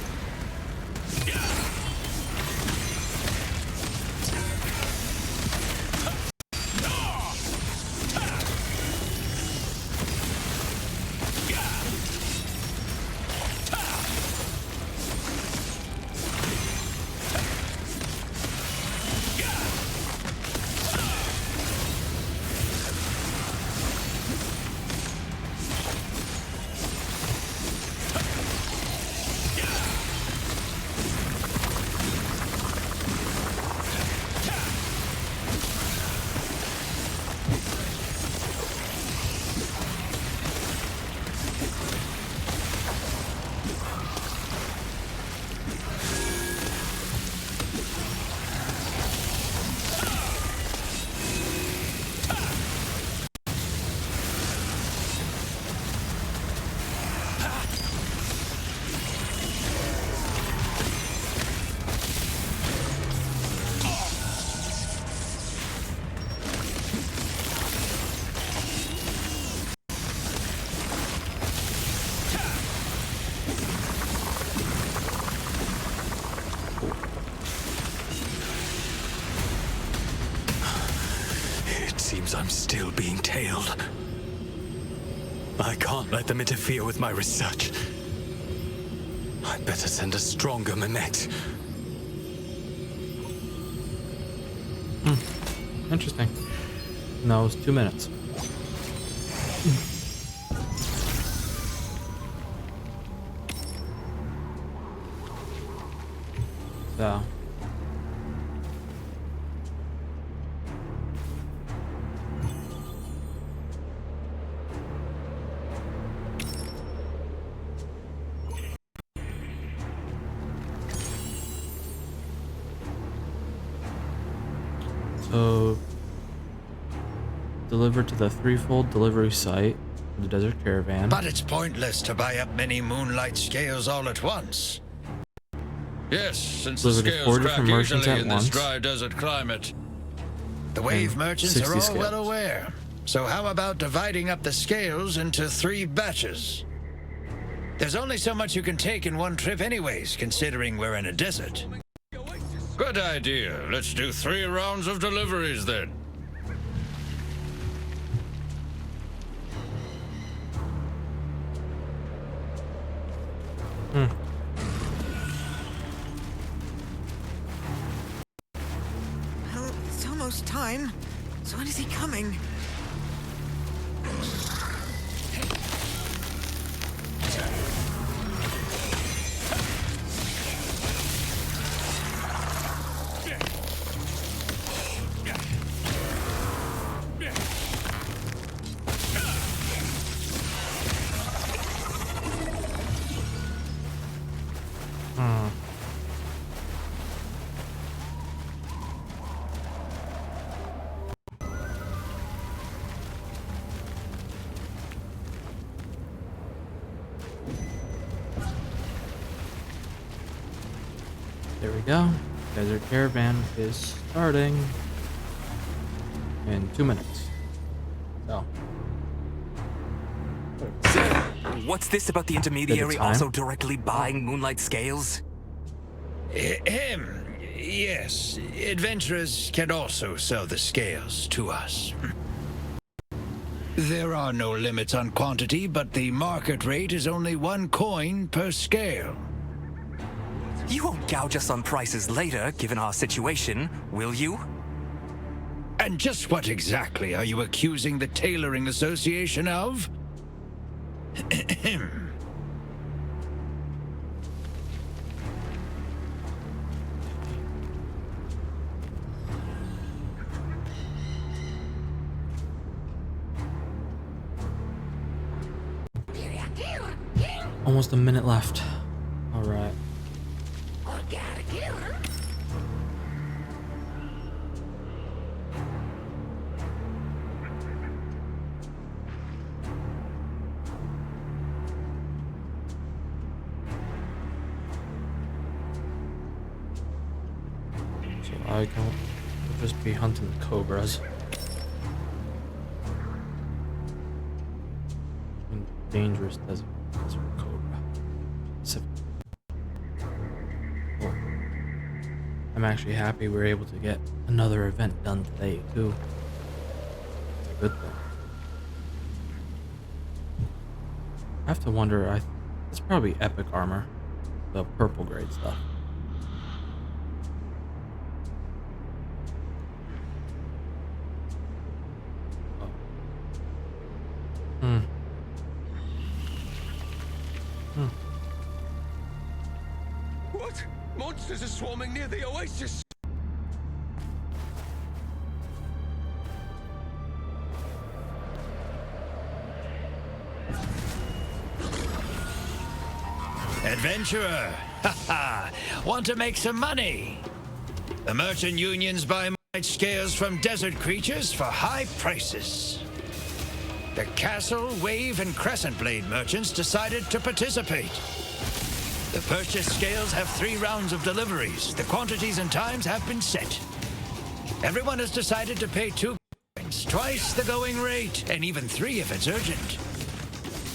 seems I'm still being tailed. I can't let them interfere with my research. I'd better send a stronger Manette. Interesting. No, it was 2 minutes. So. So, delivered to the threefold delivery site for the desert caravan. But it's pointless to buy up many moonlight scales all at once. Yes, since Delivered the to scales 4 crack different merchants easily at in once. this dry desert climate. The wave And merchants are 60 all scales. well aware. So how about dividing up the scales into 3 batches? There's only so much you can take in one trip anyways, considering we're in a desert. Good idea. Let's do 3 rounds of deliveries then. Well, it's almost time. So when is he coming? There we go. Desert caravan is starting in 2 minutes. So. What's this about the intermediary time? also directly buying moonlight scales? Him. Yes, adventurers can also sell the scales to us. There are no limits on quantity, but the market rate is only 1 coin per scale. You won't gouge us on prices later, given our situation, will you? And just what exactly are you accusing the Tailoring Association of? Almost a minute left. All right. So I can just be hunting the cobras. And dangerous desert cobra. Well, I'm actually happy we were able to get another event done today too. It's a good thing. I have to wonder, it's probably epic armor. The purple grade stuff. What? Monsters are swarming near the oasis! Adventurer! Haha! Want to make some money? The merchant unions buy moonlight scales from desert creatures for high prices. The Castle, Wave, and Crescent Blade merchants decided to participate. The purchased scales have 3 rounds of deliveries. The quantities and times have been set. Everyone has decided to pay 2 coins, twice the going rate, and even 3 if it's urgent.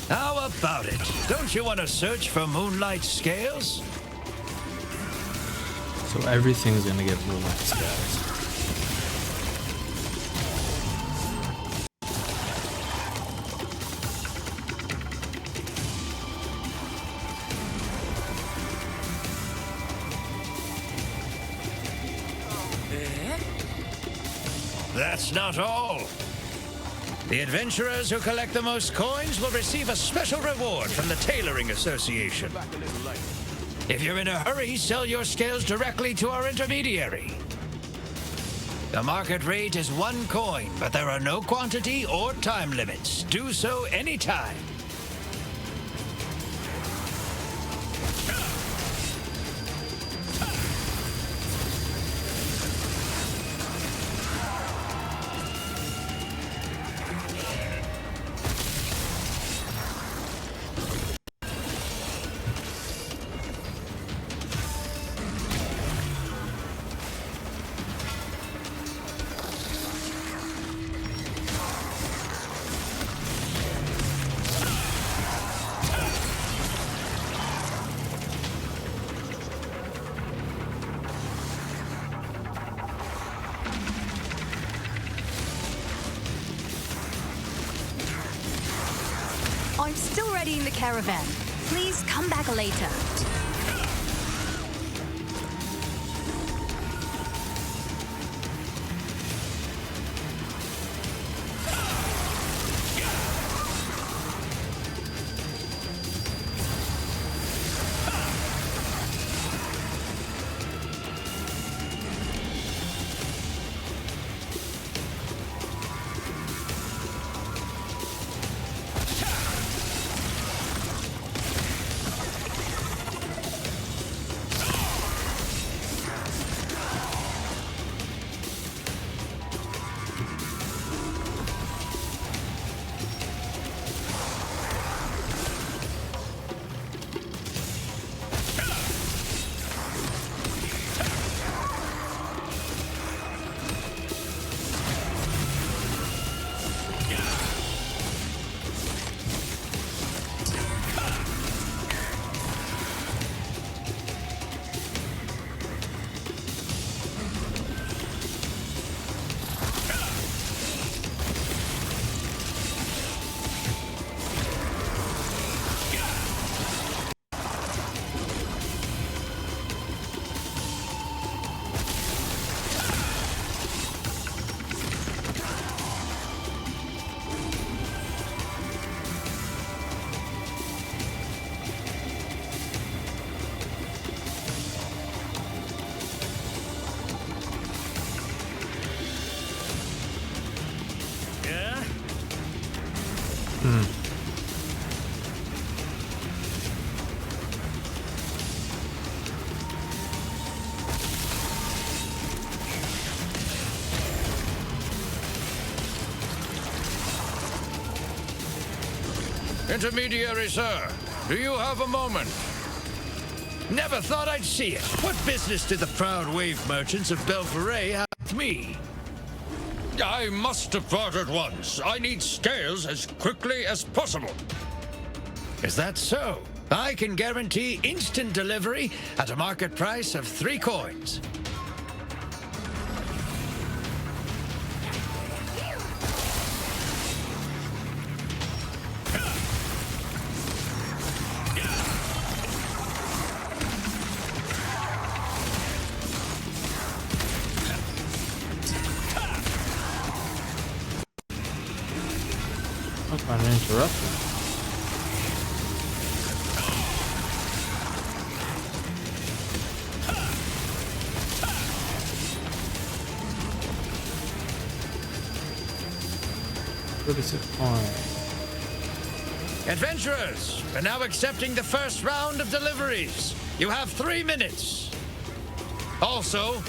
How about it? Don't you want to search for moonlight scales? So everything's gonna get moonlight scales. that's not all. The adventurers who collect the most coins will receive a special reward from the Tailoring Association. If you're in a hurry, sell your scales directly to our intermediary. The market rate is 1 coin, but there are no quantity or time limits. Do so anytime. I'm still readying the caravan. Please come back later. Intermediary, sir, do you have a moment? Never thought I'd see it. What business did the proud wave merchants of Belforay have with me? I must depart at once. I need scales as quickly as possible. Is that so? I can guarantee instant delivery at a market price of 3 coins. An interruption. Adventurers, we're now accepting the first round of deliveries. You have 3 minutes. Also,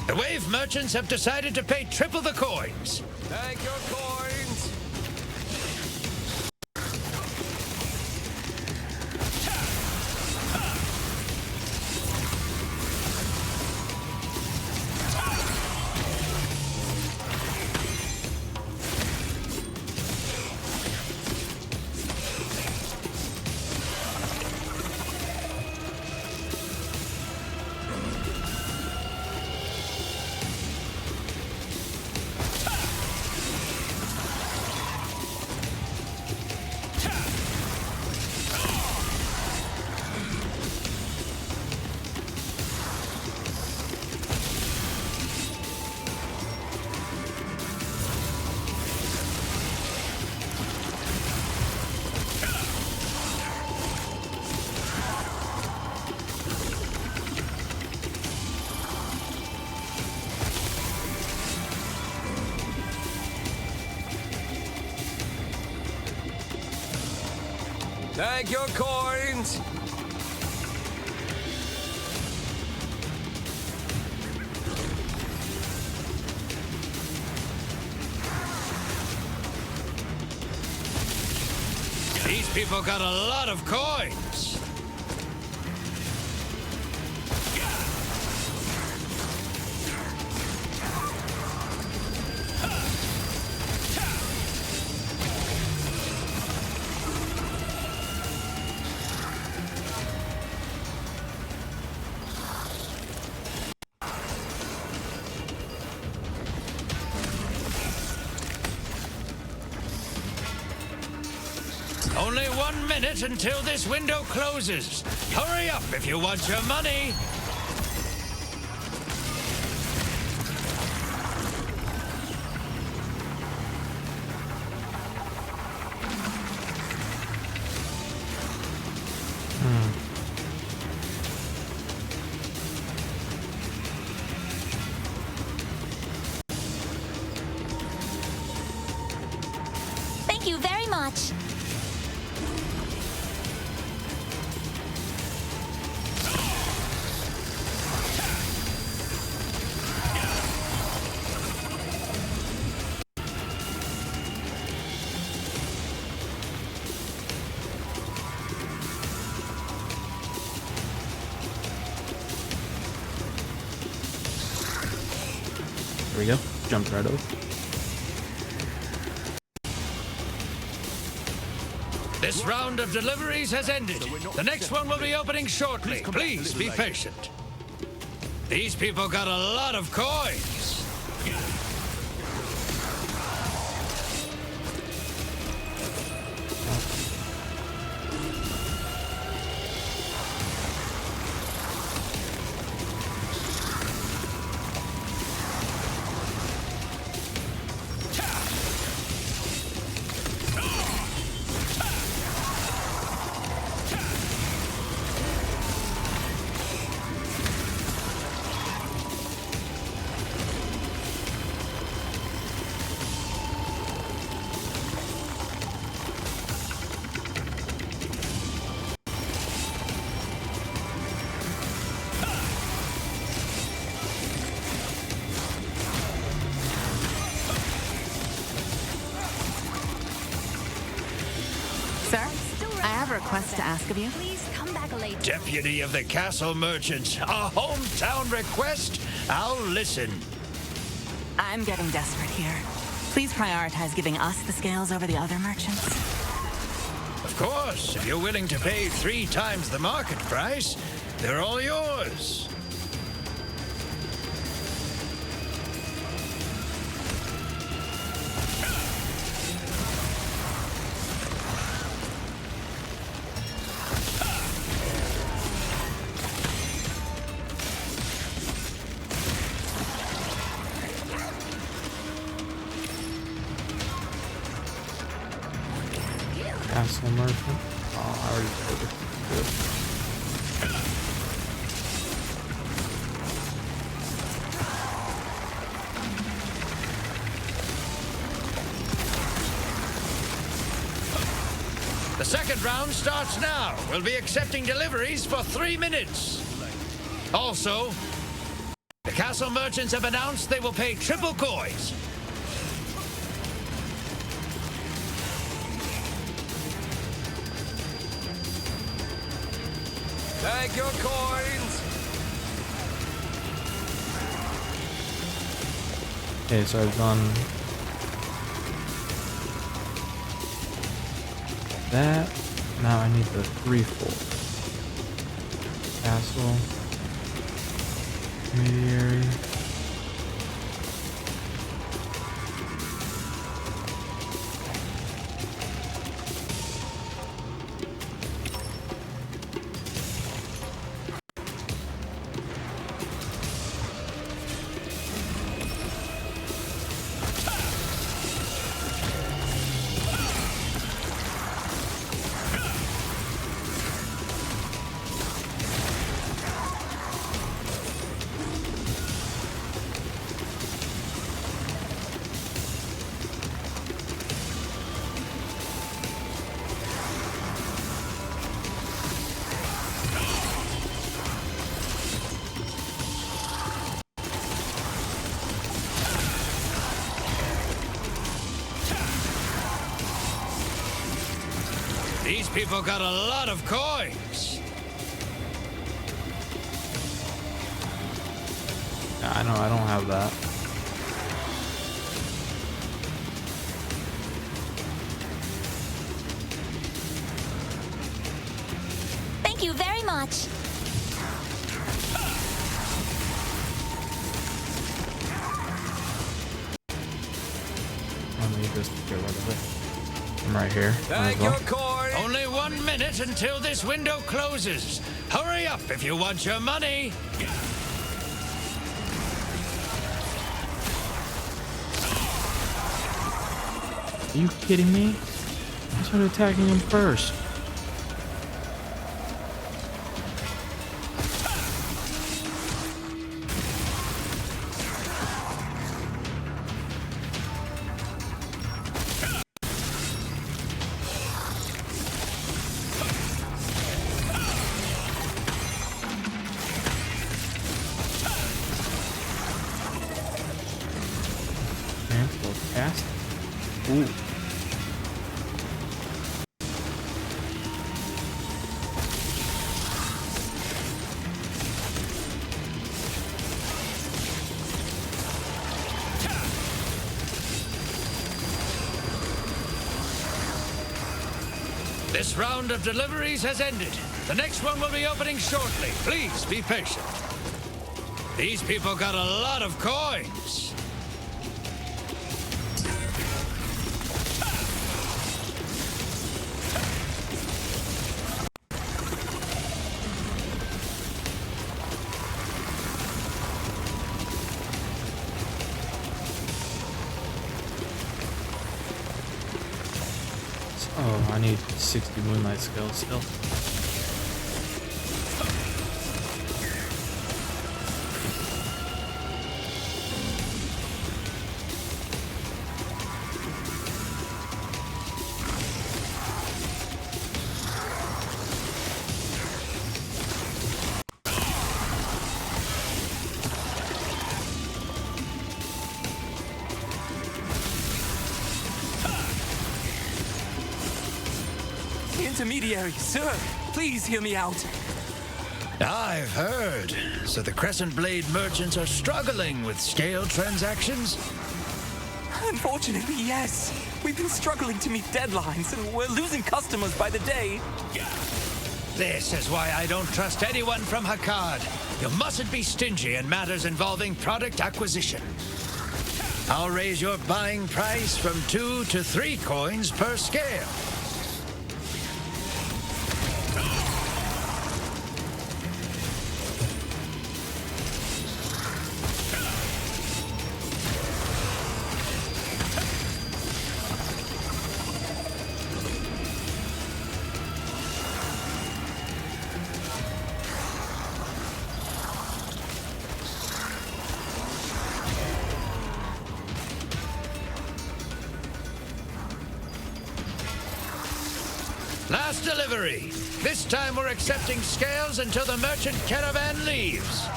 the wave merchants have decided to pay triple the coins. Thank your coins. Thank your coins. These people got a lot of coins. Only 1 minute until this window closes. Hurry up if you want your money. Thank you very much. There we go. Jumped right over. This round of deliveries has ended. The next one will be opening shortly. Please be patient. These people got a lot of coins. Sir, I have a request to ask of you. Please come back later. Deputy of the Castle Merchants, a hometown request? I'll listen. I'm getting desperate here. Please prioritize giving us the scales over the other merchants. Of course, if you're willing to pay 3 times the market price, they're all yours. Castle merchant. Oh, I already told her. Good. The second round starts now. We'll be accepting deliveries for 3 minutes. Also, the Castle Merchants have announced they will pay triple coins. Thank your coins. Okay, so I've done that. Now I need the 3-4. Castle. Intermediary. people got a lot of coins. I don't have that. Thank you very much. Let me just get rid of it. I'm right here. Thank your coin. Only 1 minute until this window closes. Hurry up if you want your money. Are you kidding me? I started attacking him first. Cancel cast. Ooh. This round of deliveries has ended. The next one will be opening shortly. Please be patient. These people got a lot of coins. Oh, I need 60 Moonlight skills still. Intermediary, sir, please hear me out. I've heard. So the Crescent Blade merchants are struggling with scale transactions? Unfortunately, yes. We've been struggling to meet deadlines, and we're losing customers by the day. This is why I don't trust anyone from Hakad. You mustn't be stingy in matters involving product acquisition. I'll raise your buying price from 2 to 3 coins per scale. Last delivery. This time we're accepting scales until the merchant caravan leaves.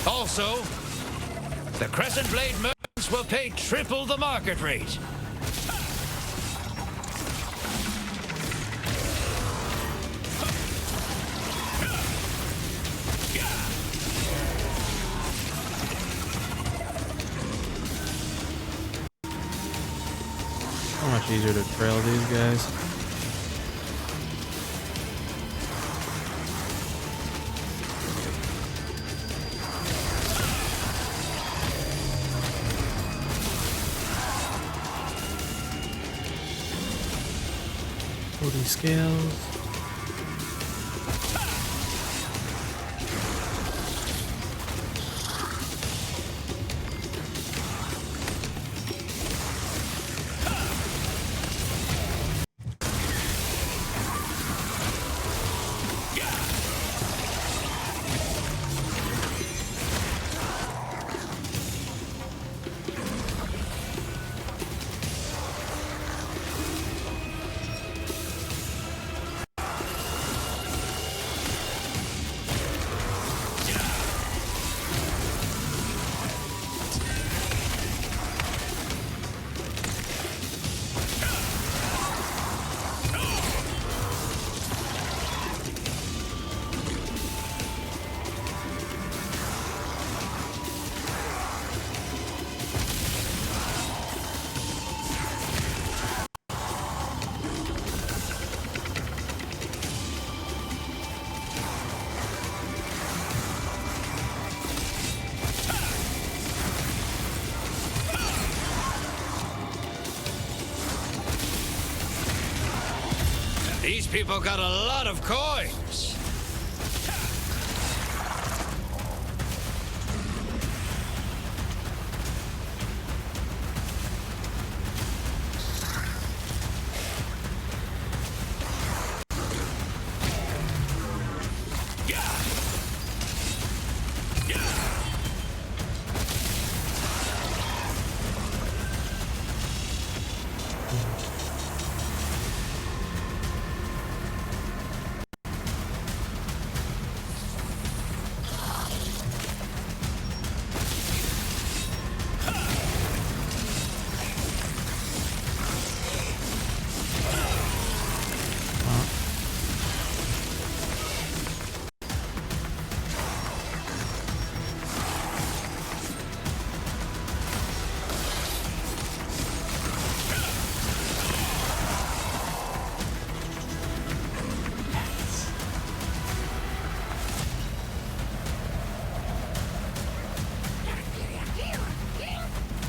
Also, the Crescent Blade merchants will pay triple the market rate. So much easier to trail these guys. Scales. These people got a lot of coins.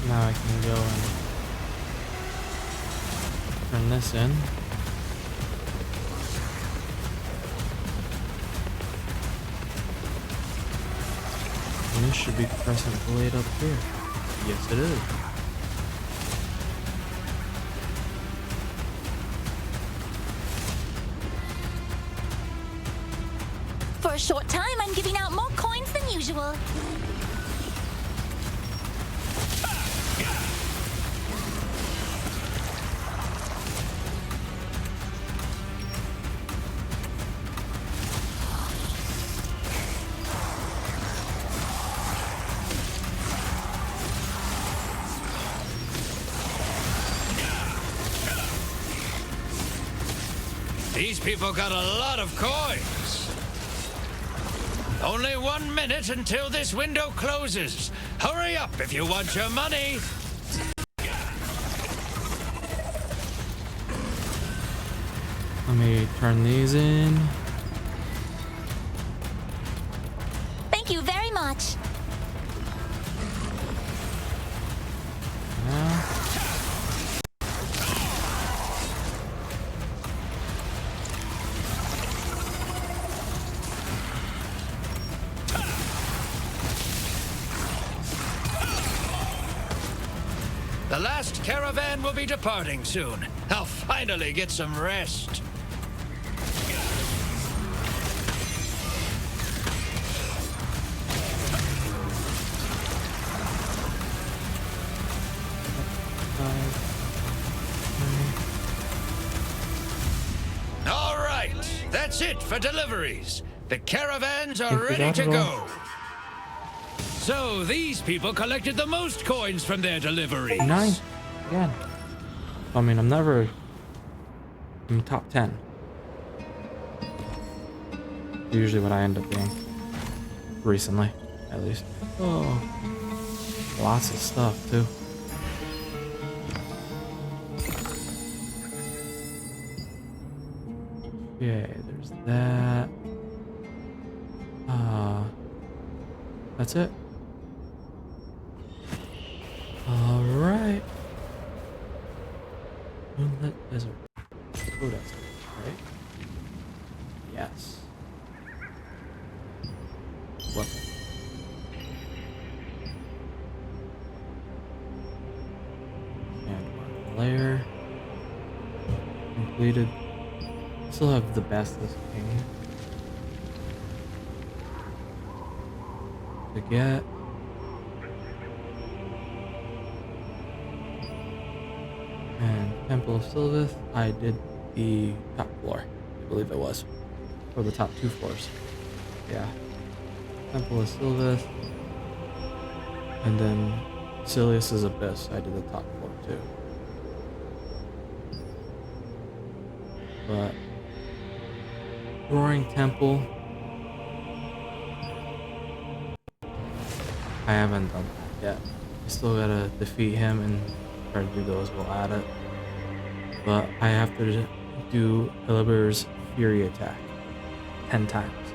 Now I can go and turn this in. And this should be crescent blade up here. Yes, it is. For a short time, I'm giving out more coins than usual. These people got a lot of coins. Only 1 minute until this window closes. Hurry up if you want your money. Let me turn these in. Thank you very much. Now. The last caravan will be departing soon. I'll finally get some rest. All right, that's it for deliveries. The caravans are ready to go. So these people collected the most coins from their deliveries. 9 again. I mean, I'm never in top 10. Usually what I end up being. Recently, at least. Oh, lots of stuff too. Okay, there's that. That's it. All right. Moonlit Desert. Oh, that's it, right? Yes. Weapon. And layer. Completed. Still have the Basilisk King to get. And Temple of Sylvith, I did the top floor, I believe it was. Or the top 2 floors. Yeah. Temple of Sylvith. And then Silius's Abyss, I did the top floor too. But Roaring Temple, I haven't done that yet. I still gotta defeat him and try to do those while at it. But I have to do Eliber's Fury attack 10 times.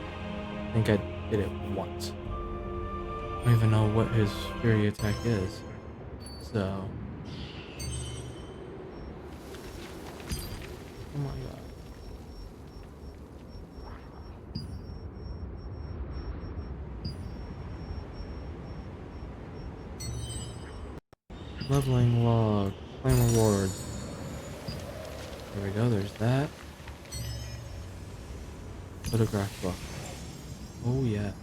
I think I did it once. I don't even know what his Fury attack is. So. Oh my god. Leveling log. Claim rewards. There we go, there's that. Photograph book. Oh yes.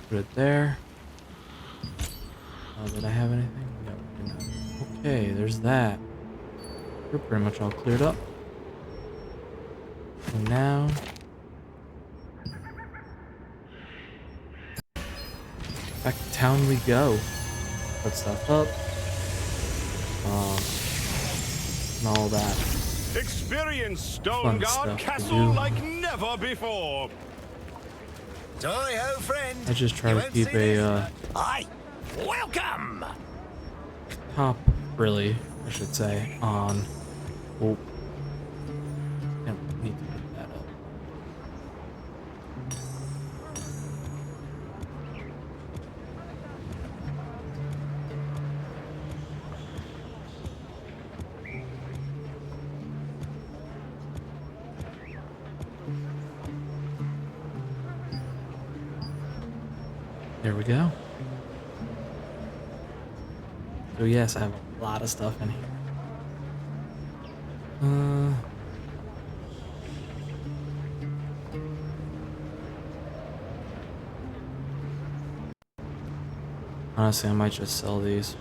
Put it there. Did I have anything? No, I did not. Okay, there's that. We're pretty much all cleared up. And now... back to town we go. Put stuff up. And all that. Experience Stone Guard Castle like never before. Hi-ho, friend. I just try to keep a Hi. Welcome. top, really, I should say, on. Oh, don't need to put that up. There we go. So yes, I have a lot of stuff in here. Honestly, I might just sell these.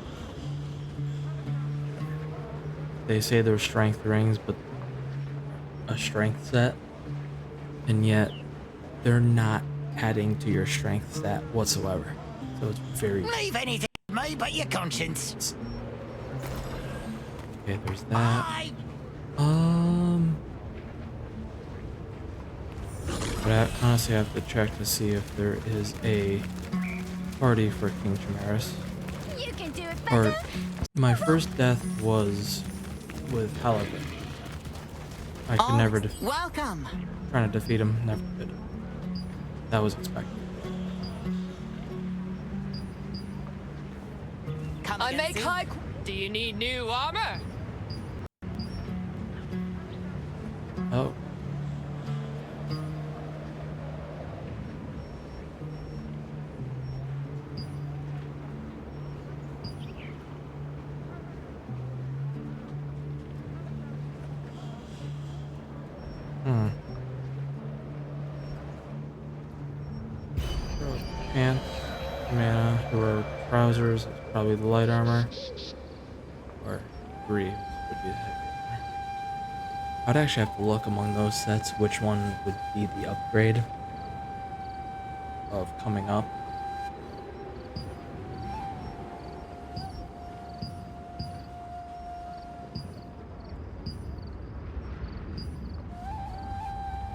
They say they're strength rings, but a strength set, and yet they're not adding to your strength stat whatsoever. So it's very... Leave anything to me but your conscience. Okay, there's that. But I honestly have to check to see if there is a party for King Chimeras. You can do it better. Or my first death was with Halibut. I could never welcome. Trying to defeat him, never could. That was expected. I make high. Do you need new armor? Oh. Pants, mana, or trousers, it's probably the light armor. Or greaves would be the heavy armor. I'd actually have to look among those sets which one would be the upgrade of coming up.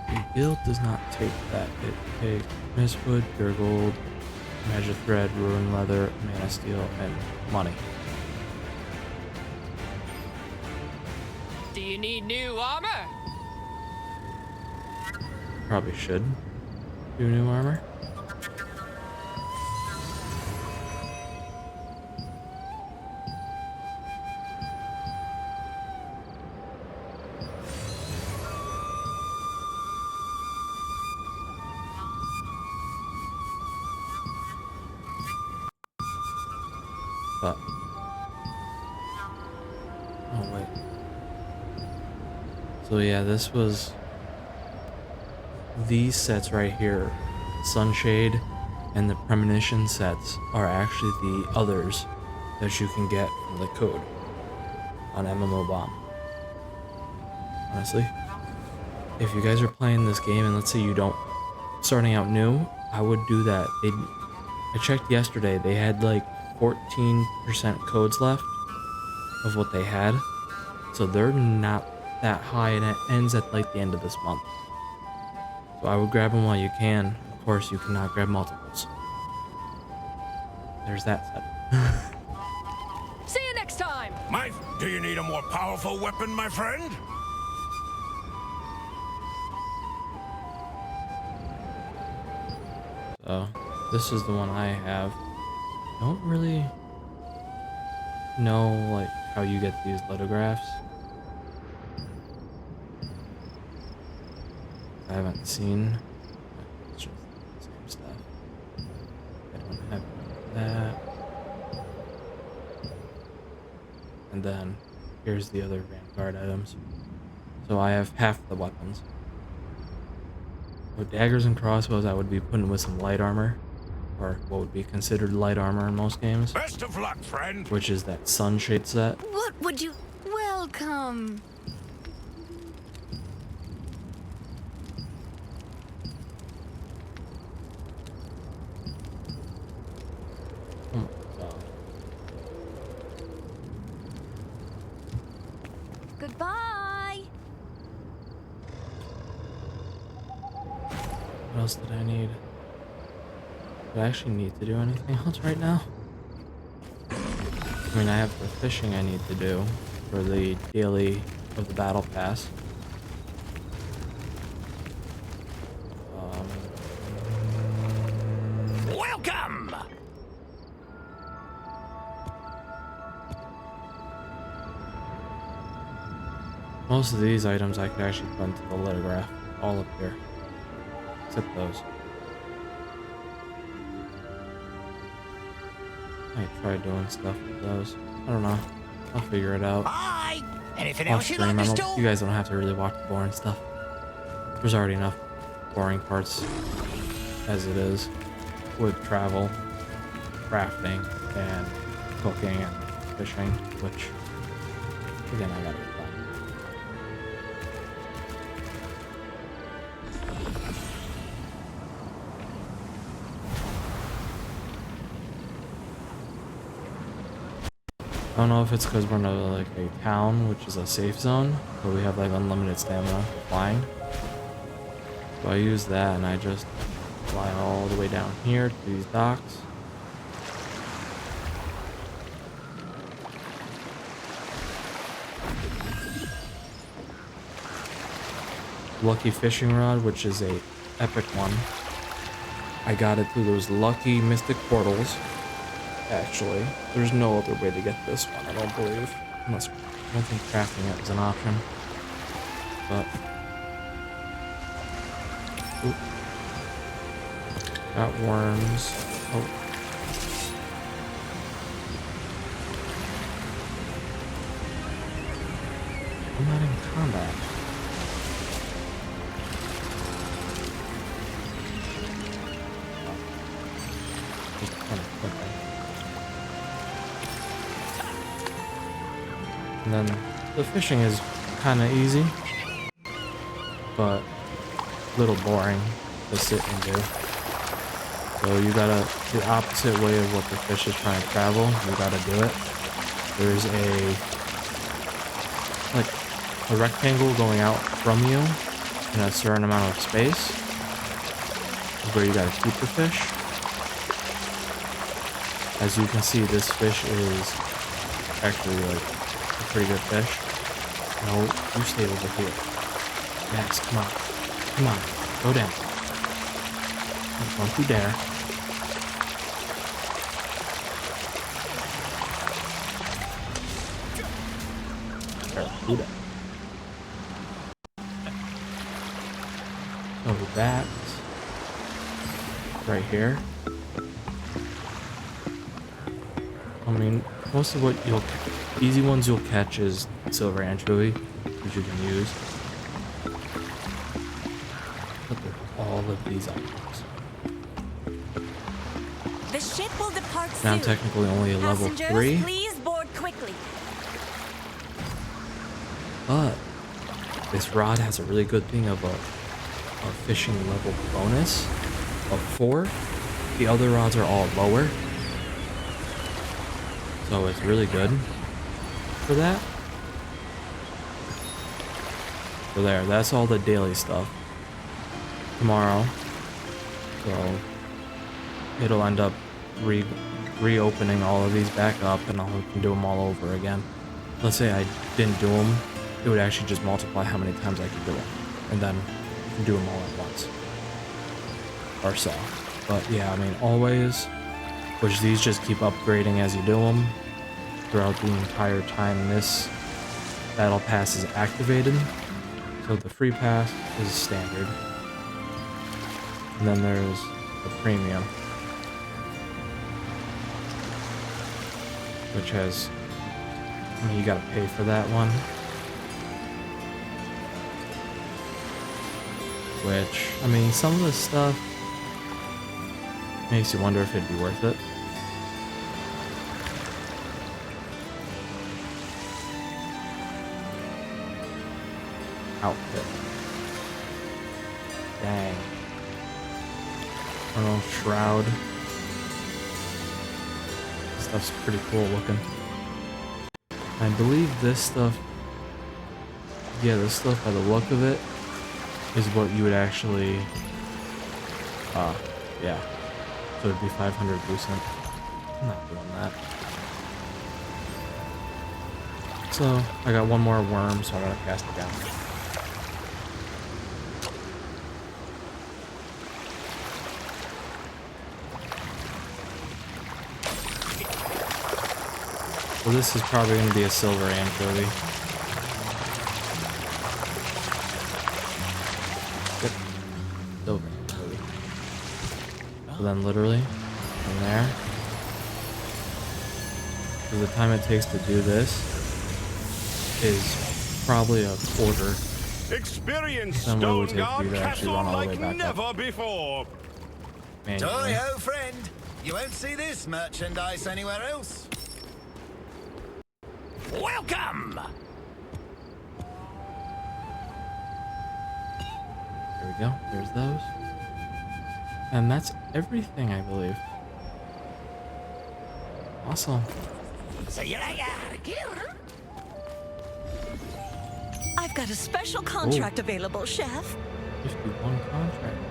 The guild does not take that. It takes Mistwood, Pure Gold, Magic Thread, Ruin Leather, Mana Steel, and money. Do you need new armor? Probably should do new armor. But oh wait. So yeah, this was these sets right here, Sunshade and the Premonition sets are actually the others that you can get from the code on MMO Bomb. Honestly, if you guys are playing this game and let's say you don't starting out new, I would do that. I checked yesterday, they had like 14% codes left of what they had, so they're not that high, and it ends at like the end of this month. So I would grab them while you can. Of course, you cannot grab multiples. There's that set. See you next time. Do you need a more powerful weapon, my friend? So this is the one I have. Don't really know like how you get these lithographs. I haven't seen. It's just the same stuff. I don't have that. And then here's the other Vanguard items. So I have half the weapons. With daggers and crossbows, I would be putting with some light armor, or what would be considered light armor in most games. Best of luck, friend. Which is that sunshade set. What would you... Welcome. Oh my god. Goodbye. What else did I need? Do I actually need to do anything else right now? I mean, I have the fishing I need to do for the daily of the battle pass. Welcome. Most of these items I could actually put into the lithograph, all up here, except those. I might try doing stuff with those. I don't know. I'll figure it out. Hi. Anything Off else you'd like stream. us to? You guys don't have to really watch the boring stuff. There's already enough boring parts as it is with travel, crafting, and cooking and fishing, which again I gotta get done. I don't know if it's because we're in a town, which is a safe zone, where we have like unlimited stamina flying. So I use that and I just fly all the way down here to these docks. Lucky fishing rod, which is a epic one. I got it through those lucky mystic portals. Actually, there's no other way to get this one, I don't believe. Unless, I don't think crafting it is an option. But... Oop. Got worms. Oh. I'm not in combat. Just kind of quick. And then the fishing is kind of easy, but a little boring to sit and do. So you gotta, the opposite way of what the fish is trying to travel, you gotta do it. There's a rectangle going out from you in a certain amount of space where you gotta keep the fish. As you can see, this fish is actually like a pretty good fish. No, you stay over here. Max, come on. Come on. Go down. Don't you dare. Do that. So that right here. I mean, most of what easy ones you'll catch is silver anchovy, which you can use. Look at all of these items. The ship will depart Now I'm soon. technically only a level Passengers, 3, please board quickly. but this rod has a really good thing of a fishing level bonus of 4. The other rods are all lower. So it's really good for that. So there, that's all the daily stuff. Tomorrow, so it'll end up reopening all of these back up, and I'll do them all over again. Let's say I didn't do them, it would actually just multiply how many times I could do them, and then you can do them all at once, or so. But yeah, I mean, always, which these just keep upgrading as you do them throughout the entire time this battle pass is activated. So the free pass is standard. And then there's the premium, which has, I mean, you gotta pay for that one. Which, I mean, some of the stuff makes you wonder if it'd be worth it. Outfit. Dang. Colonel Shroud. This stuff's pretty cool looking. I believe this stuff, yeah, this stuff by the look of it is what you would actually, yeah. So it'd be 500 lucent. I'm not doing that. So I got one more worm, so I'm gonna cast it down. So this is probably gonna be a silver anchovy. Yep. Silver anchovy. So then literally from there, so the time it takes to do this is probably a quarter. Experience Then what it would take for Stone you to actually Castle run all the way like back never up. before. Manually. Hi-ho, friend. You won't see this merchandise anywhere else. Welcome! There we go. There's those. And that's everything, I believe. Awesome. See you later. I've got a special contract available, Chef. 51 contracts.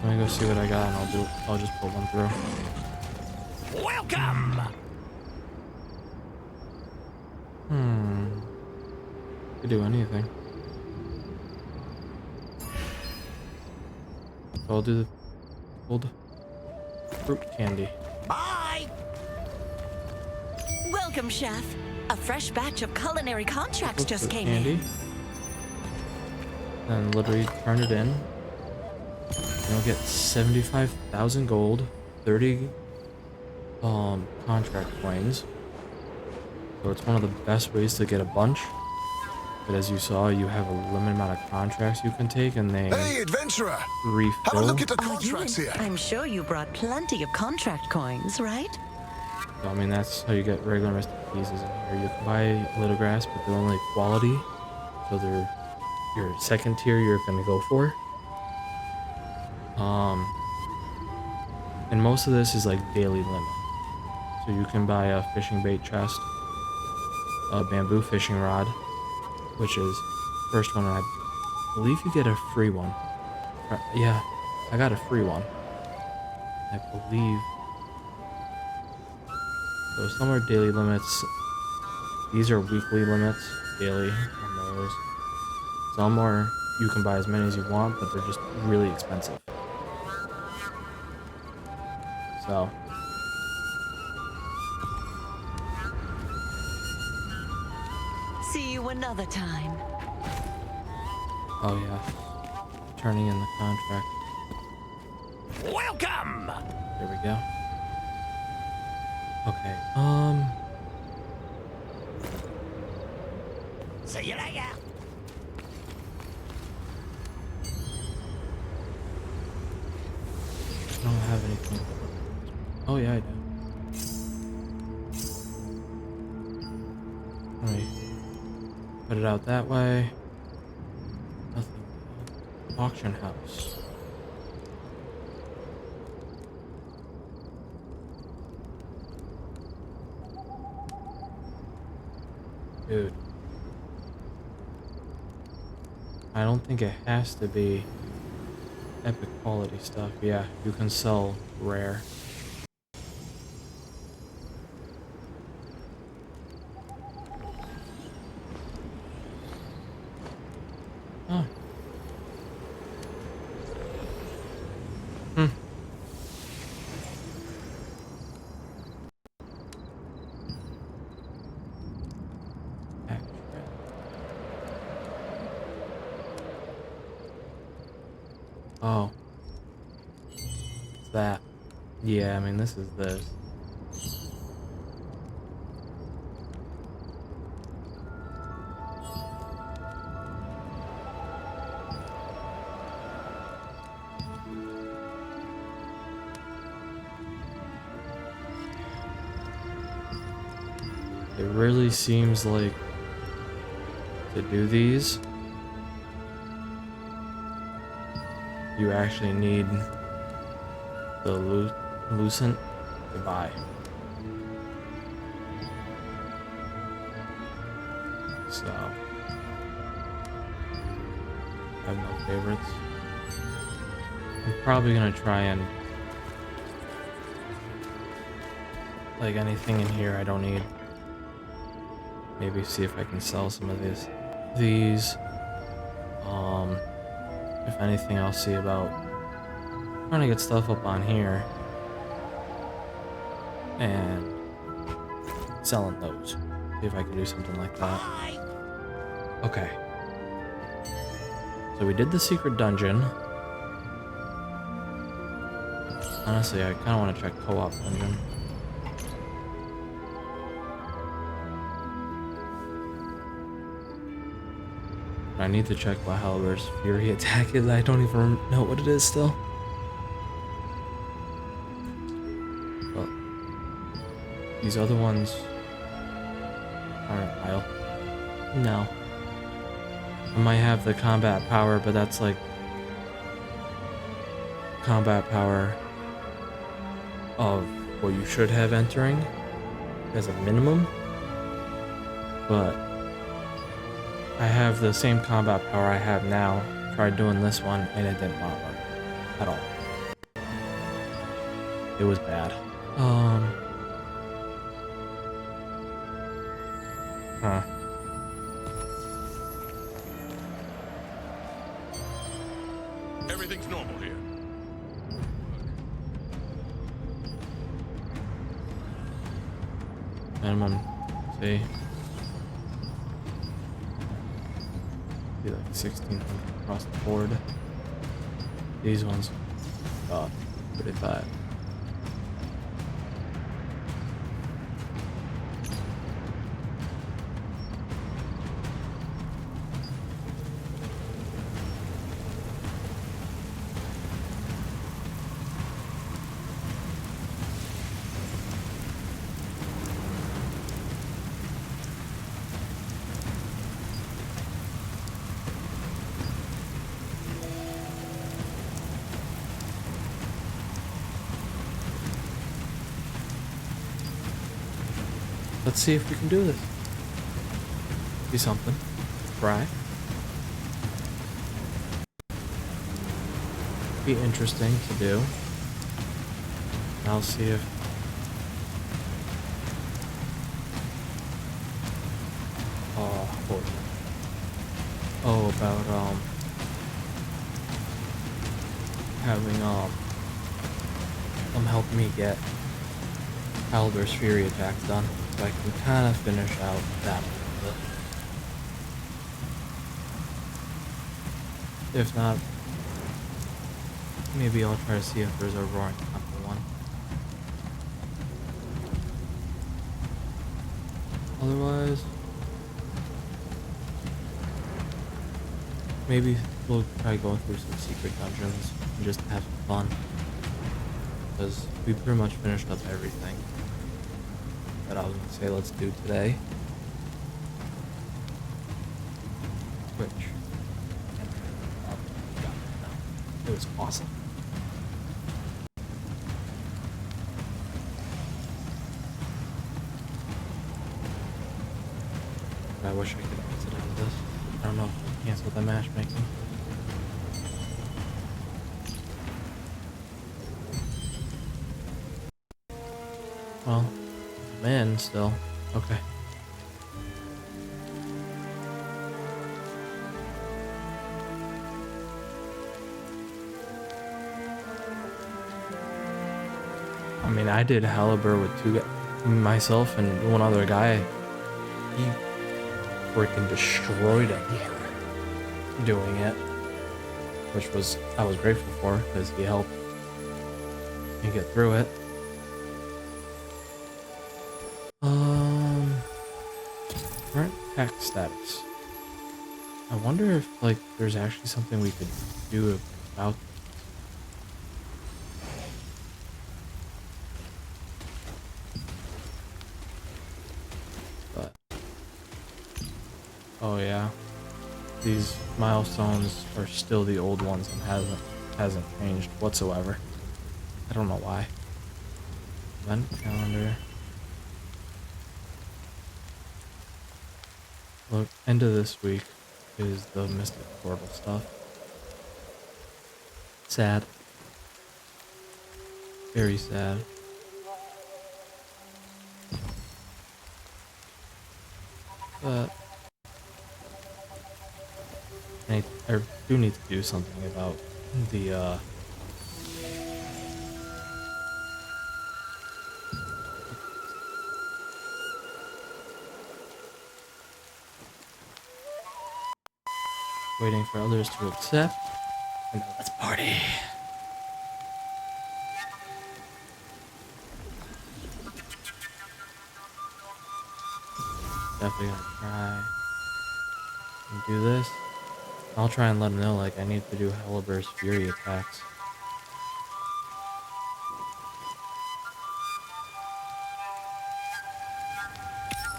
Let me go see what I got and I'll just pull one through. Welcome! Could do anything. So I'll do the old fruit candy. Bye! Welcome, Chef. A fresh batch of culinary contracts just came in. And literally turn it in. You'll get 75,000 gold, 30 contract coins. So it's one of the best ways to get a bunch. But as you saw, you have a limited amount of contracts you can take, and they Hey, adventurer! refill. Have a look at the contracts here. I'm sure you brought plenty of contract coins, right? So, I mean, that's how you get regular Mystic Pieces in here. You can buy Little Grass, but they're only quality. So they're your second tier you're gonna go for. And most of this is like daily limit. So you can buy a fishing bait chest, a bamboo fishing rod, which is first one, and I believe you get a free one. Yeah, I got a free one. I believe. So some are daily limits. These are weekly limits, daily on those. Some are you can buy as many as you want, but they're just really expensive. So See you another time. oh yeah, turning in the contract. Welcome! There we go. Okay, See you later. I don't have anything. Oh yeah, I do. Let me put it out that way. Nothing. Auction house. Dude. I don't think it has to be epic quality stuff. Yeah, you can sell rare. Oh. Oh. What's that? Yeah, I mean, this is this. It really seems like to do these, you actually need the lucent to buy. So, I have no favorites. I'm probably gonna try and, like, anything in here I don't need. Maybe see if I can sell some of these. If anything, I'll see about trying to get stuff up on here and selling those. See if I can do something like that. Okay. So we did the secret dungeon. Honestly, I kind of want to check co-op dungeon. I need to check what Halibur's Fury attack is. I don't even know what it is still. But these other ones aren't I'll. No. I might have the combat power, but that's like combat power of what you should have entering as a minimum. But I have the same combat power I have now. Tried doing this one and it did not work at all. It was bad. Huh. Everything's normal here. Minimum, see. Be like 1600 across the board. These ones, 35. Let's see if we can do this. Be something. Try. Be interesting to do. I'll see if about having help me get Halibur's Fury attacks done, so I can kind of finish out that one. If not, maybe I'll try to see if there's a Roaring Temple one. Otherwise, maybe we'll try going through some secret dungeons and just have some fun. Because we pretty much finished up everything that I was going to say let's do today. Which, it was awesome. I wish I could exit out of this. I don't know if I cancel the matchmaking. Well, I'm in still. Okay. I mean, I did Halibur with two guys, myself and one other guy. He freaking destroyed him doing it. which I was grateful for because he helped me get through it. Current attack status. I wonder if like there's actually something we could do about this. But oh yeah, these milestones are still the old ones and hasn't changed whatsoever. I don't know why. Event calendar. Look, end of this week is the Mystic Portal stuff. Sad. Very sad. But I do need to do something about the waiting for others to accept. And now let's party. Definitely gonna try and do this. I'll try and let him know like I need to do Helibur's Fury attacks.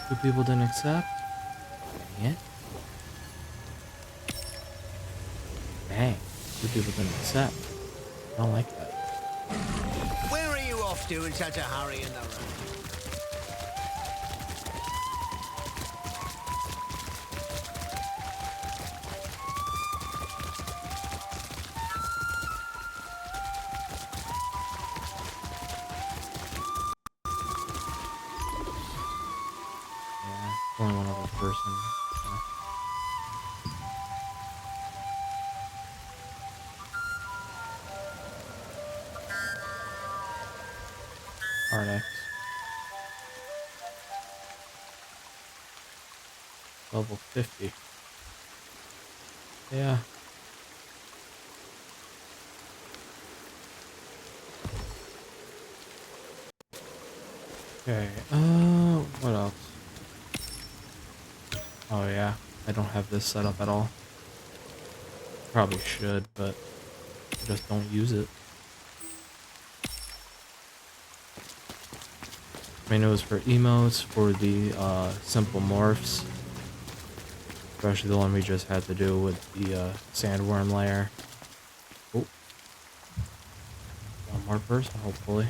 Two people didn't accept. Dang it. Dang. Two people didn't accept. I don't like that. Where are you off to in such a hurry in the road? Yeah, only one other person. Arnex. Level 50. Yeah. Okay, what else? Oh yeah, I don't have this set up at all. Probably should, but I just don't use it. I mean, it was for emotes, for the simple morphs. Especially the one we just had to do with the sandworm layer. Oh. One more person, hopefully.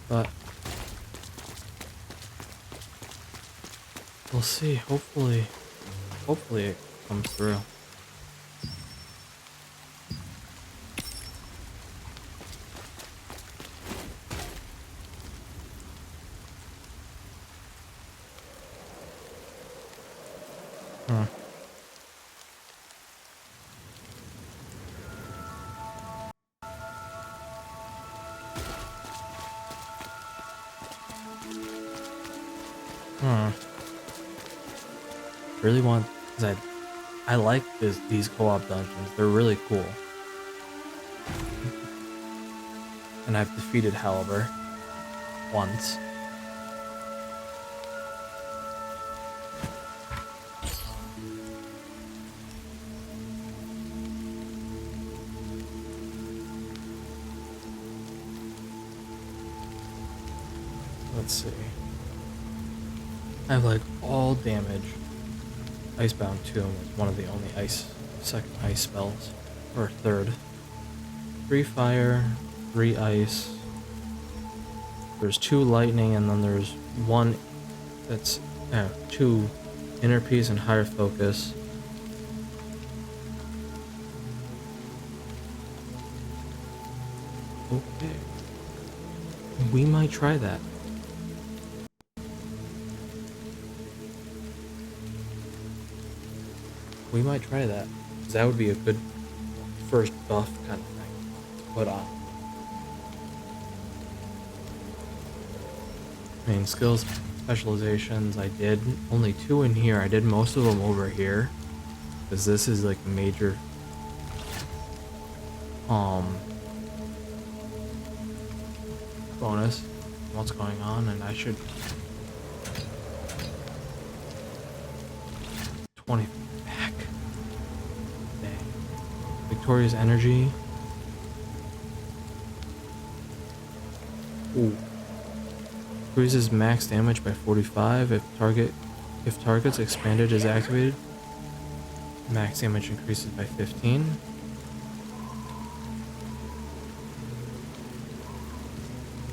But we'll see. Hopefully it comes through. Really want, because I like these co-op dungeons. They're really cool. And I've defeated Halibur once. Let's see. I have like all damage. Icebound Tomb is one of the only second ice spells. Or third. 3 fire, 3 ice. There's 2 lightning, and then there's 1 that's 2 inner peace and higher focus. Okay. We might try that. We might try that. That would be a good first buff kind of thing to put on. I mean, skills specializations, I did only 2 in here. I did most of them over here. because this is like a major bonus. What's going on, and I should 20 back. Dang. Victoria's energy. Ooh. Increases max damage by 45 if target's expanded is activated. Max damage increases by 15.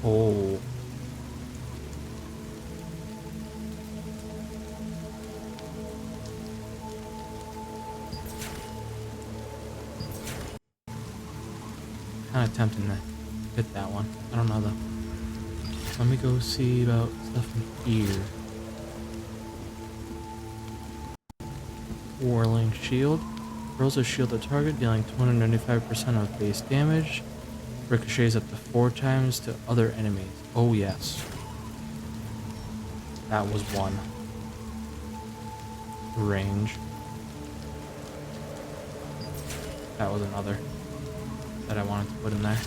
Oh. Kind of tempting to hit that one. I don't know though. Let me go see about stuff in here. Whirling shield. Throws a shield at target, dealing 295% of base damage. Ricochets up to 4 times to other enemies. Oh yes. That was one. Range. That was another that I wanted to put in there.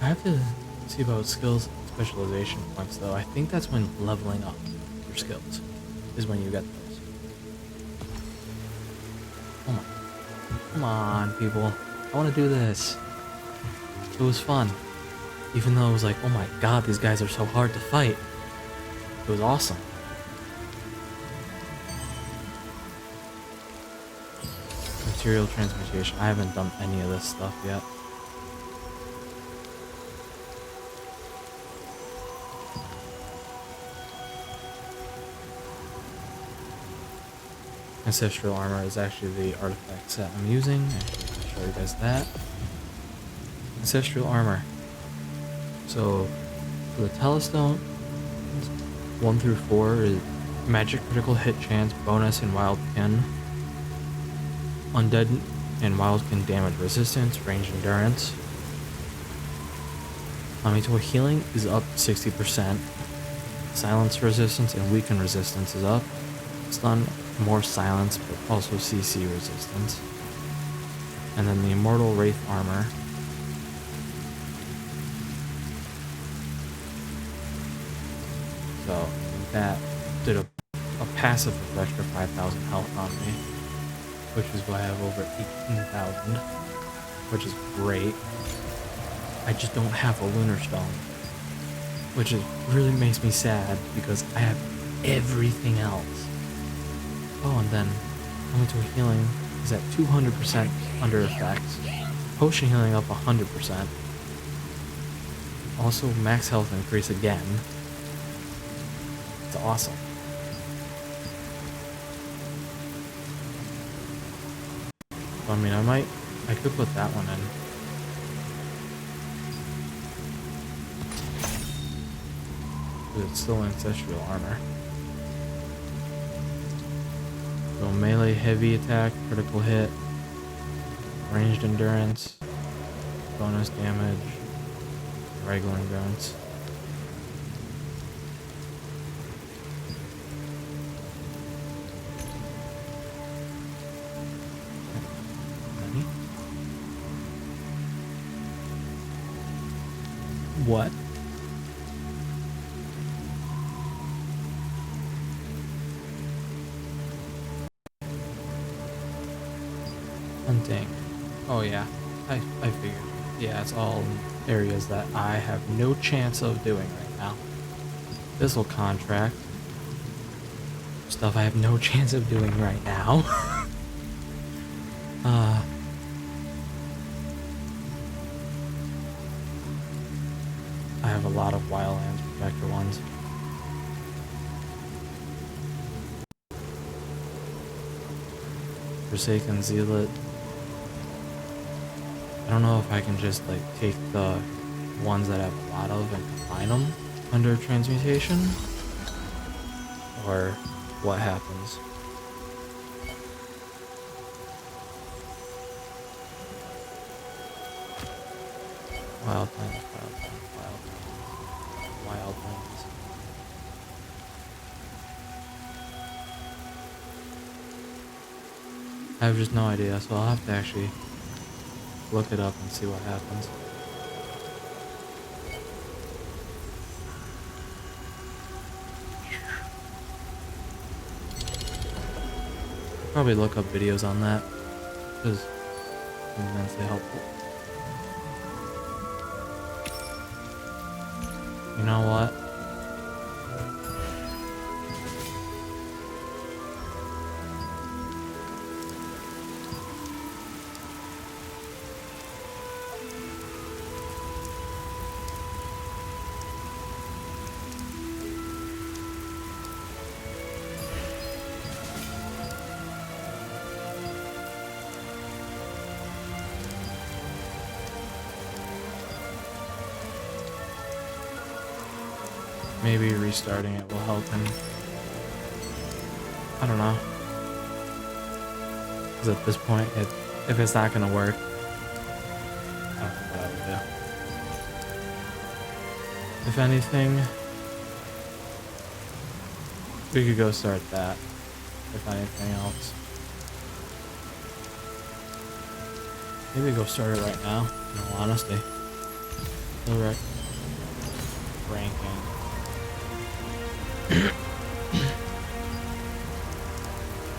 I have to see about skills specialization points though. I think that's when leveling up your skills is when you get those. Oh my. Come on, people. I want to do this. It was fun. Even though it was like, oh my god, these guys are so hard to fight. It was awesome. Material transmutation. I haven't done any of this stuff yet. Ancestral armor is actually the artifact set I'm using. I'll show you guys that. Ancestral armor. So for the Telestone, 1 through 4 is magic critical hit chance, bonus, and wildkin. Undead and wildkin damage resistance, range endurance. Omnitoy healing is up 60%. Silence resistance and weaken resistance is up. Stun, more silence, but also CC resistance. And then the Immortal Wraith armor. So that did a passive effect for 5,000 health on me, which is why I have over 18,000, which is great. I just don't have a Lunar Stone, which really makes me sad because I have everything else. Oh, and then Elemental Healing is at 200% under effects. Potion Healing up 100%. Also, max health increase again. It's awesome. I mean, I could put that one in. But it's still ancestral armor. So melee heavy attack, critical hit, ranged endurance, bonus damage, regular endurance. What? Hunting. Oh yeah, I figured. Yeah, it's all areas that I have no chance of doing right now. This'll contract. Stuff I have no chance of doing right now. I have a lot of Wildlands Protector ones. Forsaken Zealot. I don't know if I can just like take the ones that I have a lot of and combine them under transmutation, or what happens. Wildlands. I have just no idea, so I'll have to actually look it up and see what happens. Probably look up videos on that, because it's immensely helpful. You know what? Maybe restarting it will help him. I don't know. Because at this point, if it's not going to work, I don't know what I would do. If anything, we could go start that. If anything else. Maybe go start it right now, in all honesty. Alright. Ranking.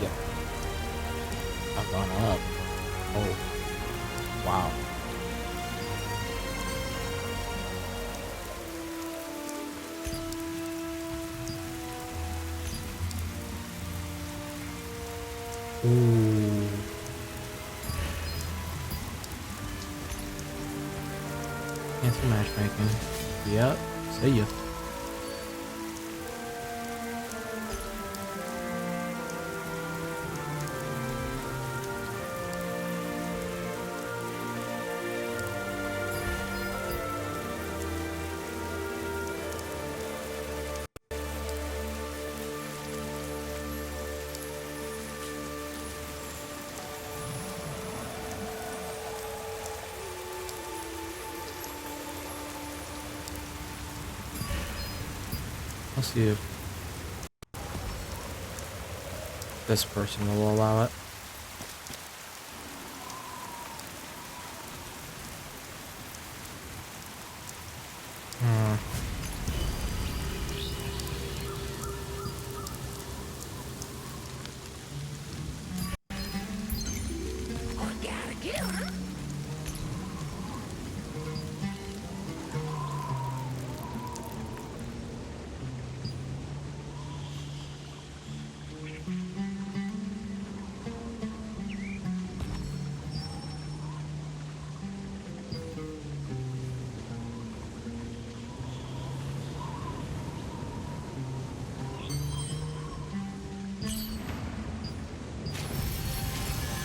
Yep. I've gone up. Oh. Wow. Ooh. Cancel matchmaking. Yep. See ya. I'll see if this person will allow it.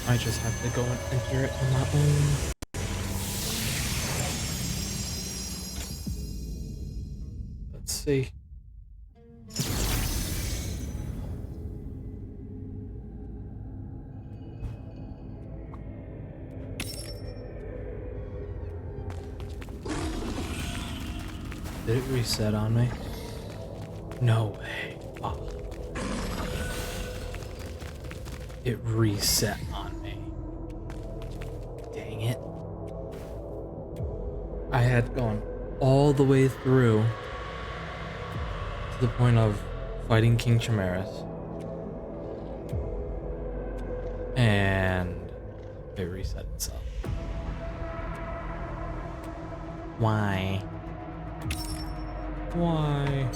I just have to go and enter it on my own. Let's see. Did it reset on me? No way. Oh. It reset on me. Dang it. I had gone all the way through to the point of fighting King Chimeras. And it reset itself. Why? Why?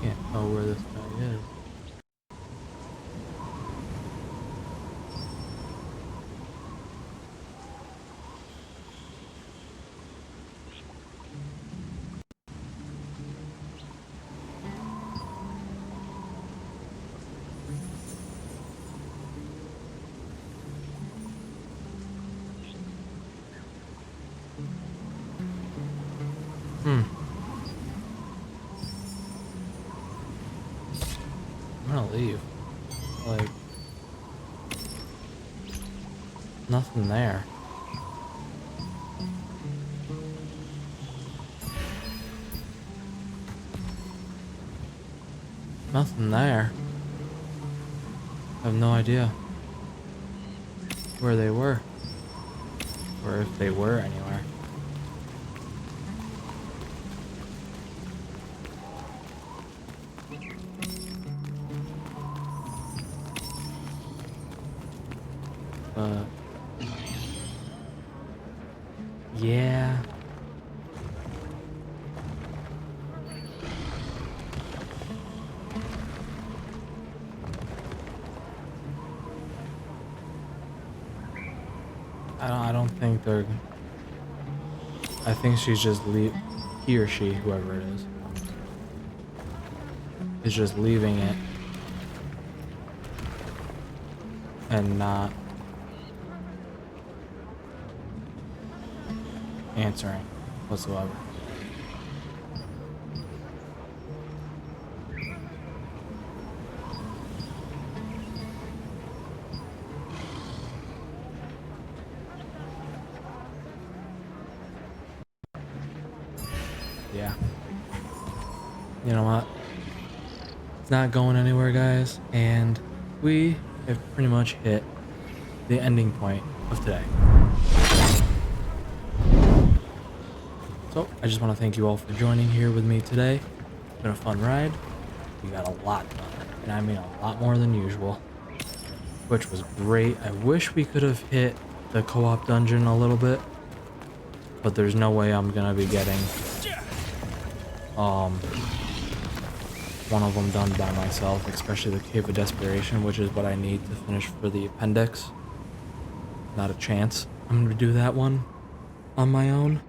Can't tell where this guy is. leave. Like, nothing there. Nothing there. I have no idea where they were. Or if they were anywhere. Yeah. I don't think they're... I think she's just he or she, whoever it is just leaving it and not answering whatsoever. Yeah. You know what? It's not going anywhere, guys, and we have pretty much hit the ending point of today. So, I just want to thank you all for joining here with me today. It's been a fun ride. We got a lot done, and I mean a lot more than usual, which was great. I wish we could have hit the co-op dungeon a little bit, but there's no way I'm gonna be getting one of them done by myself, especially the Cave of Desperation, which is what I need to finish for the appendix. Not a chance I'm gonna do that one on my own.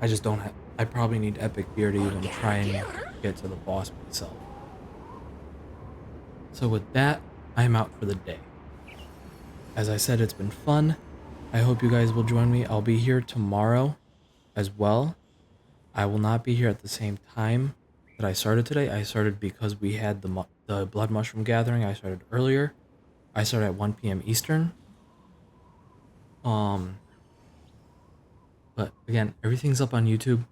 I just don't have... I probably need Epic Gear to even try and get to the boss myself. So with that, I'm out for the day. As I said, it's been fun. I hope you guys will join me. I'll be here tomorrow as well. I will not be here at the same time that I started today. I started because we had the Blood Mushroom Gathering. I started earlier. I started at 1 p.m. Eastern. But again, everything's up on YouTube.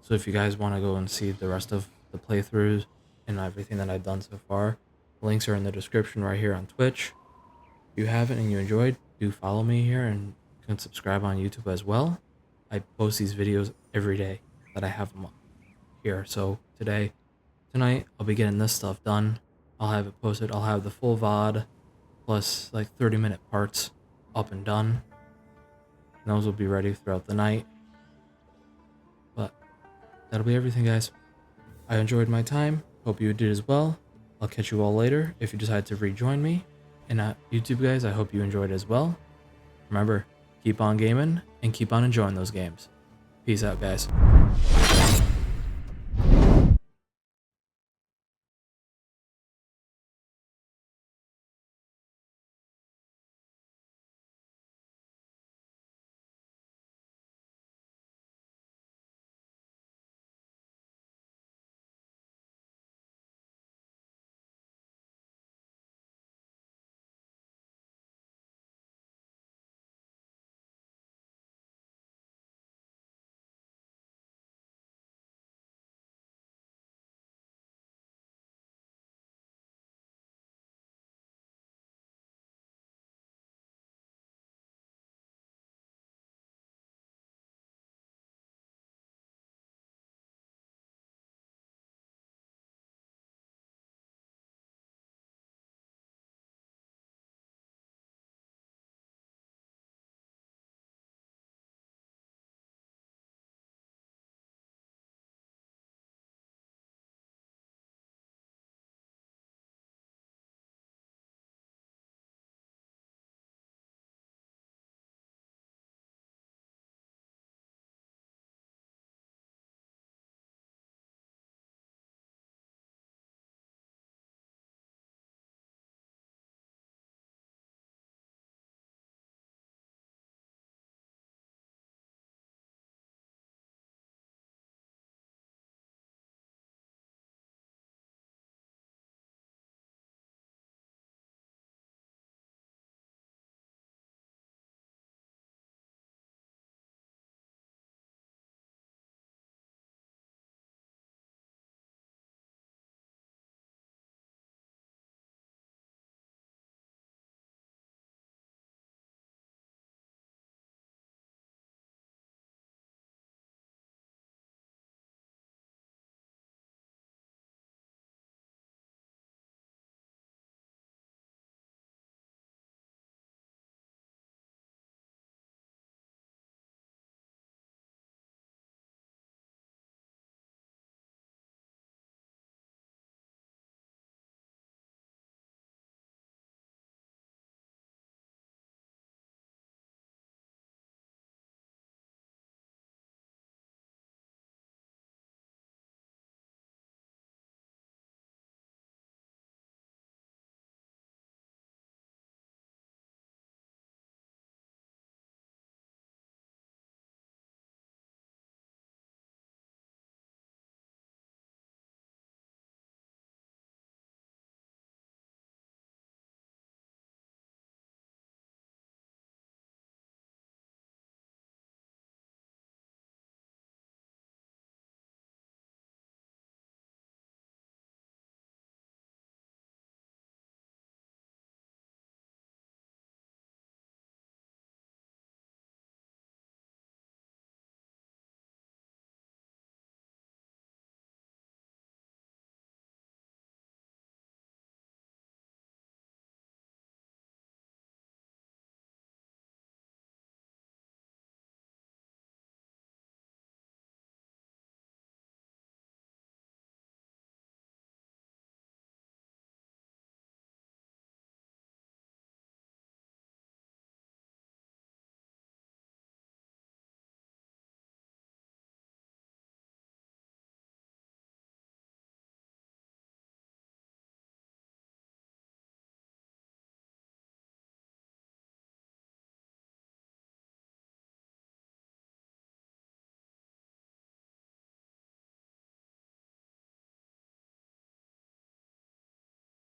So if you guys want to go and see the rest of the playthroughs and everything that I've done so far, the links are in the description right here on Twitch. If you haven't and you enjoyed, do follow me here and you can subscribe on YouTube as well. I post these videos every day that I have them here. So tonight, I'll be getting this stuff done. I'll have it posted. I'll have the full VOD plus like 30-minute parts up and done. And those will be ready throughout the night. But that'll be everything, guys. I enjoyed my time. Hope you did as well. I'll catch you all later if you decide to rejoin me. And YouTube guys, I hope you enjoyed as well. Remember, keep on gaming and keep on enjoying those games. Peace out, guys.